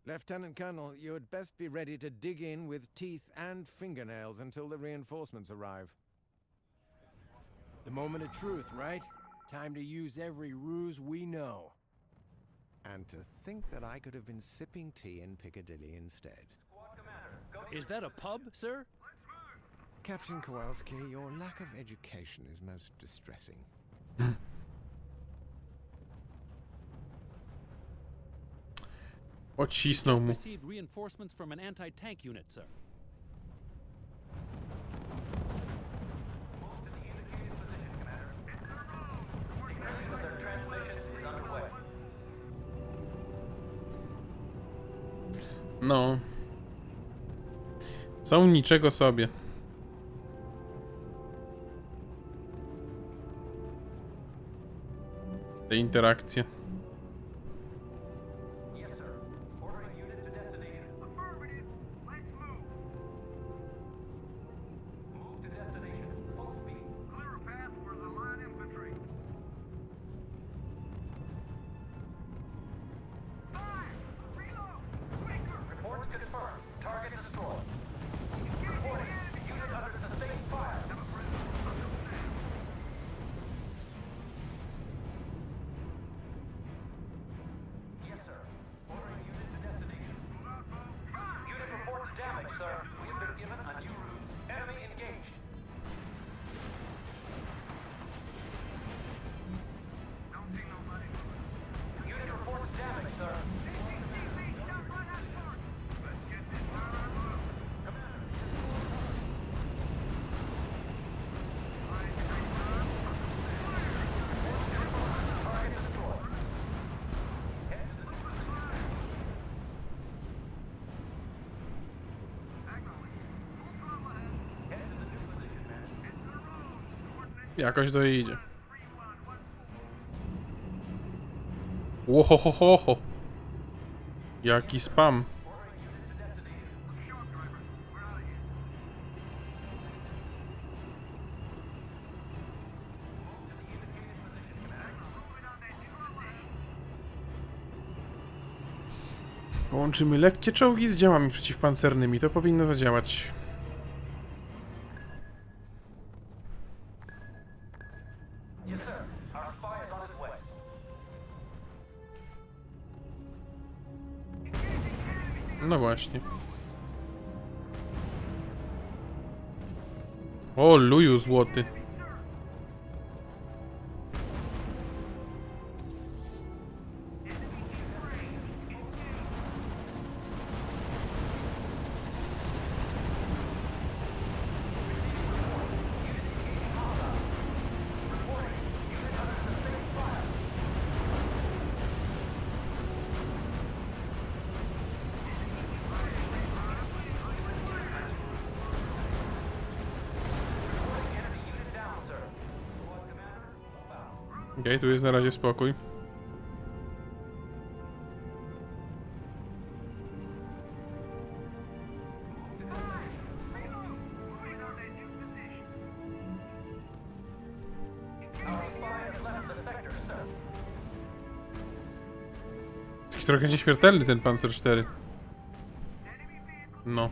Lieutenant Colonel, you had best be ready to dig in with teeth and fingernails until the reinforcements arrive. The moment of truth, right? Time to use every ruse we know. And to think that I could have been sipping tea in Piccadilly instead. Is that a pub, sir? Captain Kowalski, your lack of education is most distressing. Odcisnął mu. Received reinforcements from an anti-tank unit, sir. No. Są niczego sobie. Te interakcje. damage, sir. We have been given a new route. Enemy engaged. Unit reports damage, sir. Jakoś dojdzie. Łohohoho. Jaki spam. Połączymy lekkie czołgi z działami przeciwpancernymi. To powinno zadziałać. Yes, sir. Our spy is on his way. No właśnie. O, luju złoty. Okej, tu jest na razie spokój. Taki trochę nieśmiertelny ten Panzer 4. No.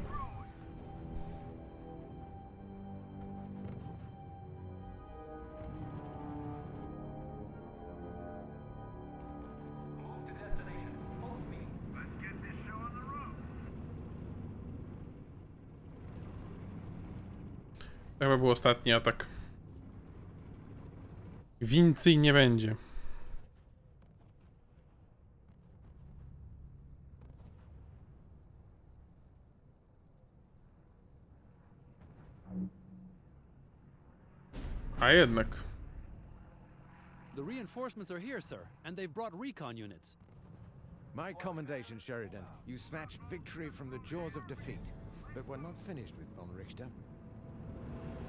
To chyba był ostatni atak. Więcej nie będzie. A jednak. The reinforcements are here, sir, and they've brought recon units. My commendation, Sheridan. You snatched victory from the jaws of defeat. But we're not finished with von Richter.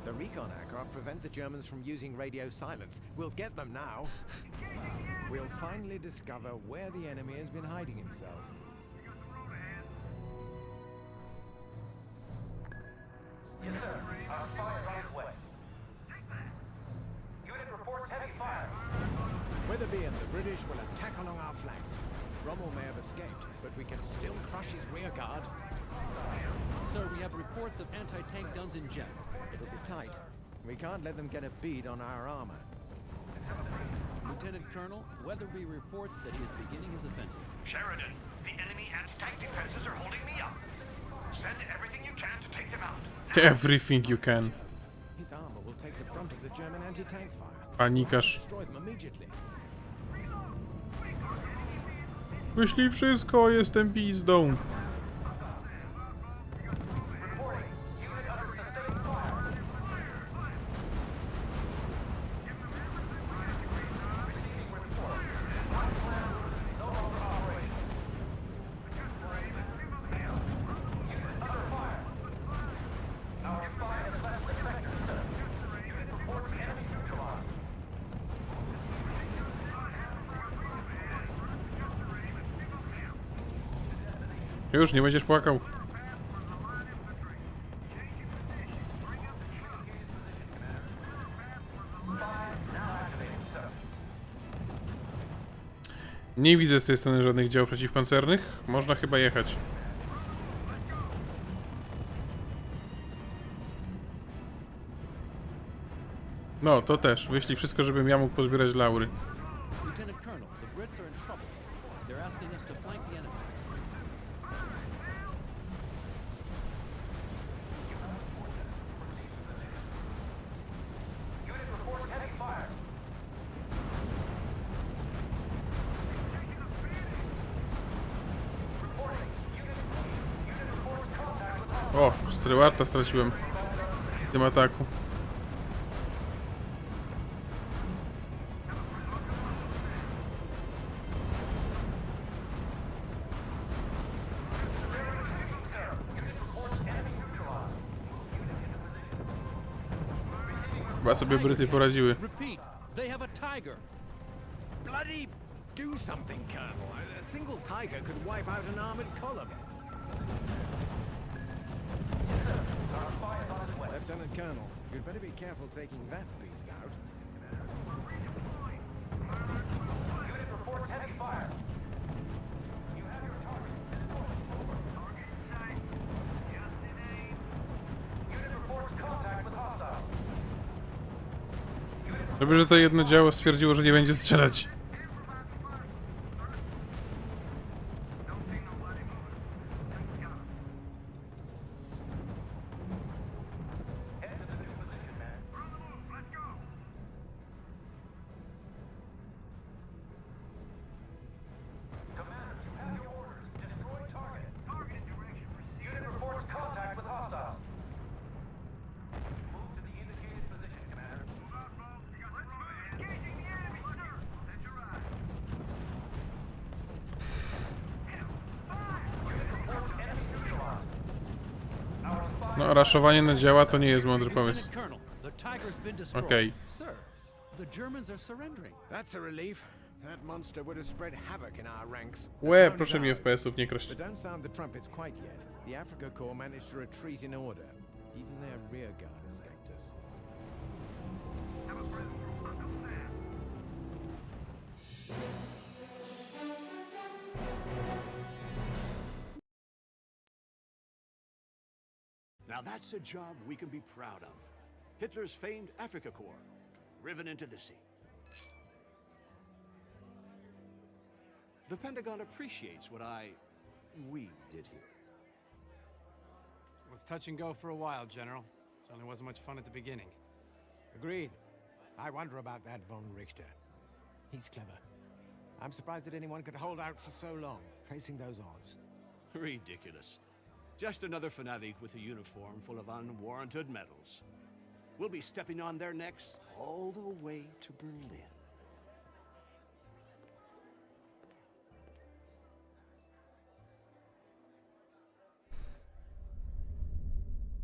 The recon aircraft prevent the Germans from using radio silence. We'll get them now. We'll finally discover where the enemy has been hiding himself. Yes, sir. Our spy is on his way. Unit reports heavy fire. Weatherby and the British will attack along our flanks. Rommel may have escaped, but we can still crush his rear guard. Sir, we have reports of anti-tank guns in jet. It'll be tight. We can't let them get a bead on our armor. Lieutenant Colonel, Weatherby reports that he is beginning his offensive. Sheridan, the enemy anti-tank defenses are holding me up. Send everything you can to take them out. Everything you can. His armor will take the brunt of the German anti-tank fire. Panikarz. Destroy them immediately. Wyślij wszystko, jestem pizdą. Już nie będziesz płakał. Nie widzę z tej strony żadnych dział przeciwpancernych. Można chyba jechać. No, to też. Wyślij wszystko, żebym ja mógł pozbierać laury. Lieutenant Colonel, the Brits are in trouble. They're asking us to flank the enemy. O, Stewarta straciłem w tym ataku. Chyba sobie Bryty poradziły. Repeat, they have a tiger. Bloody do something, Colonel. A single tiger could wipe out an armored column. Lieutenant Colonel, you'd better be careful taking that beast out. Unit reports heavy fire. You have your target. Target in sight. Just in aim. Unit reports contact with hostiles. Dobrze, że to jedno działo stwierdziło, że nie będzie strzelać. No, raszowanie na działa to nie jest mądry pomysł. Okej. That's a relief. That monster would have spread havoc in our ranks. Łe, proszę mi FPS-ów nie kraść. But don't sound the trumpets quite yet. The Africa Corps managed to retreat in order. Even their rear guard escaped us. Now that's a job we can be proud of. Hitler's famed Africa Corps, driven into the sea. The Pentagon appreciates what we did here. It was touch and go for a while, General. Certainly wasn't much fun at the beginning. Agreed. I wonder about that von Richter. He's clever. I'm surprised that anyone could hold out for so long, facing those odds. Ridiculous. Just another fanatic with a uniform full of unwarranted medals. We'll be stepping on their necks all the way to Berlin.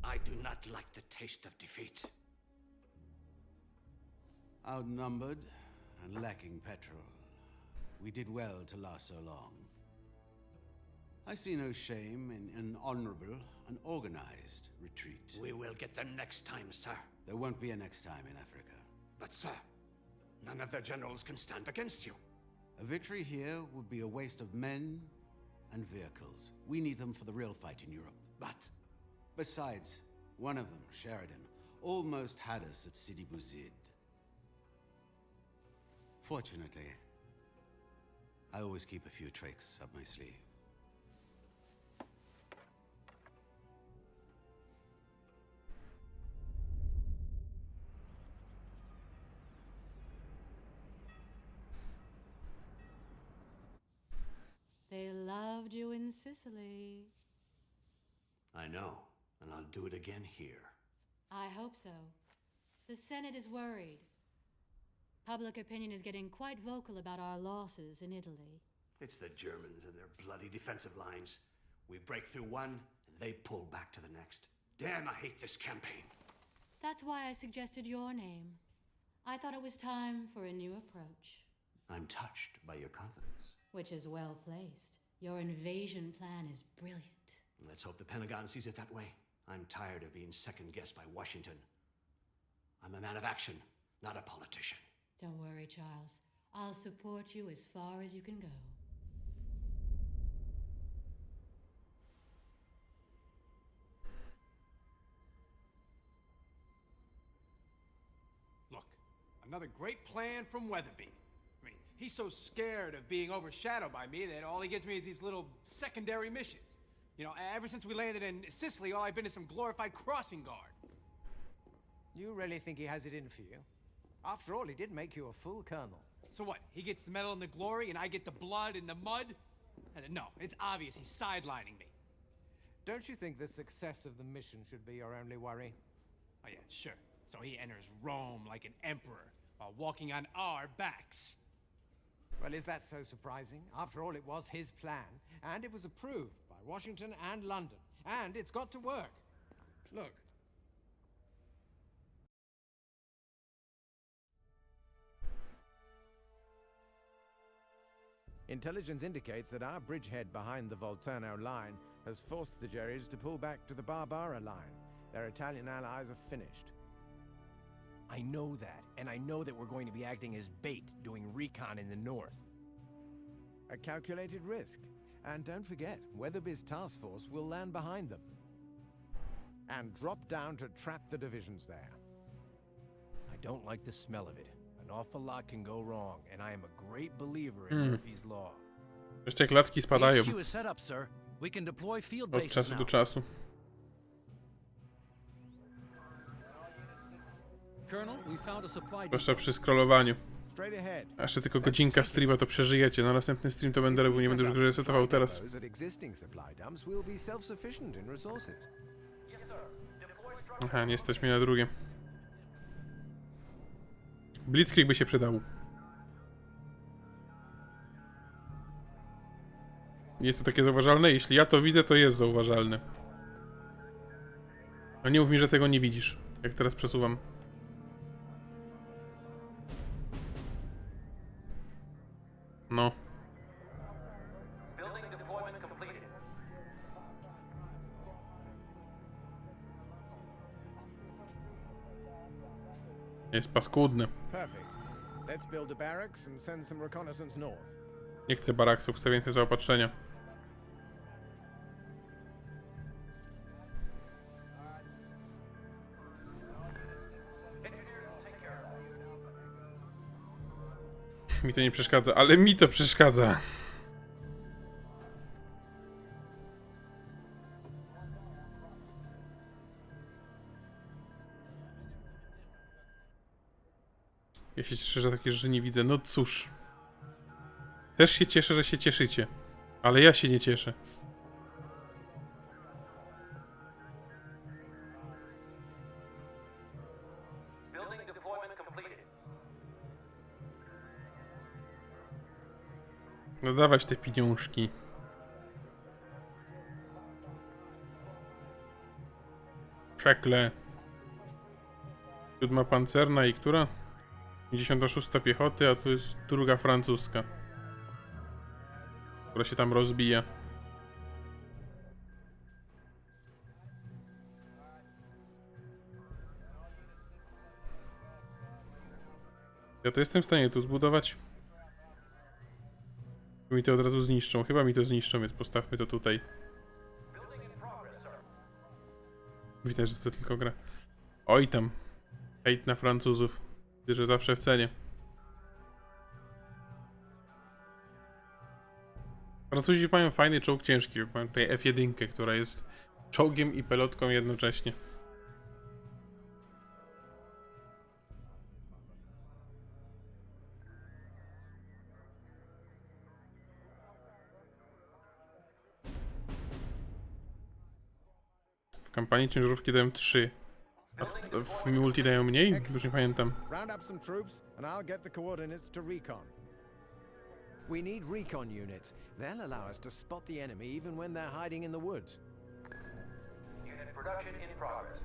I do not like the taste of defeat. Outnumbered and lacking petrol, we did well to last so long. I see no shame in an honorable and organized retreat. We will get them next time, sir. There won't be a next time in Africa. But, sir, none of their generals can stand against you. A victory here would be a waste of men and vehicles. We need them for the real fight in Europe. But besides, one of them, Sheridan, almost had us at Sidi Bouzid. Fortunately, I always keep a few tricks up my sleeve. They loved you in Sicily. I know, and I'll do it again here. I hope so. The Senate is worried. Public opinion is getting quite vocal about our losses in Italy. It's the Germans and their bloody defensive lines. We break through one, and they pull back to the next. Damn, I hate this campaign. That's why I suggested your name. I thought it was time for a new approach. I'm touched by your confidence. Which is well placed. Your invasion plan is brilliant. Let's hope the Pentagon sees it that way. I'm tired of being second-guessed by Washington. I'm a man of action, not a politician. Don't worry, Charles. I'll support you as far as you can go. Look, another great plan from Weatherby. I mean, he's so scared of being overshadowed by me that all he gives me is these little secondary missions. You know, ever since we landed in Sicily, all I've been is some glorified crossing guard. You really think he has it in for you? After all, he did make you a full colonel. So what, he gets the medal and the glory, and I get the blood and the mud? No, it's obvious he's sidelining me. Don't you think the success of the mission should be your only worry? Oh yeah, sure. So he enters Rome like an emperor while walking on our backs. Well, is that so surprising? After all, it was his plan, and it was approved by Washington and London, and it's got to work. Look. Intelligence indicates that our bridgehead behind the Volturno line has forced the Jerrys to pull back to the Barbara line. Their Italian allies are finished. I know that, and I know that we're going to be acting as bait, doing recon in the north. A calculated risk. And don't forget, Weatherby's task force will land behind them. And drop down to trap the divisions there. I don't like the smell of it. An awful lot can go wrong, and I am a great believer in Murphy's Law. Wreszcie klatki spadają. HQ is set up, sir. We can deploy field Od bases czasu now. do czasu. Colonel, we found a supply Zwłaszcza przy scrollowaniu. Straight ahead. A jeszcze tylko godzinka streama, to przeżyjecie. Na następny stream to będę robił, nie będę już gry resetował teraz. Aha, nie stać mnie na drugie. Blitzkrieg by się przydał. Jest to takie zauważalne? Jeśli ja to widzę, to jest zauważalne. No nie mów mi, że tego nie widzisz, jak teraz przesuwam. No. Building deployment completed. Jest paskudne. Perfect. Let's build a barracks and send some reconnaissance north. Nie chcę baraksów, chcę więcej zaopatrzenia. Mi to nie przeszkadza, ale mi to przeszkadza. Ja się cieszę, że takie rzeczy nie widzę. No cóż. Też się cieszę, że się cieszycie. Ale ja się nie cieszę. Building deployment completed. No dawać te pieniążki. Przekle. 7 pancerna i która? 56 piechoty, a to jest druga francuska. Która się tam rozbija. Ja to jestem w stanie tu zbudować. Mi to od razu zniszczą. Chyba mi to zniszczą, więc postawmy to tutaj. Widać, że to tylko gra. Oj tam. Hejt na Francuzów. Widzę, że zawsze w cenie. Francuzi mają fajny czołg ciężki. Mają tutaj F1, która jest czołgiem i pelotką jednocześnie. W kampanii ciężarówki dają 3. A w multi dają mniej? Już nie pamiętam. Round up some troops and I'll get the coordinates to recon. We need recon units. They'll allow us to spot the enemy even when they're hiding in the woods. Unit production in progress.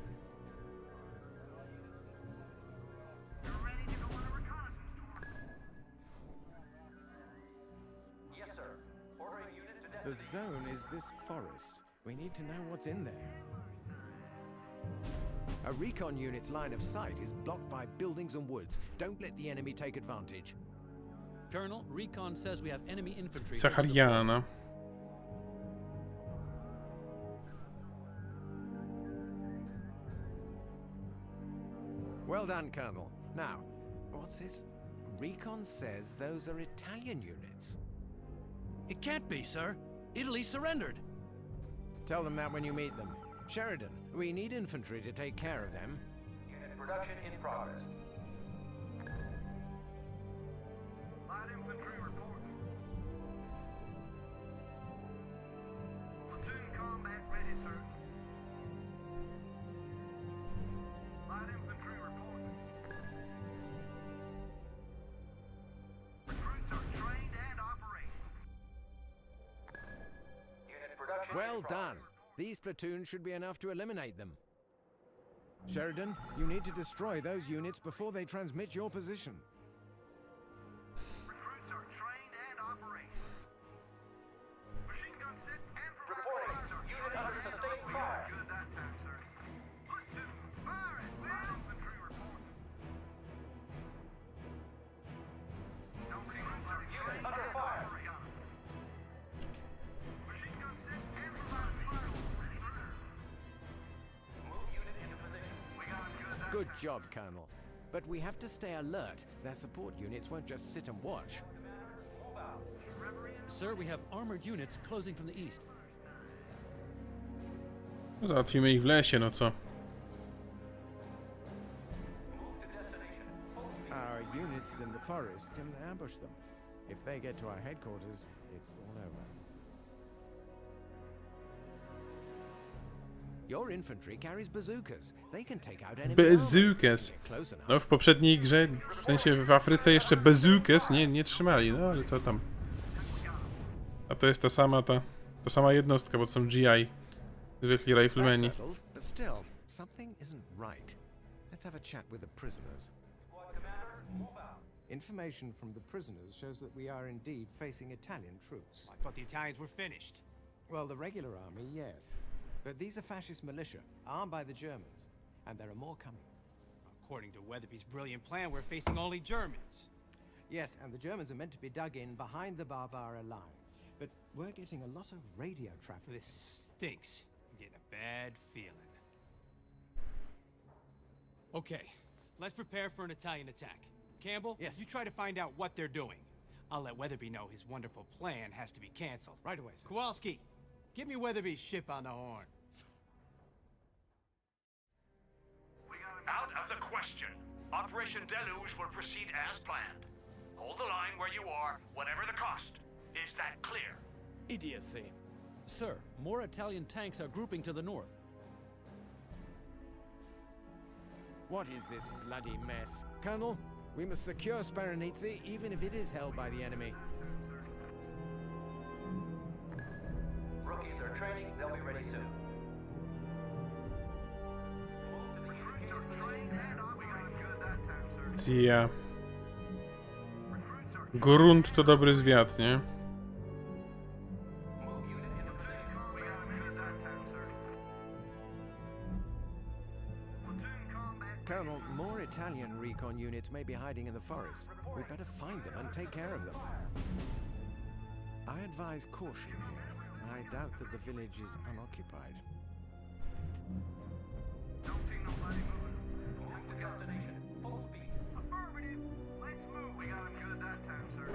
Yes, sir. Ordering unit to The destiny. zone is this forest. We need to know what's in there. A recon unit's line of sight is blocked by buildings and woods. Don't let the enemy take advantage. Colonel, recon says we have enemy infantry. Sahariana. Well done, Colonel. Now, what's this? Recon says those are Italian units. It can't be, sir. Italy surrendered. Tell them that when you meet them. Sheridan, we need infantry to take care of them. Unit production in progress. Light infantry reporting. Platoon combat ready, sir. Well done. These platoons should be enough to eliminate them. Sheridan, you need to destroy those units before they transmit your position. Recruits are trained and operating. Machine gun set and Reporting. Unit under sustained fire. Good that time, sir. Platoon, fire it, will. Infantry report. Unit under fire. Machine gun set and providing fire. Ready, sir. Move unit into position. We got him good that Good job, Colonel. But we have to stay alert. Their support units won't just sit and watch. Move out. Sir, we have armored units closing from the east. No, załatwimy ich w lesie, no co? Our units in the forest can ambush them. If they get to our headquarters, it's all over. Your infantry carries bazookas. They can take out enemy Bazookas. close enough. No w poprzedniej grze, w sensie w Afryce jeszcze bazookas nie trzymali, no ale co tam. A to jest ta sama jednostka, bo to są GI. Zwykli riflemeni. That's settled, but still, something isn't right. Let's have a chat with the prisoners. Information from the prisoners shows that we are indeed facing Italian troops. I thought the Italians were finished. Well, the regular army, yes. But these are fascist militia, armed by the Germans. And there are more coming. According to Weatherby's brilliant plan, we're facing only Germans. Yes, and the Germans are meant to be dug in behind the Barbara line. But we're getting a lot of radio traffic. This stinks. I'm getting a bad feeling. Okay, let's prepare for an Italian attack. Campbell, yes, you try to find out what they're doing. I'll let Weatherby know his wonderful plan has to be canceled. Right away, sir. Kowalski, give me Weatherby's ship on the horn. Out of the question. Operation Deluge will proceed as planned. Hold the line where you are, whatever the cost. Is that clear? Idiocy. Sir, more Italian tanks are grouping to the north. What is this bloody mess? Colonel, we must secure Sparanizzi even if it is held by the enemy. Rookies are training. They'll be ready soon. Ja. Grunt to dobry zwiat, nie? Colonel, more Italian recon units may be hiding in the forest. We better find them and take care of them. I advise caution here. I doubt that the village is unoccupied. Don't see nobody moving. Moving to destination. Full speed. Affirmative. Let's move. We got him good that time, sir.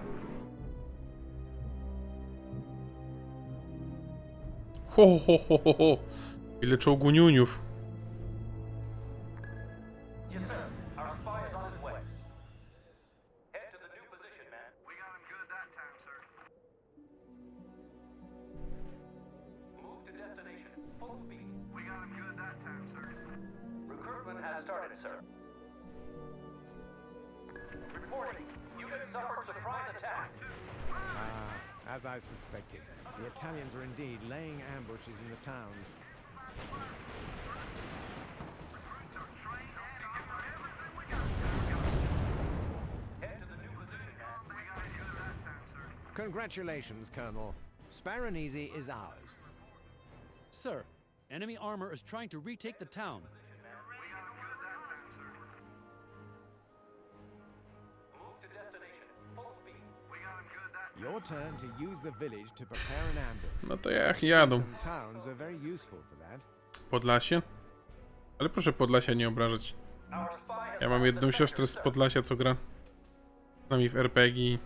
Ho. Ile czołguniuniów. Yes, sir. Our spy is on his way. Head to the new position, man. We got him good that time, sir. Move to destination. Full speed. We got him good that time, sir. Recruitment has started, sir. Reporting. Unit suffered surprise attack. As I suspected, the Italians are indeed laying ambushes in the towns. Congratulations, Colonel. Sparanizzi is ours. Sir, enemy armor is trying to retake the town. Your turn to use the village to prepare an ambush. No to jak jadą. Some towns are very useful for that. Podlasie? Ale proszę Podlasia nie obrażać. Ja mam jedną siostrę z Podlasia, co gra z nami w RPG.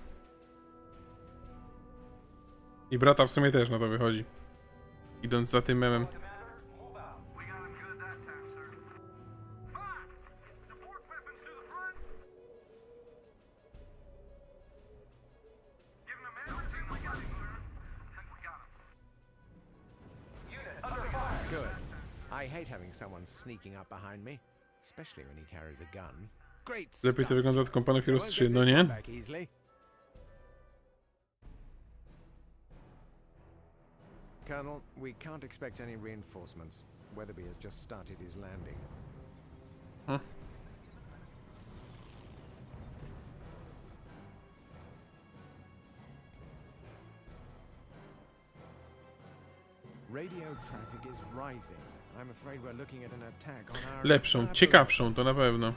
I brata w sumie też na to wychodzi. Idąc za tym memem. Good. I hate having someone sneaking up behind me, especially when he carries a gun. Great stuff. Lepiej to wygląda od kompanów Heroes 3, no nie? Back easily. Colonel, we can't expect any reinforcements. Weatherby has just started his landing. Huh? Radio traffic is rising. I'm afraid we're looking at an attack on our... Lepszą, ciekawszą, to na pewno.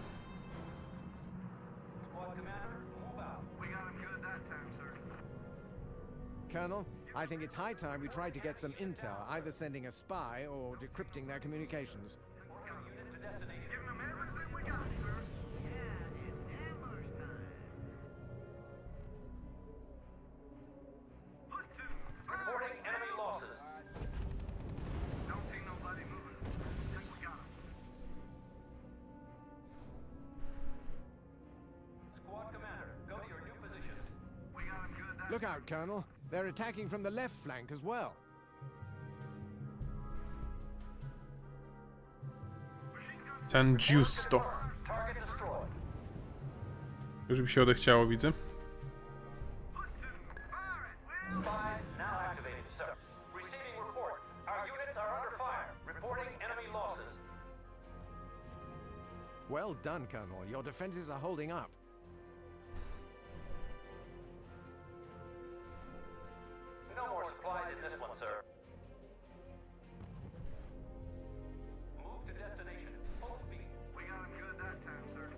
Colonel, I think it's high time we tried to get some intel, either sending a spy or decrypting their communications. Reporting enemy losses. Don't see nobody moving. Think we got him. Squad commander, go to your new position. We got him good. Look out, Colonel. They're attacking from the left flank as well. San Giusto. Target destroyed. Już mi się odechciało, widzę. Spies now activated, sir. Receiving report. Our units are under fire. Reporting enemy losses. Well done, Colonel. Your defenses are holding up. No more supplies in this one, sir. Move to destination. Full speed. We got him good that time, sir.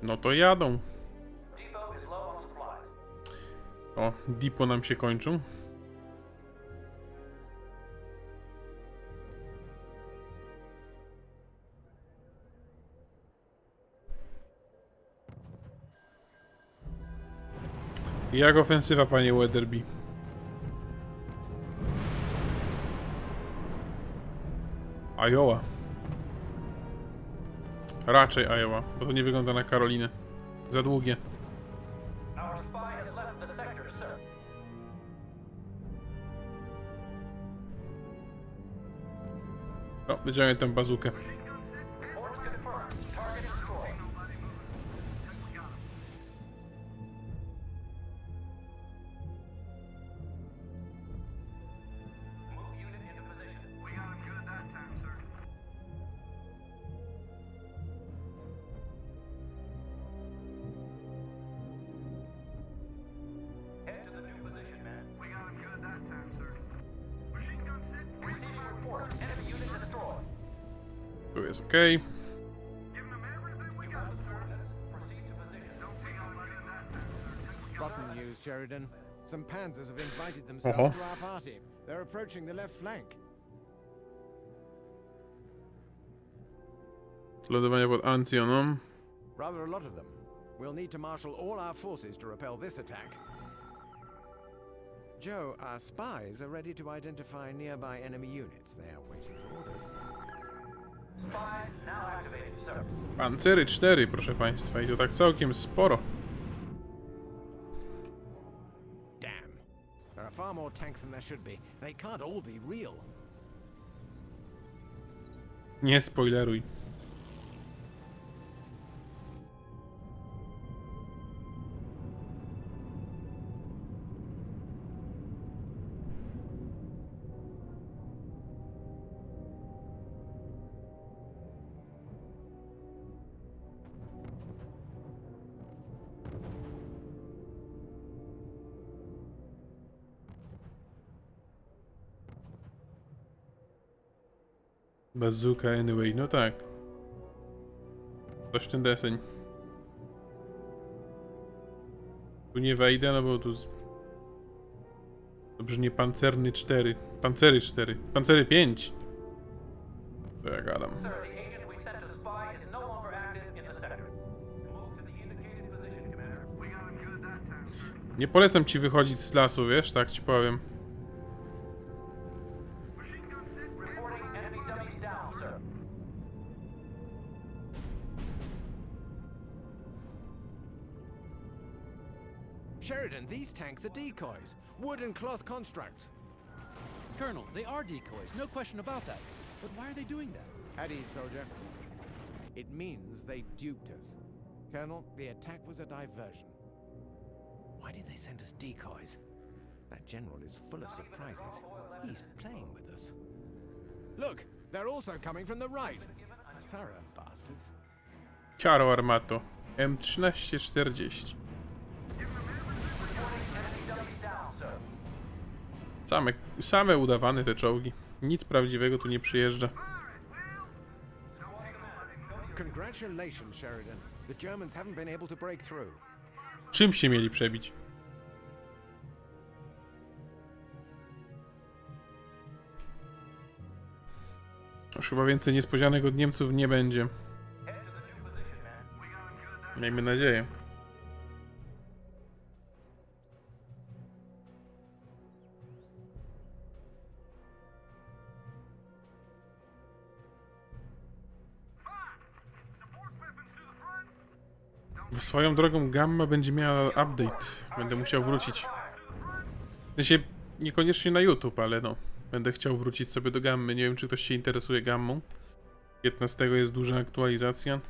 No to jadą. Depot is low on supplies. O, dipo nam się kończą. Jak ofensywa, panie Weatherby? Iowa. Raczej Iowa, bo to nie wygląda na Karolinę. Za długie. Our spy has left the sector, sir. O, będziemy tę bazukę. Reports confirmed. Target destroyed. Move unit into position. We got him good that time, sir. Head to the new position, man. We got him good that time, sir. Machine gun set. Receiving report. Enemy unit destroyed. Tu jest ok. Rotten news, Sheridan. Some panzers have invited themselves to our party. They're approaching the left flank. Lądowanie pod Ancjoną. Rather a lot of them. We'll need to marshal all our forces to repel this attack. Joe, our spies are ready to identify nearby enemy units. They are waiting for orders. Spies now activated, sir. Pancery 4, proszę państwa, i to tak całkiem sporo. Damn. There are far more tanks than there should be. They can't all be real. Nie spoileruj. Bazooka anyway, no tak. Coś ten deseń. Tu nie wejdę, no bo tu... Dobrze, nie pancerny 4. Pancery 4. Pancery 5. To ja gadam. Sir, the agent we sent to spy is no longer active in the sector. Move to the indicated position, Commander. We got him good that time, sir. Nie polecam ci wychodzić z lasu, wiesz, tak ci powiem. Reporting enemy dummies down, sir. Sheridan, these tanks are decoys. Wood and cloth constructs. Colonel, they are decoys, no question about that. But why are they doing that? At ease, soldier. It means they duped us. Colonel, the attack was a diversion. Why did they send us decoys? That general is full of surprises. He's playing with us. Look, they're also coming from the right. Thorough bastards. Caro Armato. M1340. Same udawane te czołgi. Nic prawdziwego tu nie przyjeżdża. Congratulations, Sheridan. The Germans haven't been able to break through. Czym się mieli przebić? Już chyba więcej niespodzianek od Niemców nie będzie. Miejmy nadzieję. Swoją drogą Gamma będzie miała update. Będę musiał wrócić. W sensie niekoniecznie na YouTube, ale no. Będę chciał wrócić sobie do Gammy. Nie wiem, czy ktoś się interesuje Gammą. 15 jest duża aktualizacja.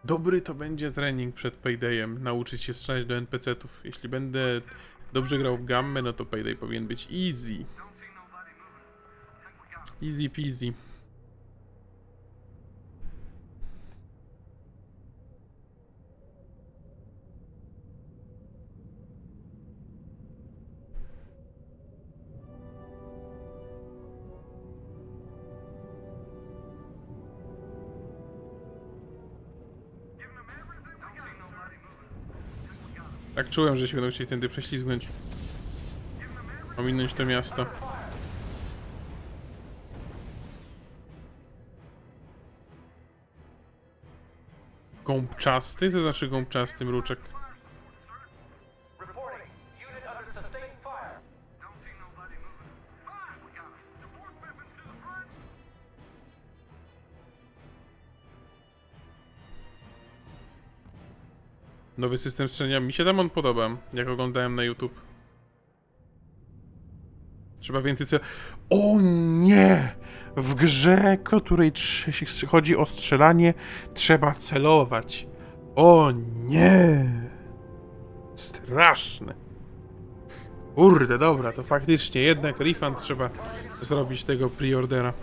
Dobry to będzie trening przed Paydayem. Nauczyć się strzelać do NPC-ów. Jeśli będę dobrze grał w Gammę, no to Payday powinien być easy. Easy peasy. Tak czułem, że się będą chcieli tędy prześlizgnąć. Ominąć to miasto. Gąbczasty? Co znaczy gąbczasty, mruczek? Nowy system strzelania. Mi się tam on podoba, jak oglądałem na YouTube. Trzeba więcej cel... O nie! W grze, której chodzi o strzelanie, trzeba celować. O nie! Straszne. Kurde, dobra, to faktycznie jednak refund trzeba zrobić tego preordera.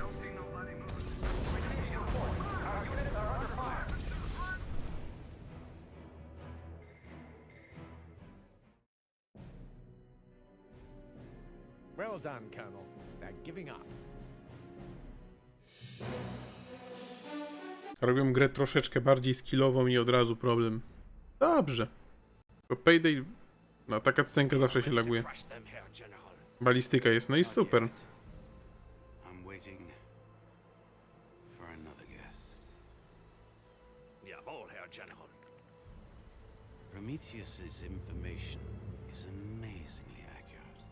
Well done, Colonel. They're giving up. Robią grę troszeczkę bardziej skillową i od razu problem. Dobrze. Bo Payday... No, taka scenka zawsze się laguje. Balistyka jest, no i super. I'm waiting for another guest. Jawohl, Herr General. Prometheus's information is amazingly accurate.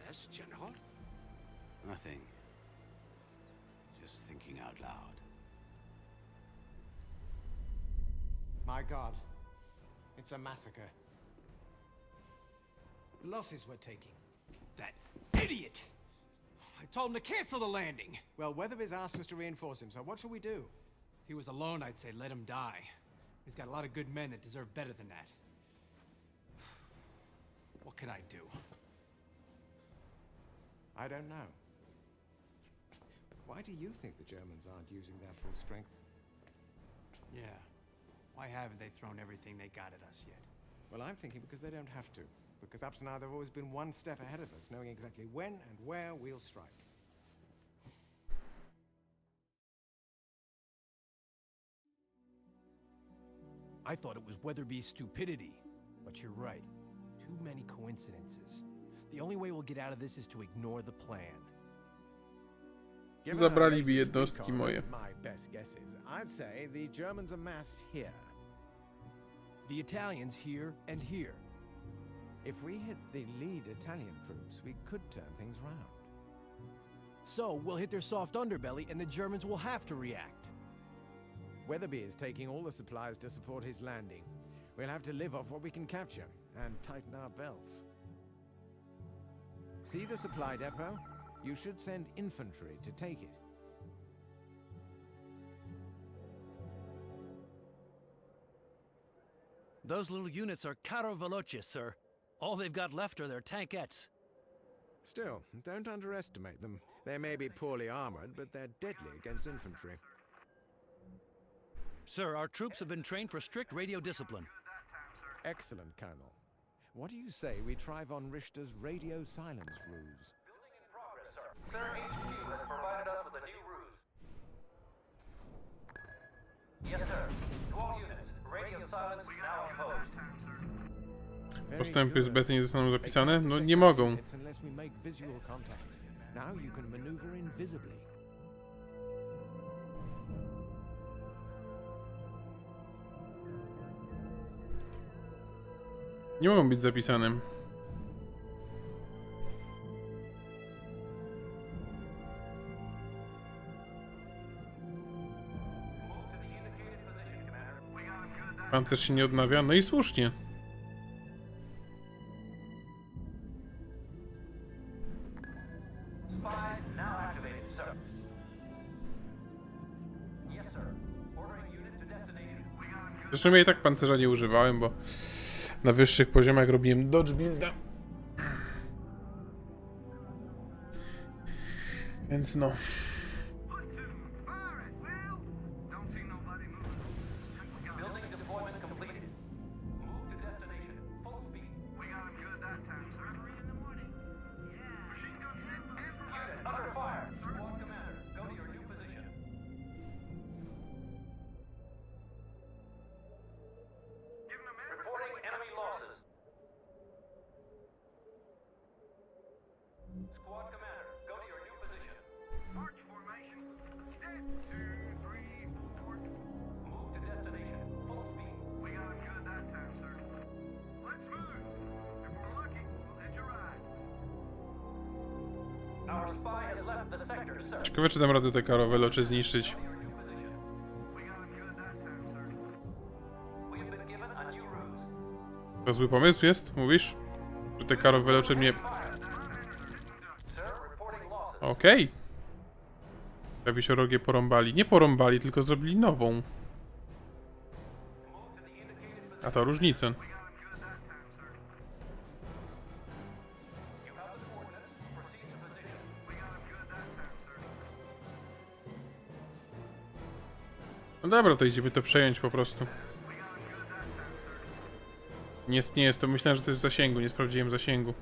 Yes, General? Nothing. Just thinking out loud. My God. It's a massacre. The losses we're taking. That idiot! I told him to cancel the landing! Well, Weatherby's asked us to reinforce him, so what shall we do? If he was alone, I'd say let him die. He's got a lot of good men that deserve better than that. What can I do? I don't know. Why do you think the Germans aren't using their full strength? Yeah. Why haven't they thrown everything they got at us yet? Well, I'm thinking because they don't have to. Because up to now they've always been one step ahead of us, knowing exactly when and where we'll strike. I thought it was Weatherby's stupidity, but you're right. Too many coincidences. The only way we'll get out of this is to ignore the plan. Zabraliby jednostki moje. My best guesses. I'd say the Germans are massed here. The Italians here and here. If we hit the lead Italian troops, we could turn things round. So we'll hit their soft underbelly and the Germans will have to react. Weatherby is taking all the supplies to support his landing. We'll have to live off what we can capture and tighten our belts. See the supply depot? You should send infantry to take it. Those little units are caro veloci, sir. All they've got left are their tankettes. Still, don't underestimate them. They may be poorly armored, but they're deadly against infantry. Sir, our troops have been trained for strict radio discipline. Excellent, Colonel. What do you say we try von Richter's radio silence ruse? Sir, HQ has provided us with a new ruse. Yes, sir. To all units, radio silence now imposed. Postępy zbytnie nie zostaną zapisane? No nie mogą. Unless we make visual contact. Now you can maneuver invisibly. Nie mogą być zapisane. Pancerz się nie odnawia? No i słusznie. Zresztą ja i tak pancerza nie używałem, bo na wyższych poziomach robiłem dodge builda. Więc no. Ciekawe, czy dam radę te karowe locze zniszczyć. To zły pomysł jest, mówisz? Że te karowe locze mnie... Okej. Te wisiorogie porąbali. Nie porąbali, tylko zrobili nową. A to różnica. No dobra, to idziemy to przejąć po prostu. Nie jest to. Myślałem, że to jest w zasięgu. Nie sprawdziłem zasięgu.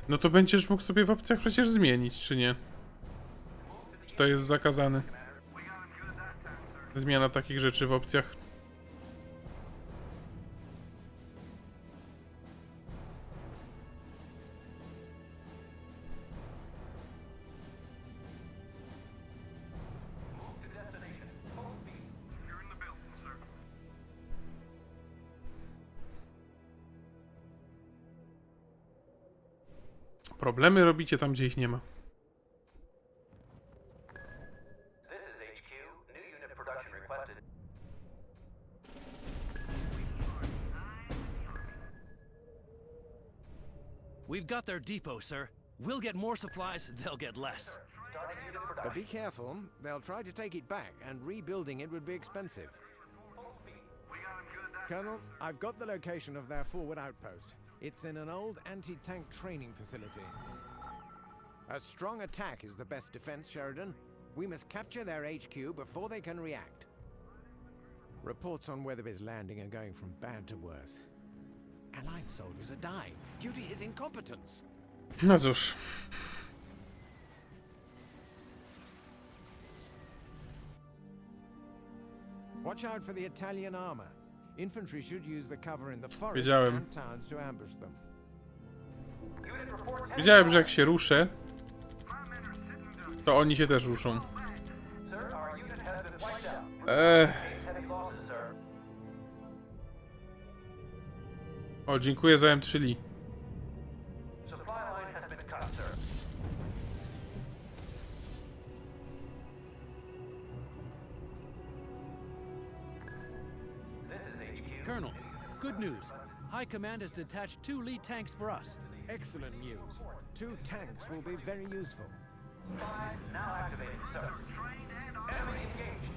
No to będziesz mógł sobie w opcjach przecież zmienić, czy nie? Czy to jest zakazane? Zmiana takich rzeczy w opcjach. Problemy robicie tam, gdzie ich nie ma. We've got their depot, sir. We'll get more supplies, they'll get less. But be careful, they'll try to take it back, and rebuilding it would be expensive. Colonel, I've got the location of their forward outpost. It's in an old anti-tank training facility. A strong attack is the best defense, Sheridan. We must capture their HQ before they can react. Reports on Weatherby's landing are going from bad to worse. Allied soldiers are dying due to his incompetence. No cóż. Watch out for the Italian armor. Infantry should use the cover in the forest Wiedziałem. and towns to ambush them. Wiedziałem, że jak się ruszę, to oni się też ruszą. O, dziękuję za M3 Lee. Colonel, good news. High Command has detached 2 lead tanks for us. Excellent news. 2 tanks will be very useful. Spies now activated, sir. Enemy engaged.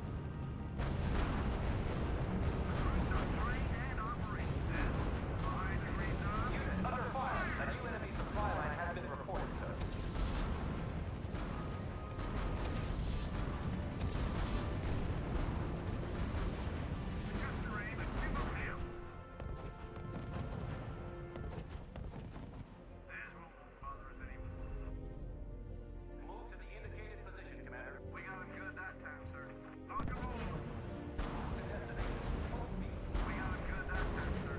Unit under fire. A new enemy supply line has been reported, sir. Move to the indicated position, Commander. We got him good that time, sir. Knock him over. Move to destination. Full speed. We got him good that time, sir.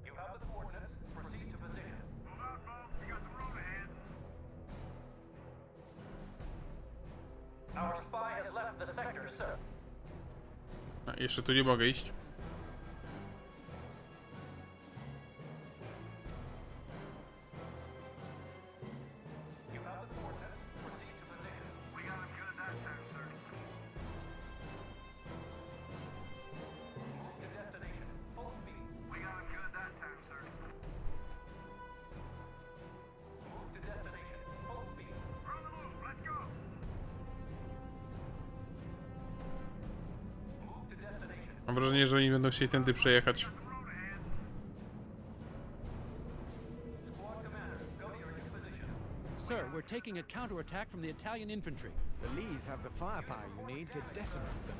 You have the coordinates. Proceed to position. Move out, folks. We got the road ahead. Our spy has left the sector, sir. A, jeszcze tu nie mogę iść. You have the coordinates. Proceed to position. We got him good that time, sir. Move to destination. Full speed. We got him good that time, sir. Move to destination. Full speed. We're on the move. Let's go. Move to destination. Mam wrażenie, że oni będą chcieli tędy przejechać. Squad commander, go to your new position. Sir, we're taking a counterattack from the Italian infantry. The Lees have the firepower you need to decimate them.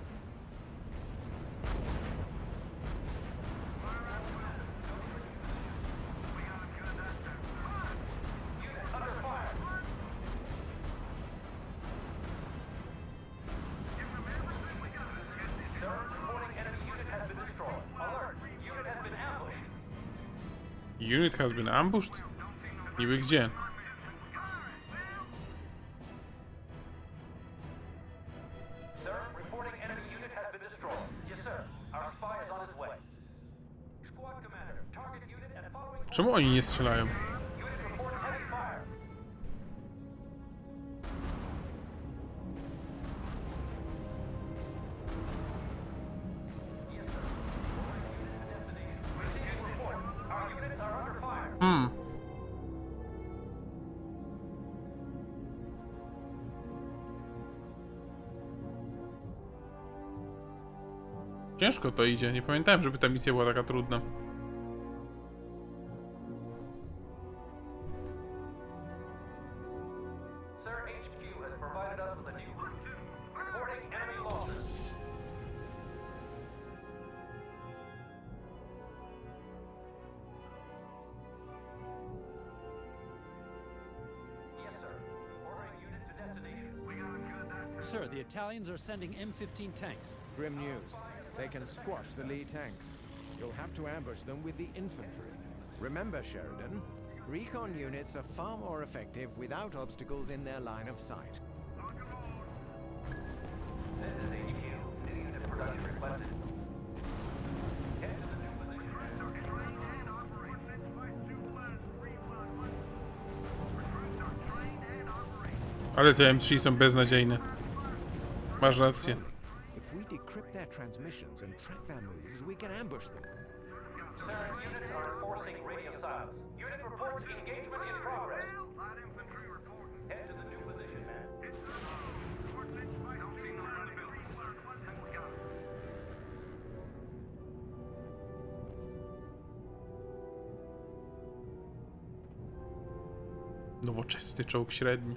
Unit under fire. Sir, reporting enemy unit has been destroyed. Alert! Unit has been ambushed. Unit has been ambushed? Niby gdzie? Sir, reporting enemy unit has been destroyed. Yes, sir. Our spy is on his way. Squad commander, target unit and following. Czemu oni nie strzelają? Unit reports heavy fire. Yes, sir. Ordering unit to destination. Receiving report. Our units are under fire. Ciężko to idzie. Nie pamiętałem, żeby ta misja była taka trudna. Sir, HQ has provided us with a new route. Reporting enemy losses. Yes, sir. Ordering unit to destination. We got him good that time. Sir, the Italians are sending M15 tanks. Grim news. They can squash the Lee tanks. You'll have to ambush them with the infantry. Remember, Sheridan, recon units are far more effective without obstacles in their line of sight. This is HQ. New unit production requested. Head to the new position. Ale te M3 są beznadziejne. Masz rację. If we decrypt their transmissions and track their moves, we can ambush them. Sir, units are enforcing radio silence. Unit reports engagement in progress. Head to the new position, man. Nowoczesny czołg średni.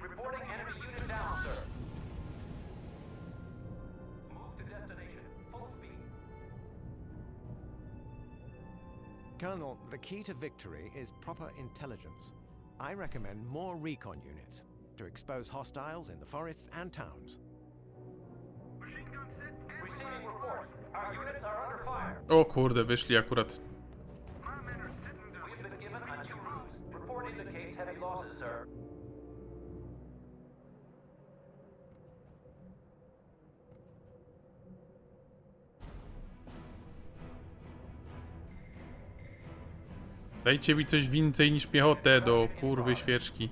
Reporting enemy unit down, sir. Move to destination. Full speed. Colonel, the key to victory is proper intelligence. I recommend more recon units to expose hostiles in the forests and towns. Receiving report. Our units are under fire. O kurde, wyszli akurat. We have been given a new route. Report indicates heavy losses, sir. Dajcie mi coś więcej niż piechotę do kurwy świeczki.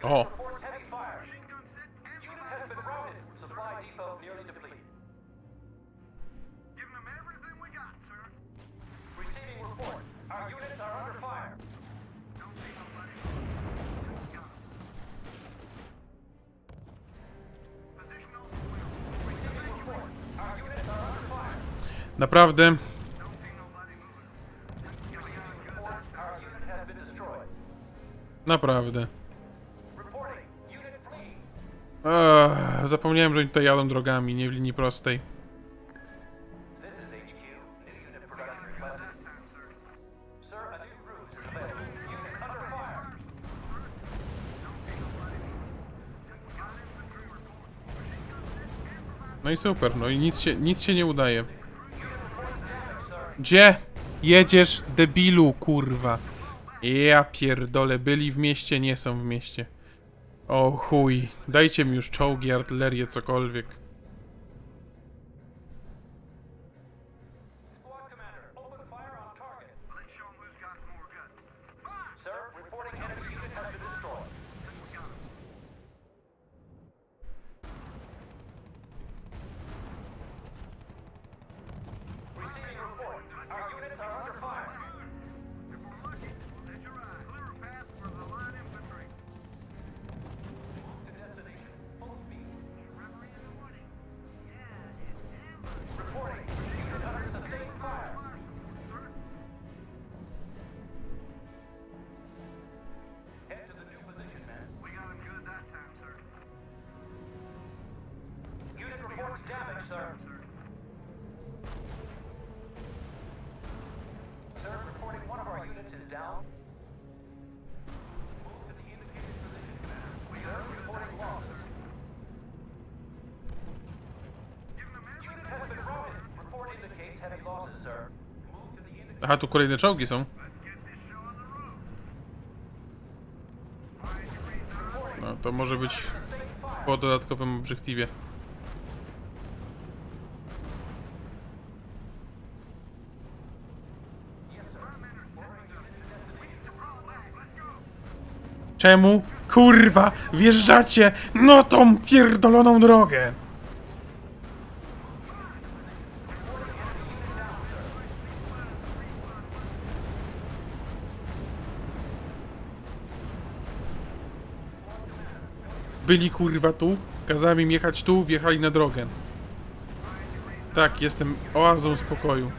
O! Naprawdę. Naprawdę. Zapomniałem, że oni tutaj jadą drogami, nie w linii prostej. No i super, no i nic się nie udaje. Gdzie jedziesz, debilu, kurwa? Ja pierdolę, byli w mieście, nie są w mieście. O chuj, dajcie mi już czołgi, artylerię, cokolwiek. Aha, tu kolejne czołgi są. No, to może być po dodatkowym obiektywie. Czemu? Kurwa! Wjeżdżacie! No tą pierdoloną drogę! Byli kurwa tu, kazałem im jechać tu, wjechali na drogę. Tak, jestem oazą spokoju.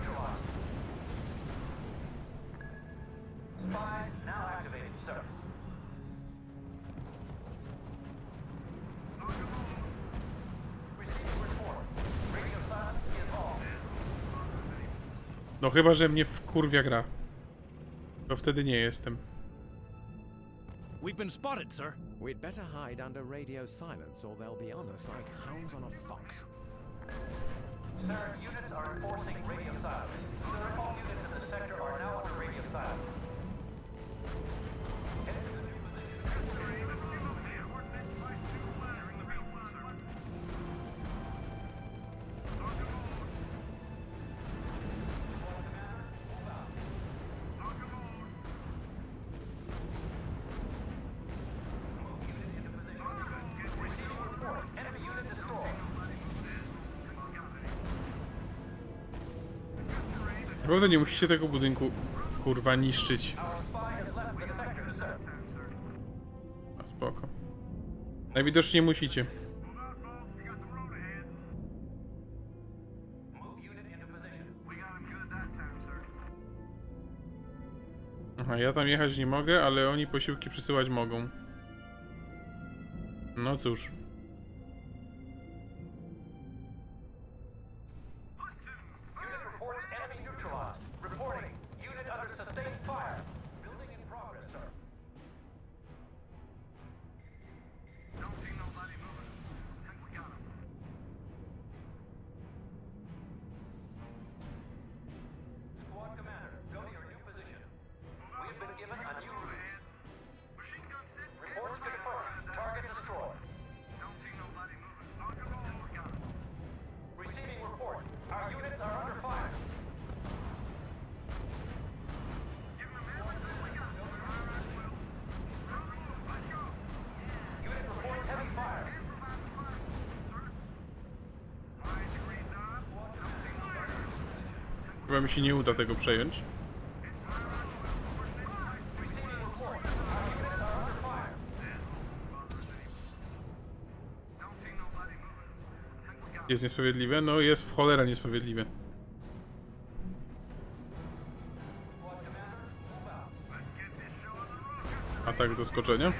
No chyba, że mnie wkurwia gra. To wtedy nie jestem. We've been spotted, sir. We'd better hide under radio silence or they'll be on us like hounds on a fox. Sir, units are enforcing radio silence. Sir, all units in the sector are now under radio silence. Naprawdę nie musicie tego budynku, kurwa, niszczyć. A spoko. Najwidoczniej musicie. Aha, ja tam jechać nie mogę, ale oni posiłki przysyłać mogą. No cóż. Unit reports enemy neutralized. Reporting. Unit under sustained fire. Building in progress, sir. Don't see nobody moving. Think we got him. Squad commander, go to your new position. We have been given a new route. Reports confirmed. Target destroyed. Don't see nobody moving. Think we got him. Receiving report. Our units are under fire. Unit reports heavy fire. Chyba mi się nie uda tego przejąć. Jest niesprawiedliwe? No jest w cholera niesprawiedliwe. Atak z zaskoczenia.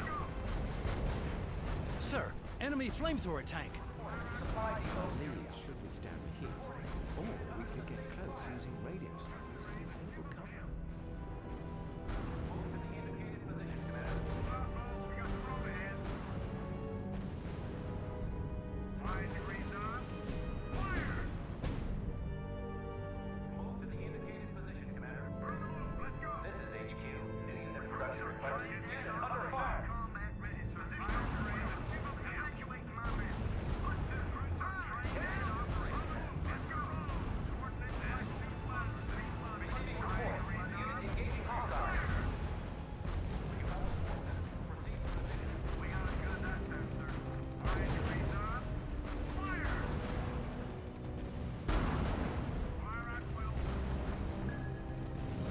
Sir, enemy flamethrower tank. These should withstand the heat. Or we could get close using radio signals. We'll cover. This is HQ. Any unit production requested. Unit under fire. Receiving report. Unit engaging hostiles.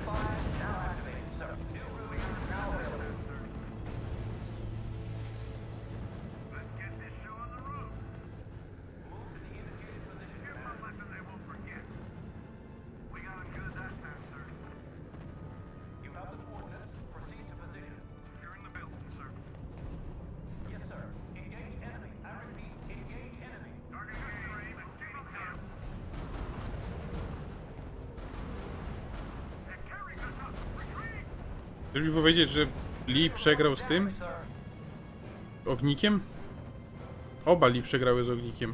Fire now activated, sir. New route is now available. Let's get this show on the road. Move to the indicated position. Give them a lesson they won't forget. We got them good that time, sir. You have the coordinates. Proceed to position. Securing the building, sir. Yes, sir. Engage enemy. I repeat, engage enemy. Target range. Keep them down. They're carrying us up. Retreat! Chcesz mi powiedzieć, że Lee przegrał z tym? Ognikiem? Oba Lee przegrały z ognikiem.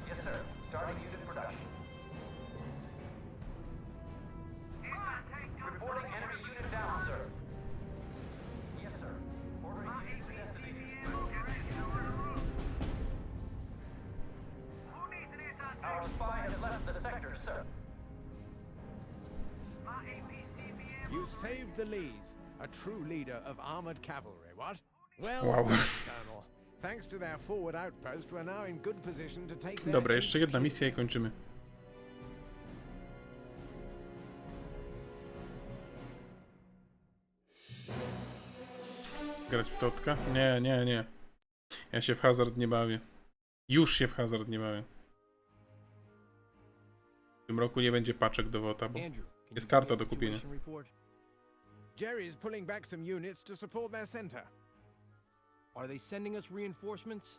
Yes, sir. Starting unit production. Reporting enemy unit down, sir. Yes, sir. Ordering unit to destination. Our spy has left the sector, sir. You saved the Lees, a true leader of armored cavalry, what? Well, Wow. Colonel. Thanks to their forward outpost, we're now in good position to take their Dobra, jeszcze jedna misja i kończymy. Grać w totka? Nie, nie, nie. Ja się w hazard nie bawię. Już się w hazard nie bawię. W tym roku nie będzie paczek do WOTA, bo jest karta do kupienia. Jerry's pulling back some units to support their center. Are they sending us reinforcements?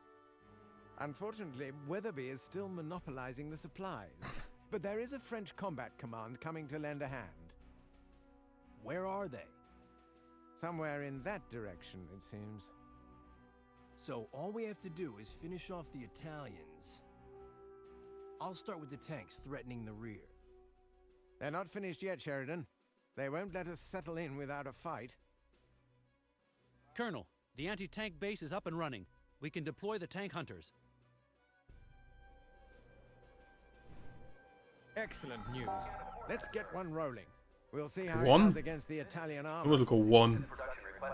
Unfortunately, Weatherby is still monopolizing the supplies. But there is a French combat command coming to lend a hand. Where are they? Somewhere in that direction, it seems. So all we have to do is finish off the Italians. I'll start with the tanks threatening the rear. They're not finished yet, Sheridan. They won't let us settle in without a fight. Colonel, the anti-tank base is up and running. We can deploy the tank hunters. Excellent news. Let's get one rolling. We'll see how One? it does against the Italian To było army. tylko one.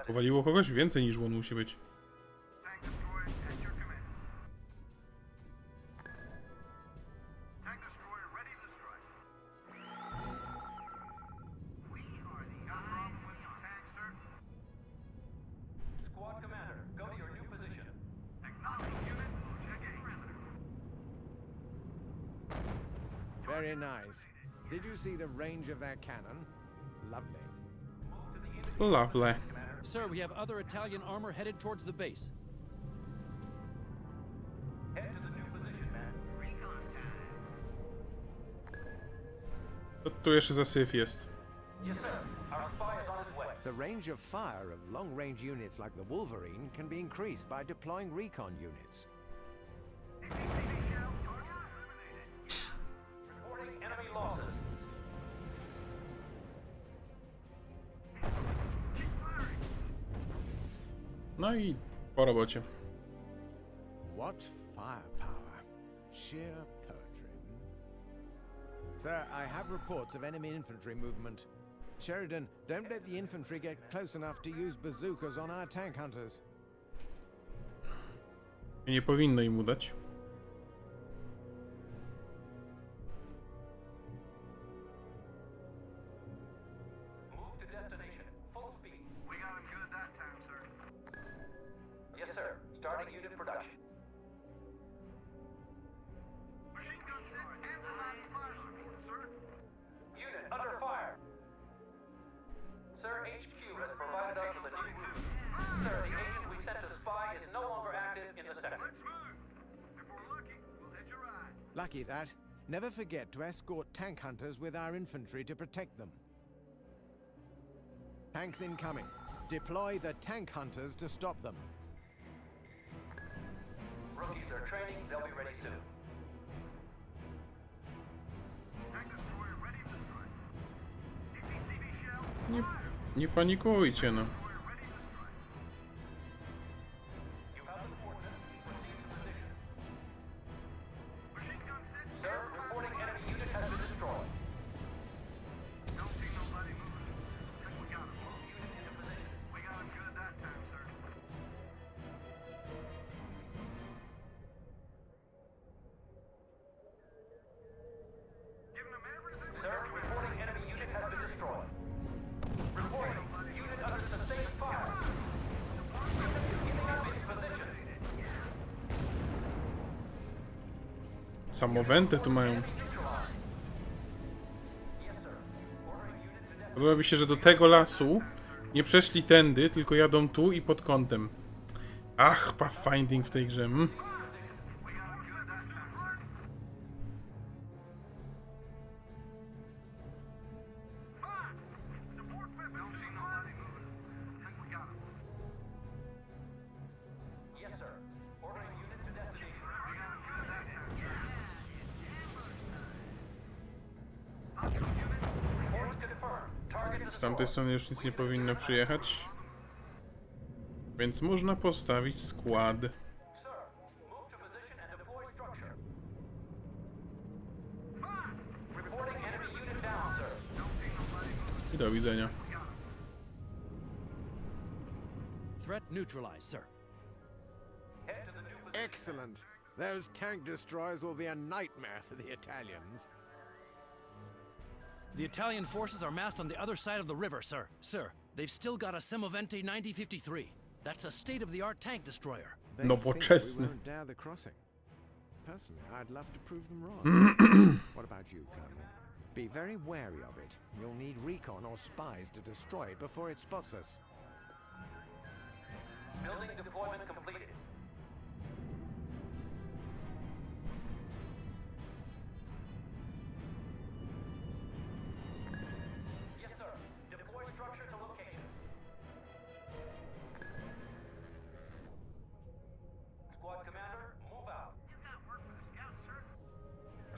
Powaliło kogoś? Więcej niż one musi być. Squad commander, go to your new position. Very nice. Did you see the range of their cannon? Lovely. Lovely. Sir, we have other Italian armor headed towards the base. Head to the new position, man. Recon time. To tu jeszcze zasyf jest. Yes, sir. Our spy is on his way. The range of fire of long-range units like the Wolverine can be increased by deploying recon units. Reporting enemy losses. No i po robocie. What firepower. Sheer poetry. Sir, I have reports of enemy infantry movement. Sheridan, don't let the infantry get close enough to use bazookas on our tank hunters. Nie powinno im udać. Move to destination. Full speed. We got him good that time, sir. Yes, sir. Starting unit production. Machine gun set and providing fire support, sir. Unit under fire. Sir, HQ has provided us with a new route. Sir, the agent we sent to spy is no longer active in the sector. Let's move. If we're lucky, we'll hit your ride. Lucky that. Never forget to escort tank hunters with our infantry to protect them. Tanks incoming. Deploy the tank hunters to stop them. Rookies are training. They'll be ready soon. Tank destroyer ready to strike. DCV shell. Nie panikujcie, no. Sir, reporting enemy unit has been destroyed. Don't see nobody moving. Think we got him. Unit into position. We got him good that time, sir. Giving them everything. Sir, reporting enemy unit has been destroyed. Reporting unit under sustained fire. Unit giving up its position. Samowętę tu mają. Podoba mi się, że do tego lasu nie przeszli tędy, tylko jadą tu i pod kątem. Ach, pathfinding w tej grze. Z tamtej strony już nic nie powinno przyjechać. Więc można postawić skład. I do widzenia. Threat neutralized, sir. Excellent. Those tank destroyers will be a nightmare for the Italians. The Italian forces are massed on the other side of the river, sir. Sir, they've still got a Semovente 9053. That's a state-of-the-art tank destroyer. Nowoczesny. We won't dare the crossing. Personally, I'd love to prove them wrong. What about you, Colonel? Be very wary of it. You'll need recon or spies to destroy it before it spots us. Building deployment completed. Yes, sir. Deploy structure to location. Squad commander, move out. You got work for the scouts, sir?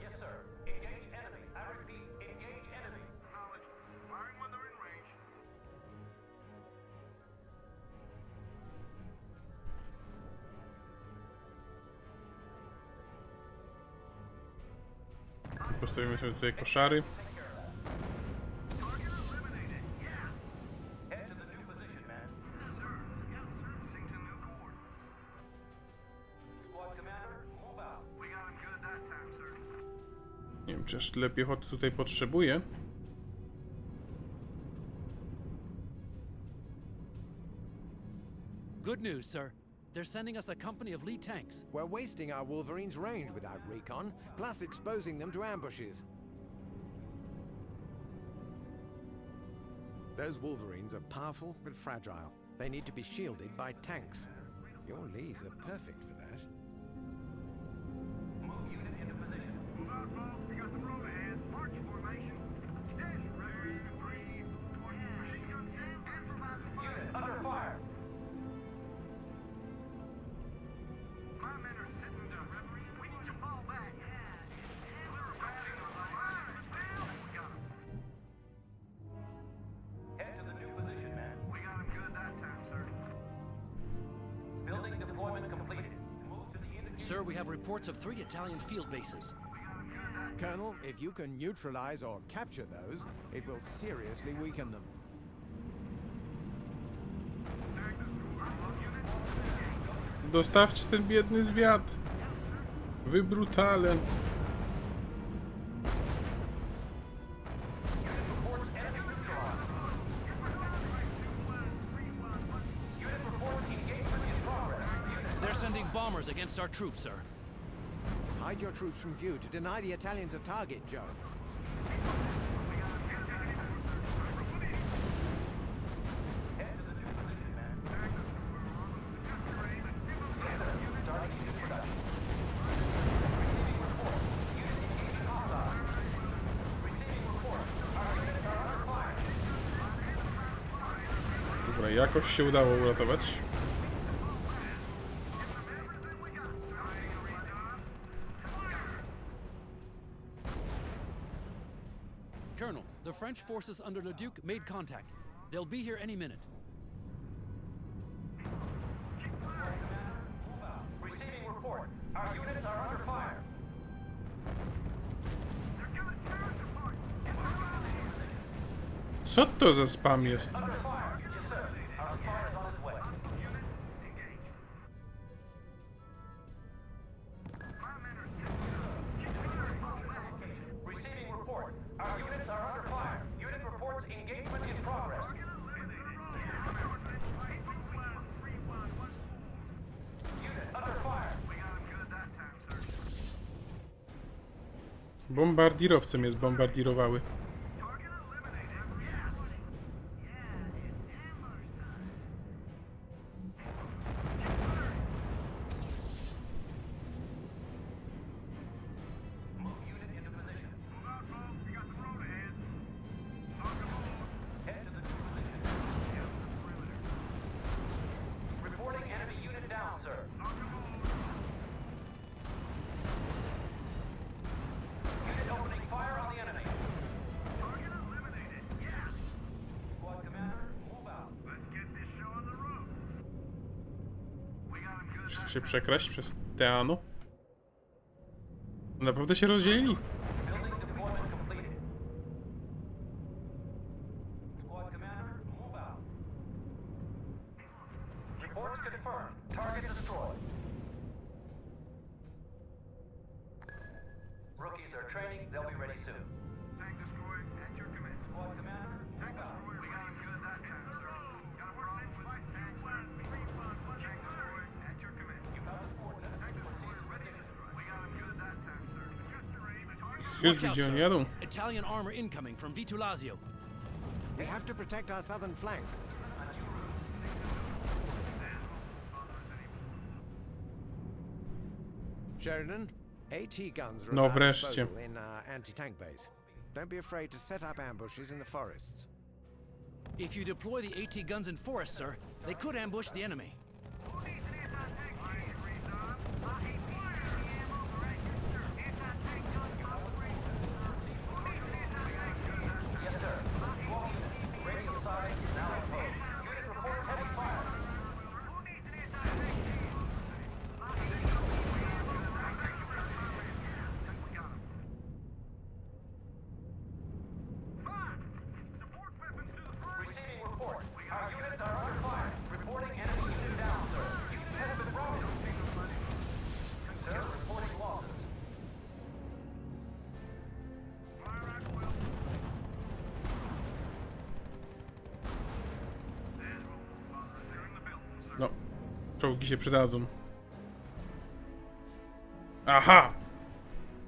Yes, sir. Engage enemy. I repeat, engage enemy. Knowledge. Firing when they're in range. Postawimy sobie tutaj koszary. Nie wiem, czy aż tyle piechoty tutaj potrzebuję. Good news, sir. They're sending us a company of Lee tanks. We're wasting our Wolverine's range without recon, plus exposing them to ambushes. Those Wolverines are powerful but fragile. They need to be shielded by tanks. Your Lees are perfect for that. Move unit into position. Move out, folks. We got the road ahead. March formation. Steady. Ready to breathe. Machine gun set. Unit under fire. My men are sitting down. We need to fall back. Head to the new position, man. We got him good that time, sir. Building deployment completed. Move to the indicated. Sir, we have reports of 3 Italian field bases. Colonel, if you can neutralize or capture those, it will seriously weaken them. Dostawcie ten biedny zwiat. Wy brutale. They're sending bombers against our troops, sir. Hide your troops from view to deny the Italians a target, Joe. Dobra, jakoś się udało uratować. Colonel, the French forces under Le Duc made contact. They'll be here any minute. Receiving report. Our units are under fire. Co to za spam jest? Under fire. Yes, sir. Our spy is on his way. Unit engaged. Receiving report. Our units are under fire. Unit reports engagement in progress. Unit under fire. We got him good that time, sir. Bombardirowce mnie zbombardirowały. Reporting enemy unit down, sir. Unit opening fire on the enemy. Target eliminated. Yes. Squad commander, move out. Let's get this show on the road. We got him good. Chcę się przekraść przez Teano. Naprawdę się rozdzielili. Building deployment completed. Squad commander, move out. Reports confirmed. Target destroyed. Rookies are training. They'll be ready soon. Tank destroyed. At your command. Squad commander, move out. We got him good that time, sir. Got a problem. Tank destroyed. At your command. You have the coordinates. Tank destroyed. Ready. We got him good that time, sir. Excuse me, gdzie oni jadą? Italian armor incoming from Vitulazio. We have to protect our southern flank. Sheridan, AT guns are No at our wreszcie. disposal in our anti-tank base. Don't be afraid to set up ambushes in the forests. If you deploy the AT guns in forests, sir, they could ambush the enemy. Yes, sir. All units. Radio side now exposed. Unit reports heavy fire. Receiving report. Our units are under fire. Reporting enemy unit down, sir. Unit has been routed. Sir, reporting losses. No, czołgi się przydadzą. Aha!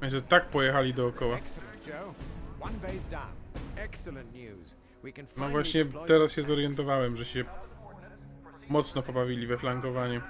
Myślę, że tak pojechali dookoła. Excellent, Joe. One base down. Excellent news. No właśnie teraz się zorientowałem, że się mocno pobawili we flankowanie.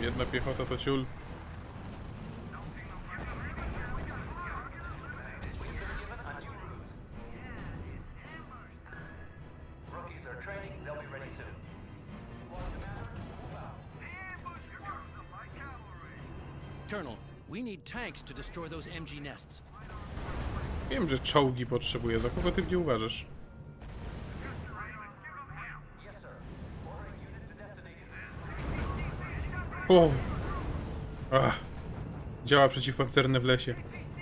Jedna piechota to ciul. Colonel, we need tanks to destroy those MG nests. Wiem, że czołgi potrzebuję. Za kogo ty mnie uważasz? O! Ach. Działa przeciwpancerne w lesie.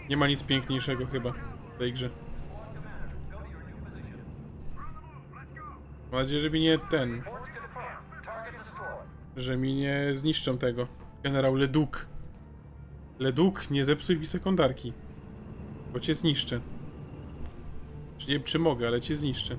Nie ma nic piękniejszego chyba w tej grze. Mam nadzieję, że mi nie ten... Że mi nie zniszczą tego. Generał Leduc. Leduc, nie zepsuj mi sekundarki. Bo cię zniszczę. Czy nie wiem, czy mogę, ale cię zniszczę.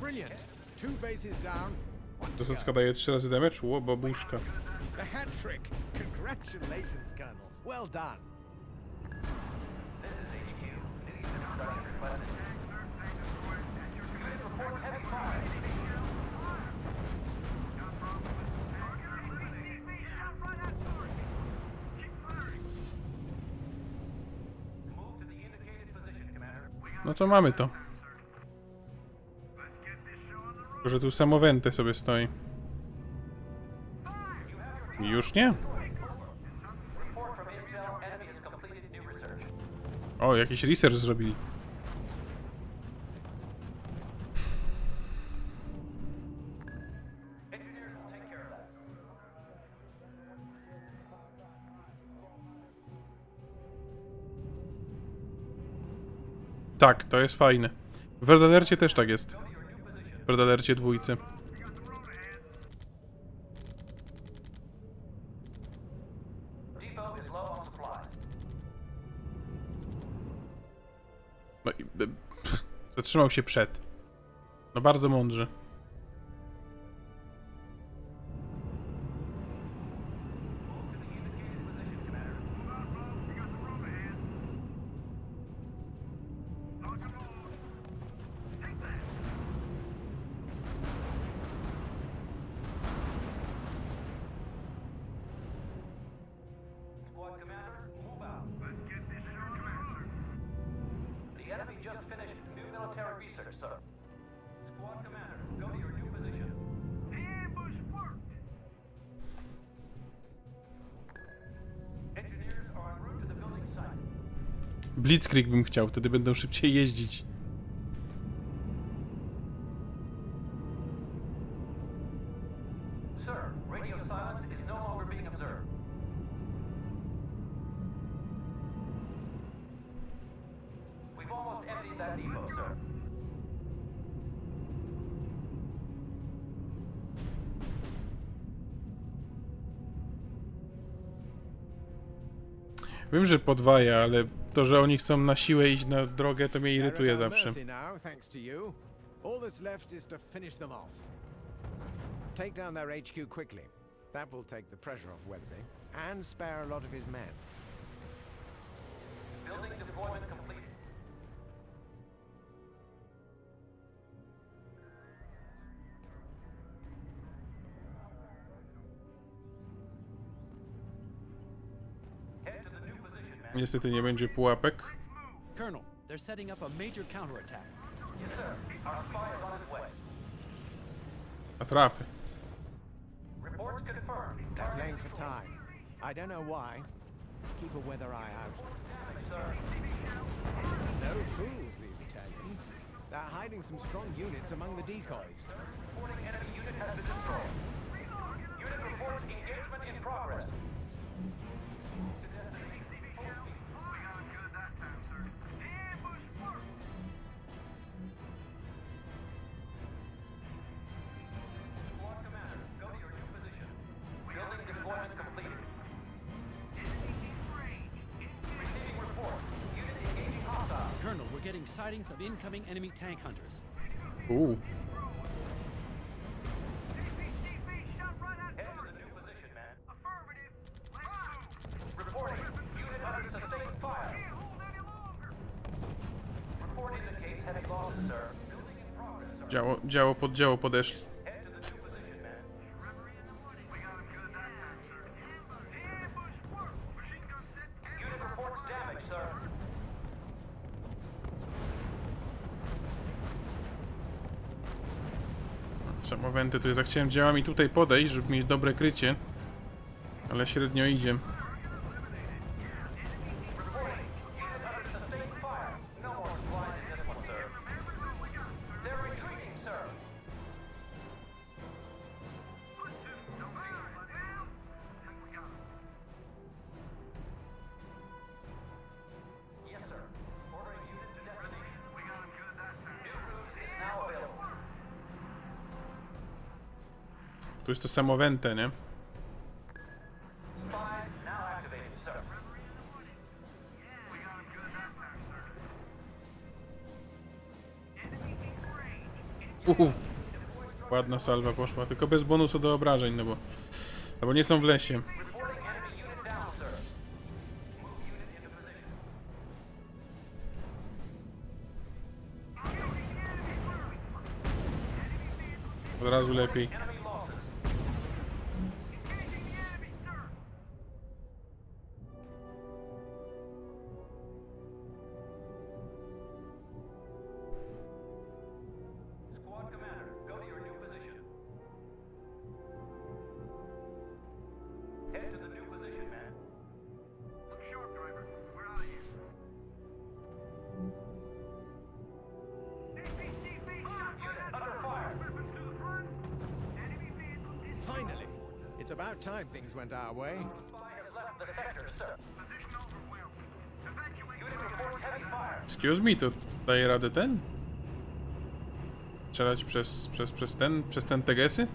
Brilliant. 2 bases down. Zasadzka daje 3 razy damage? Ło, babuszka. The hat trick. Congratulations, Colonel. Well done. This is HQ. Needs introduction requested. Unit reports heavy fire. Move to the indicated position, Commander. No to mamy to. Tylko, że tu samowęte sobie stoi. Już nie? O, jakiś research zrobili. Tak, to jest fajne. W Red Alercie też tak jest. W Red Alercie 2. No i... Zatrzymał się przed. No bardzo mądrze. Blitzkrieg bym chciał, wtedy będą szybciej jeździć. Sir, radio silence is no longer being observed. We've almost emptied that depot, sir. Wiem, że podwaja, ale to, że oni chcą na siłę iść na drogę, to mnie irytuje zawsze. All that's left is to finish them off. Take down their HQ quickly. That will take the pressure off Weatherby and spare a lot of his men. Building deployment completed. Niestety nie będzie pułapek. Colonel, they're setting up a major counterattack. Yes, sir. Our spy is on his way. Atrapy. Reports confirmed. They're playing for time. I don't know why. Keep a weather eye out. No fools, these Italians. They're hiding some strong units among the decoys. Reporting enemy unit has been destroyed. Unit reports engagement in progress. Squad commander, go to your new position. Building deployment completed. Receiving report. Unit engaging hostile. Colonel, we're getting sightings of incoming enemy tank hunters. Ooh. Head to the new position, man. Affirmative. Reporting. Unit under sustained fire. Report indicates heavy losses, sir. Building in progress, sir. Działo podeszli. Head to the new position, man. Unit reports damage, sir. Samowenty tu jest. Jak chciałem działami tutaj podejść, żeby mieć dobre krycie. Ale średnio idzie. Unit under sustained fire. No more supplies in this one, sir. They're retreating, sir. Yes, sir. Ordering unit to destination. New cruise is now available. Tu jest to samowente, nie? Spies now activated, sir. Ładna salwa poszła, tylko bez bonusu do obrażeń, no bo nie są w lesie. Reporting enemy unit down, sir. Move unit into position. Od razu lepiej. Enemy losses. Squad commander, go to your new position. Head to the new position, man. Look sharp, driver. We're out of here. Unit under fire. Finally! It's about time things went our way. Spy has left the sector, sir. Unit reports heavy fire. Excuse me, to daje radę ten? Strzelać przez ten tegesy?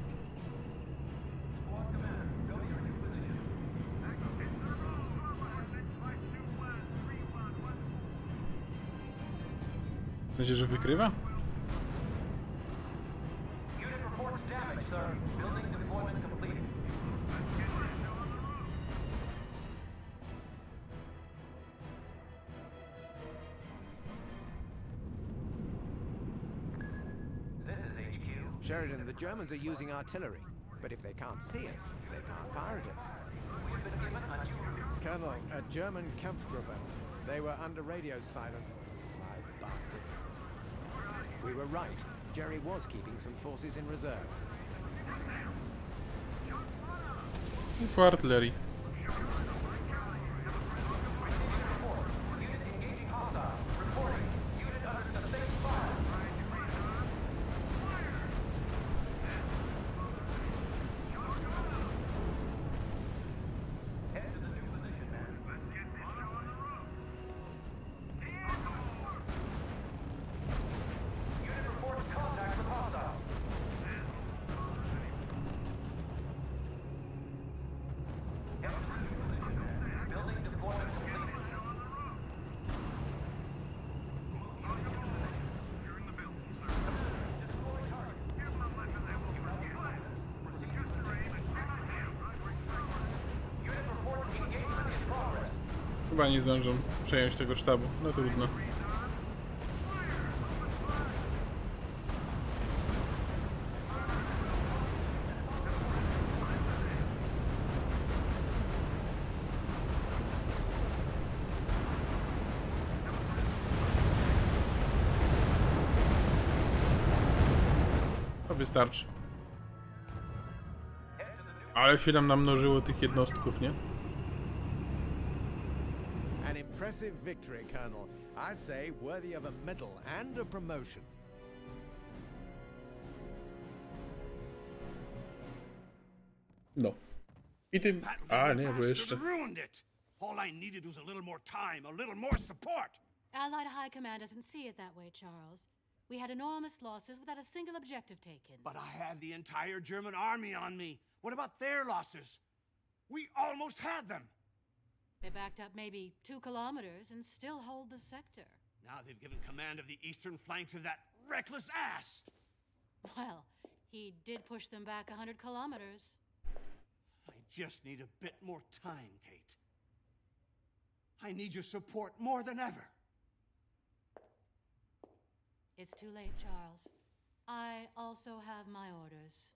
W sensie, że wykrywa? Unit reports damage, sir. Building deployment completed. This is HQ. Sheridan, the Germans are using artillery. But if they can't see us, they can't fire at us. We've been given a new route. Colonel, a German Kampfgruppe. They were under radio silence. Sly bastard. We were right. Jerry was keeping some forces in reserve. I po artylerii. Unit engaging hostile. Reporting. Unit under sustained fire. Head to the new position, man. Unit reports contact with hostile. Head to the new position, man. Building deployment completed. Unit reports engagement in progress. Chyba nie zdążą przejąć tego sztabu. No trudno. To wystarczy. Ale się tam namnożyło tych jednostków, nie? An impressive victory, Colonel. I'd say worthy of a medal and a promotion. No. I tym... A, nie, bo jeszcze... Ruined it. All I needed was a little more time, a little more support. Allied High Command doesn't see it that way, Charles. We had enormous losses without a single objective taken. But I had the entire German army on me. What about their losses? We almost had them. They backed up maybe 2 kilometers and still hold the sector. Now they've given command of the eastern flank to that reckless ass. Well, he did push them back 100 kilometers. I just need a bit more time, Kate. I need your support more than ever. It's too late, Charles. I also have my orders.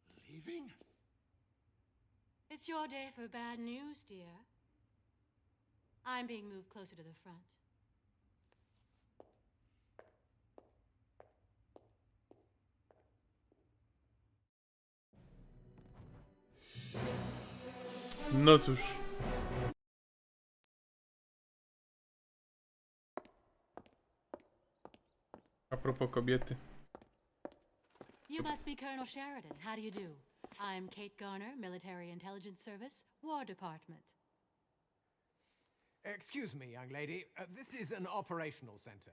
You're leaving? It's your day for bad news, dear. I'm being moved closer to the front. No cóż. A propos kobiety. You must be Colonel Sheridan. How do you do? I'm Kate Garner, Military Intelligence Service, War Department. Excuse me, young lady. This is an operational center.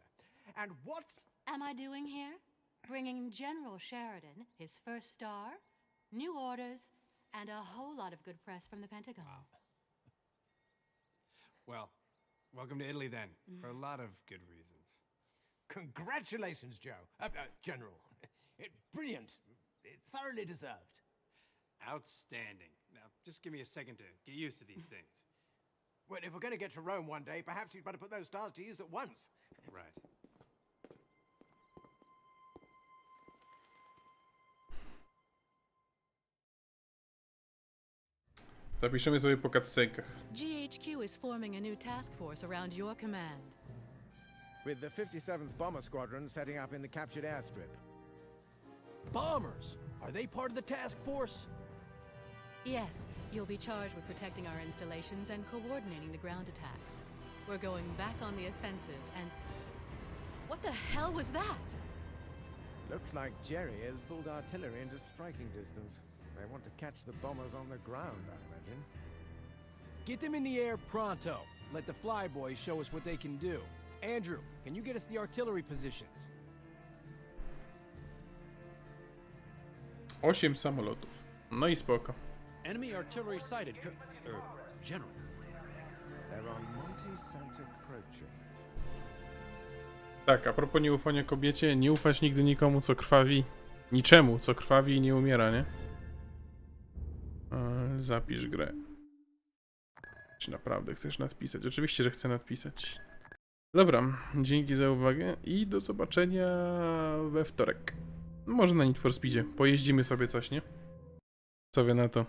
And what am I doing here? Bringing General Sheridan his first star, new orders, and a whole lot of good press from the Pentagon. Wow. Well, welcome to Italy then, for a lot of good reasons. Congratulations, Joe. General. Brilliant. It's thoroughly deserved. Outstanding. Now, just give me a second to get used to these things. Well, if we're going to get to Rome one day, perhaps you'd better put those stars to use at once. Right. Zapiszemy sobie po cutscenkach. GHQ is forming a new task force around your command. With the 57th Bomber Squadron setting up in the captured airstrip. Bombers! Are they part of the task force? Yes, you'll be charged with protecting our installations and coordinating the ground attacks. We're going back on the offensive and... What the hell was that? Looks like Jerry has pulled artillery into striking distance. They want to catch the bombers on the ground, I imagine. Get them in the air pronto. Let the flyboys show us what they can do. Andrew, can you get us the artillery positions? 8 samolotów. No i spoko. Enemy artillery sighted, General. They're on Monte Santa Croce. Tak, a propos nieufania kobiecie, nie ufać nigdy nikomu, co krwawi. Niczemu, co krwawi i nie umiera, nie? Zapisz grę. Czy naprawdę chcesz nadpisać? Oczywiście, że chcę nadpisać. Dobra, dzięki za uwagę i do zobaczenia we wtorek. Może na Need for Speedzie. Pojeździmy sobie coś, nie? Co wy na to?